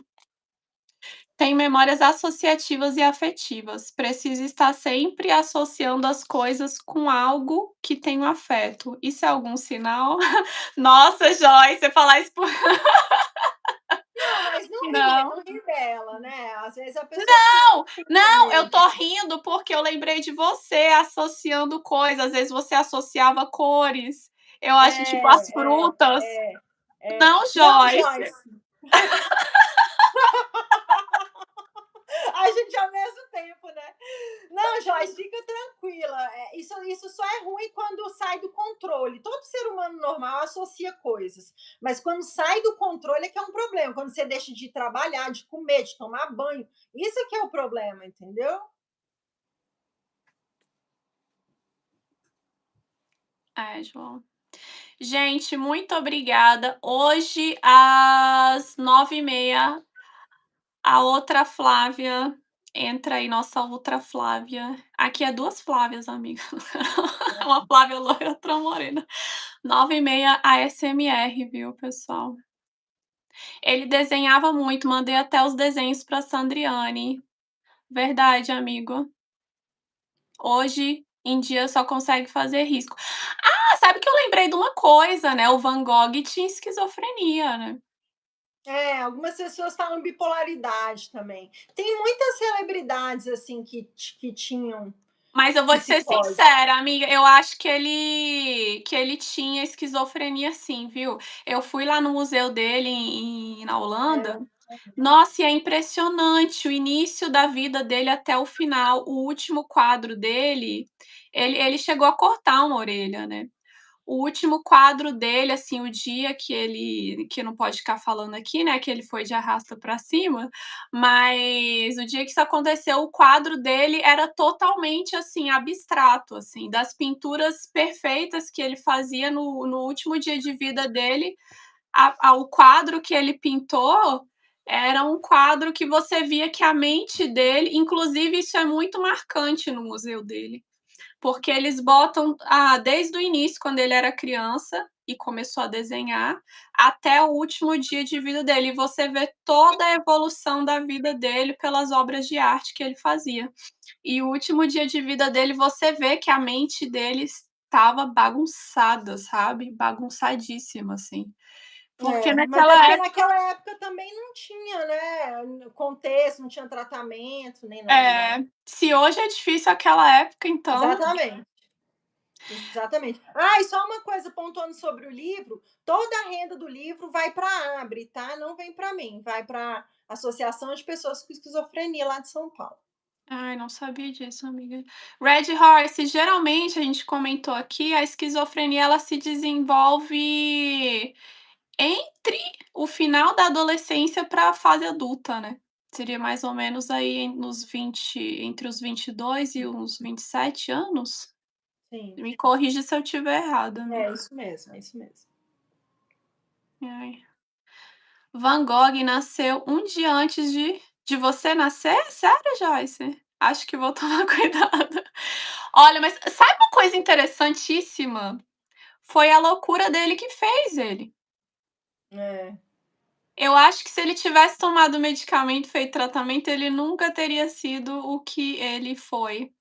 Tem memórias associativas e afetivas. Precisa estar sempre associando as coisas com algo que tem um afeto. Isso é algum sinal? Nossa, Joyce, você falar isso por Não, mas não. não ri dela, né? Às vezes a pessoa precisa Não, rir não, eu mesmo. tô rindo porque eu lembrei de você associando coisas. Às vezes você associava cores. Eu acho, tipo, as frutas. Não, Não, Joyce. Joyce. A gente ao mesmo tempo, né? Não, Joyce, fica tranquila. Isso só é ruim quando sai do controle. Todo ser humano normal associa coisas, mas quando sai do controle é que é um problema. Quando você deixa de trabalhar, de comer, de tomar banho, isso é que é o problema, entendeu? É, João. Gente, muito obrigada. Hoje, às 9h30, a outra Flávia entra aí, nossa outra Flávia. Aqui é 2 Flávias, amiga. Uma Flávia loira, outra morena. 9h30, ASMR, viu, pessoal? Ele desenhava muito, mandei até os desenhos para Sandriane. Verdade, amigo. Hoje em dia só consegue fazer risco. Ah, sabe que eu lembrei de uma coisa, né, o Van Gogh tinha esquizofrenia, né. Algumas pessoas falam bipolaridade também. Tem muitas celebridades assim que tinham Mas eu vou te ser psicose. sincera, amiga, eu acho que ele tinha esquizofrenia sim, viu. Eu fui lá no museu dele na Holanda. É. Nossa, e é impressionante o início da vida dele até o final. O último quadro dele, ele chegou a cortar uma orelha, né. O último quadro dele, assim, o dia que não pode ficar falando aqui, né, que ele foi de arrasta pra cima, mas o dia que isso aconteceu, o quadro dele era totalmente, assim, abstrato, assim, das pinturas perfeitas que ele fazia no último dia de vida dele, o quadro que ele pintou era um quadro que você via que a mente dele, inclusive isso é muito marcante no museu dele, porque eles botam desde o início, quando ele era criança, e começou a desenhar, até o último dia de vida dele. E você vê toda a evolução da vida dele pelas obras de arte que ele fazia. E o último dia de vida dele, você vê que a mente dele estava bagunçada, sabe, bagunçadíssima, assim. Porque Mas é naquela porque época naquela época também não tinha, né, contexto, não tinha tratamento nem nada, né. se hoje é difícil aquela época, então Exatamente, exatamente. Ah, e só uma coisa pontuando sobre o livro, toda a renda do livro vai para a Abre, tá, não vem para mim, vai pra Associação de Pessoas com Esquizofrenia lá de São Paulo. ai, não sabia disso, amiga. Red Horse, geralmente, a gente comentou aqui, a esquizofrenia ela se desenvolve entre o final da adolescência para a fase adulta, né. Seria mais ou menos aí nos 20, entre os 22 e uns 27 anos? Sim, Me corrija se eu estiver errada, amiga. é isso mesmo, é isso mesmo. Ai. Van Gogh nasceu um dia antes de você nascer? Sério, Joyce? Acho que vou tomar cuidado. Olha, mas sabe uma coisa interessantíssima? Foi a loucura dele que fez ele. É, Eu acho que se ele tivesse tomado medicamento, feito tratamento, ele nunca teria sido o que ele foi,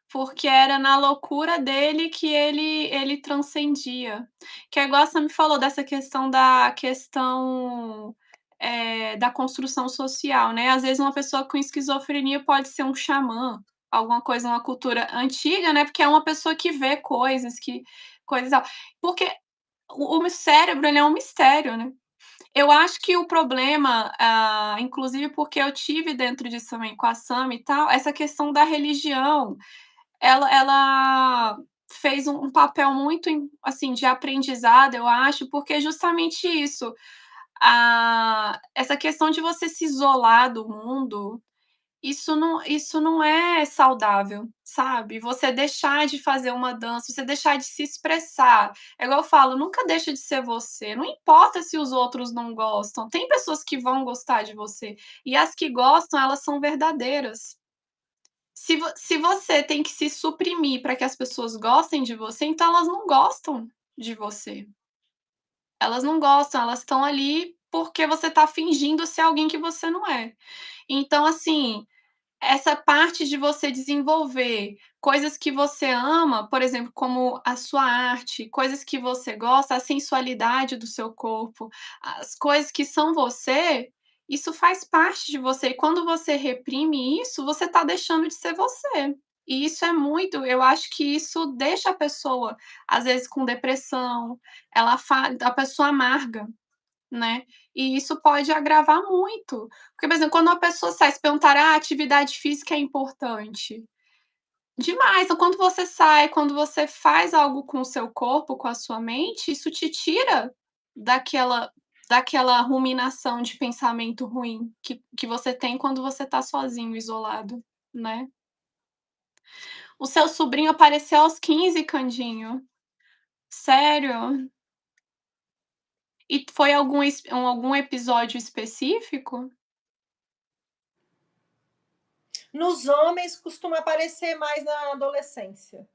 porque era na loucura dele que ele transcendia. Que é igual você me falou dessa questão, da construção social, né, às vezes uma pessoa com esquizofrenia pode ser um xamã, alguma coisa, uma cultura antiga, né, porque é uma pessoa que vê coisas, que coisa e tal. Porque o cérebro, ele é um mistério, né. Eu acho que o problema, inclusive porque eu tive dentro disso também com a Sam e tal, essa questão da religião, ela fez um papel muito assim, de aprendizado, eu acho, porque é justamente isso, essa questão de você se isolar do mundo, isso não é saudável, sabe. Você deixar de fazer uma dança, você deixar de se expressar. É igual eu falo, nunca deixa de ser você, não importa se os outros não gostam, tem pessoas que vão gostar de você, e as que gostam, elas são verdadeiras. Se você tem que se suprimir para que as pessoas gostem de você, então elas não gostam de você. Elas não gostam, elas estão ali porque você está fingindo ser alguém que você não é. Então, assim, essa parte de você desenvolver coisas que você ama, por exemplo, como a sua arte, coisas que você gosta, a sensualidade do seu corpo, as coisas que são você, isso faz parte de você. E quando você reprime isso, você está deixando de ser você. E isso é muito, eu acho que isso deixa a pessoa, às vezes, com depressão, a pessoa amarga, né, e isso pode agravar muito. Porque, por exemplo, quando uma pessoa sai, se perguntar: "Ah, atividade física é importante", demais. Então quando você sai, quando você faz algo com o seu corpo, com a sua mente, isso te tira daquela daquela ruminação de pensamento ruim que você tem quando você tá sozinho, isolado, né. O seu sobrinho apareceu aos 15, Candinho? Sério? E foi algum episódio específico? nos homens costuma aparecer mais na adolescência.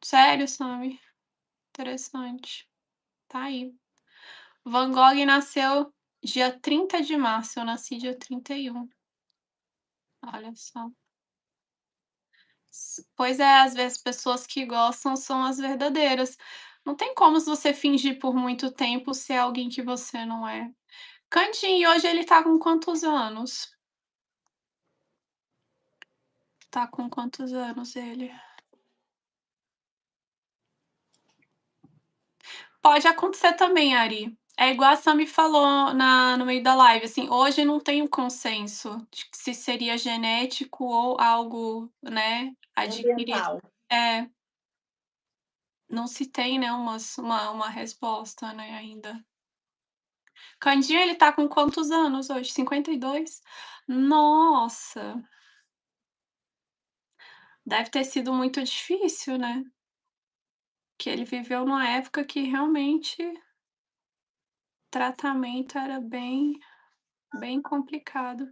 Sério, Sammy? Interessante. Tá aí. Van Gogh nasceu dia 30 de março, eu nasci dia 31. Olha só. Pois é, às vezes pessoas que gostam são as verdadeiras. Não tem como você fingir por muito tempo ser alguém que você não é. Candinho, e hoje ele tá com quantos anos? Tá com quantos anos ele? Pode acontecer também, Ari. É igual a Sam me falou no meio da live, assim, hoje não tem um consenso de que se seria genético ou algo, né, adquirido. Ambiental. É, não se tem, né, uma resposta, né, ainda. Candinho, ele tá com quantos anos hoje? 52? Nossa, deve ter sido muito difícil, né, que ele viveu numa época que realmente tratamento era bem complicado.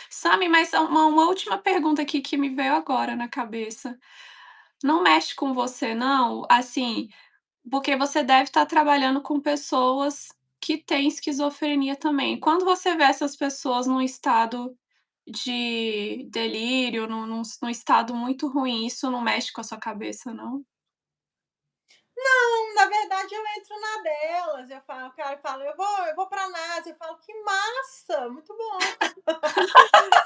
Sami, mas uma última pergunta aqui que me veio agora na cabeça. Não mexe com você não? Assim, Porque você deve estar trabalhando com pessoas que têm esquizofrenia também. Quando você vê essas pessoas num estado de delírio, num estado muito ruim, isso não mexe com a sua cabeça, não? Não, na verdade eu entro na delas, eu falo, o cara fala: "Eu vou pra NASA", eu falo: "Que massa, muito bom",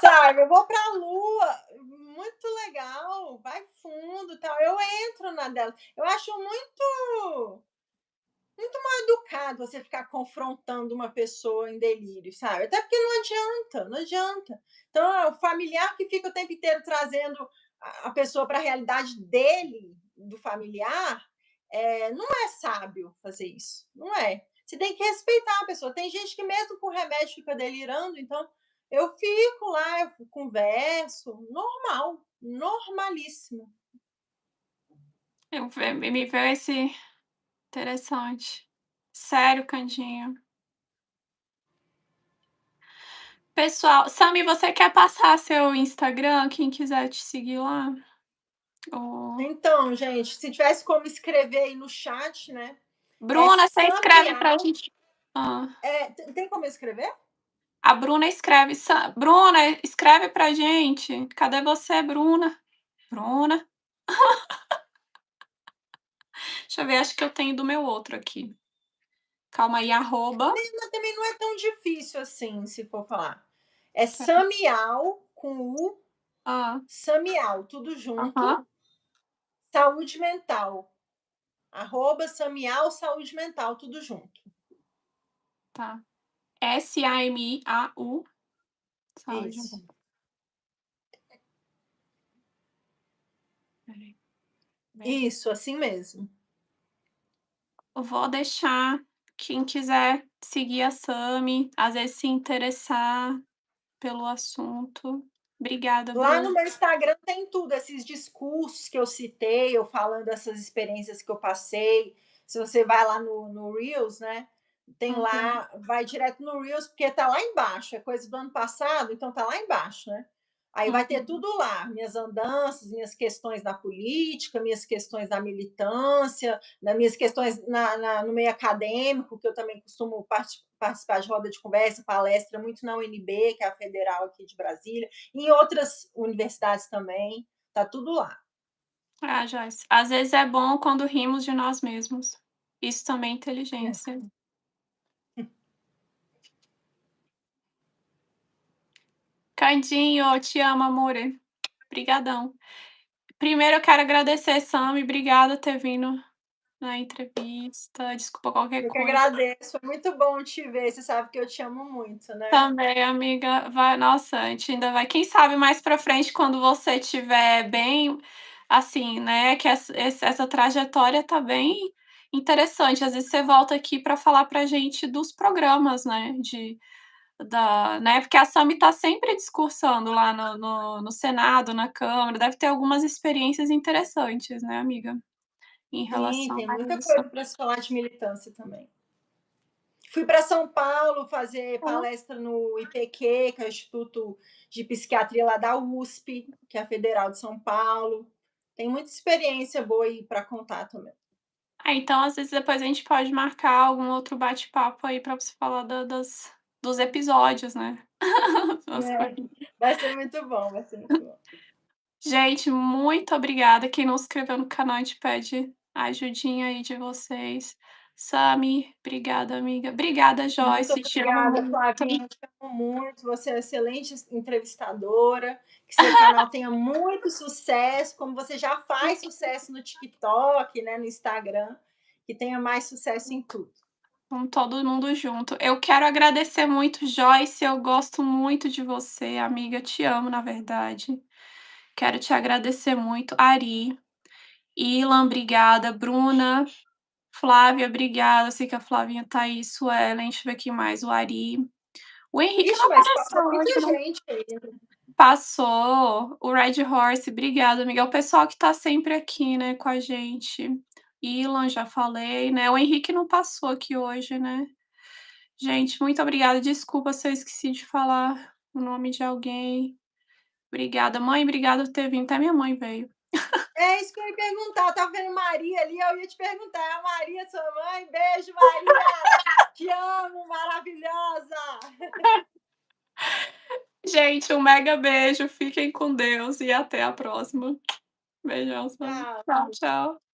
sabe, "Eu vou pra Lua", muito legal, vai fundo, tal, eu entro na delas. Eu acho muito mal educado você ficar confrontando uma pessoa em delírio, sabe? Até porque não adianta, não adianta. Então, é o familiar que fica o tempo inteiro trazendo a pessoa para a realidade dele, do familiar, não é sábio fazer isso, não é. Você tem que respeitar a pessoa. Tem gente que mesmo com remédio fica delirando, então eu fico lá, eu converso, normal, normalíssimo. Me veio esse interessante. Sério, Candinho. Pessoal, Sami, você quer passar seu Instagram? Quem quiser te seguir lá? Ou Então, gente, se tivesse como escrever aí no chat, né? É Bruna, você escreve pra Samial. gente. Hã. Tem como eu escrever? A Bruna escreve. Bruna, escreve pra gente. Cadê você, Bruna? Bruna. Deixa eu ver, acho que eu tenho do meu outro aqui. Calma aí, arroba. Também não é tão difícil assim, se for falar. É Pera- Samial, com U, Ah, Samial, tudo junto, aham, saúde mental. Arroba Samial Saúde Mental, tudo junto. tá. Samiau. Saúde. Isso. Peraí, bem. Isso, assim mesmo. Eu vou deixar quem quiser seguir a Sami, às vezes se interessar pelo assunto. Obrigada, Lá Bruna. no meu Instagram tem tudo, esses discursos que eu citei, eu falando dessas experiências que eu passei. Se você vai lá no Reels, né? Tem Uhum, lá, vai direto no Reels, porque tá lá embaixo, é coisa do ano passado, então tá lá embaixo, né? Aí vai ter uhum. tudo lá, minhas andanças, minhas questões na política, minhas questões na militância, nas minhas questões no meio acadêmico, que eu também costumo participar de roda de conversa, palestra muito na UNB, que é a federal aqui de Brasília, em outras universidades também, tá tudo lá. Ah, Joyce, às vezes é bom quando rimos de nós mesmos. Isso também é É. inteligência. Candinho, te amo, amore. Obrigadão. Primeiro eu quero agradecer, Sami, obrigada por ter vindo na entrevista. Desculpa qualquer Eu que coisa. agradeço, foi muito bom te ver, você sabe que eu te amo muito, né? Também, amiga, vai, nossa, a gente ainda vai, quem sabe mais pra frente, quando você estiver bem, assim, né, que essa trajetória tá bem interessante. Às vezes você volta aqui para falar pra gente dos programas, né, né, porque a Sami tá sempre discursando lá no Senado, na Câmara, deve ter algumas experiências interessantes, né, amiga, em Sim, relação tem a muita isso. coisa para se falar de militância também. Fui para São Paulo fazer palestra no IPQ, que é o Instituto de Psiquiatria lá da USP, que é a Federal de São Paulo. Tem muita experiência boa aí para contar também. Então, às vezes, depois a gente pode marcar algum outro bate-papo aí pra você falar dos episódios, né. Das É, coisas. vai ser muito bom, vai ser muito bom. Gente, muito obrigada. Quem não se inscreveu no canal, a gente pede a ajudinha aí de vocês. Sami, obrigada, amiga. Obrigada, Muito Joyce, te amo obrigada, muito. Flavinha. Te amo muito. Você é uma excelente entrevistadora. Que seu canal tenha muito sucesso, como você já faz sucesso no TikTok, né, no Instagram. Que tenha mais sucesso em tudo. Com todo mundo junto. Eu quero agradecer muito, Joyce, eu gosto muito de você, amiga, te amo, na verdade. Quero te agradecer muito. Ari, Ilan, obrigada. Bruna, Flávia, obrigada. Eu sei que a Flavinha tá aí, Suelen, deixa eu ver aqui mais, o Ari. O Henrique não Ixi, mas passou apareceu hoje, muita não. gente aí. Passou. O Red Horse, obrigada, amiga. É o pessoal que tá sempre aqui, né, com a gente. Ilan, já falei, né. O Henrique não passou aqui hoje, né. Gente, muito obrigada. Desculpa se eu esqueci de falar o nome de alguém. Obrigada. Mãe, obrigada por ter vindo. Até minha mãe veio. É isso que eu ia perguntar. Eu tava vendo Maria ali, eu ia te perguntar: "É a Maria sua mãe? Beijo, Maria! Te amo, maravilhosa!" Gente, um mega beijo, fiquem com Deus e até a próxima. Beijão, Sam. Tchau. Tchau, tchau.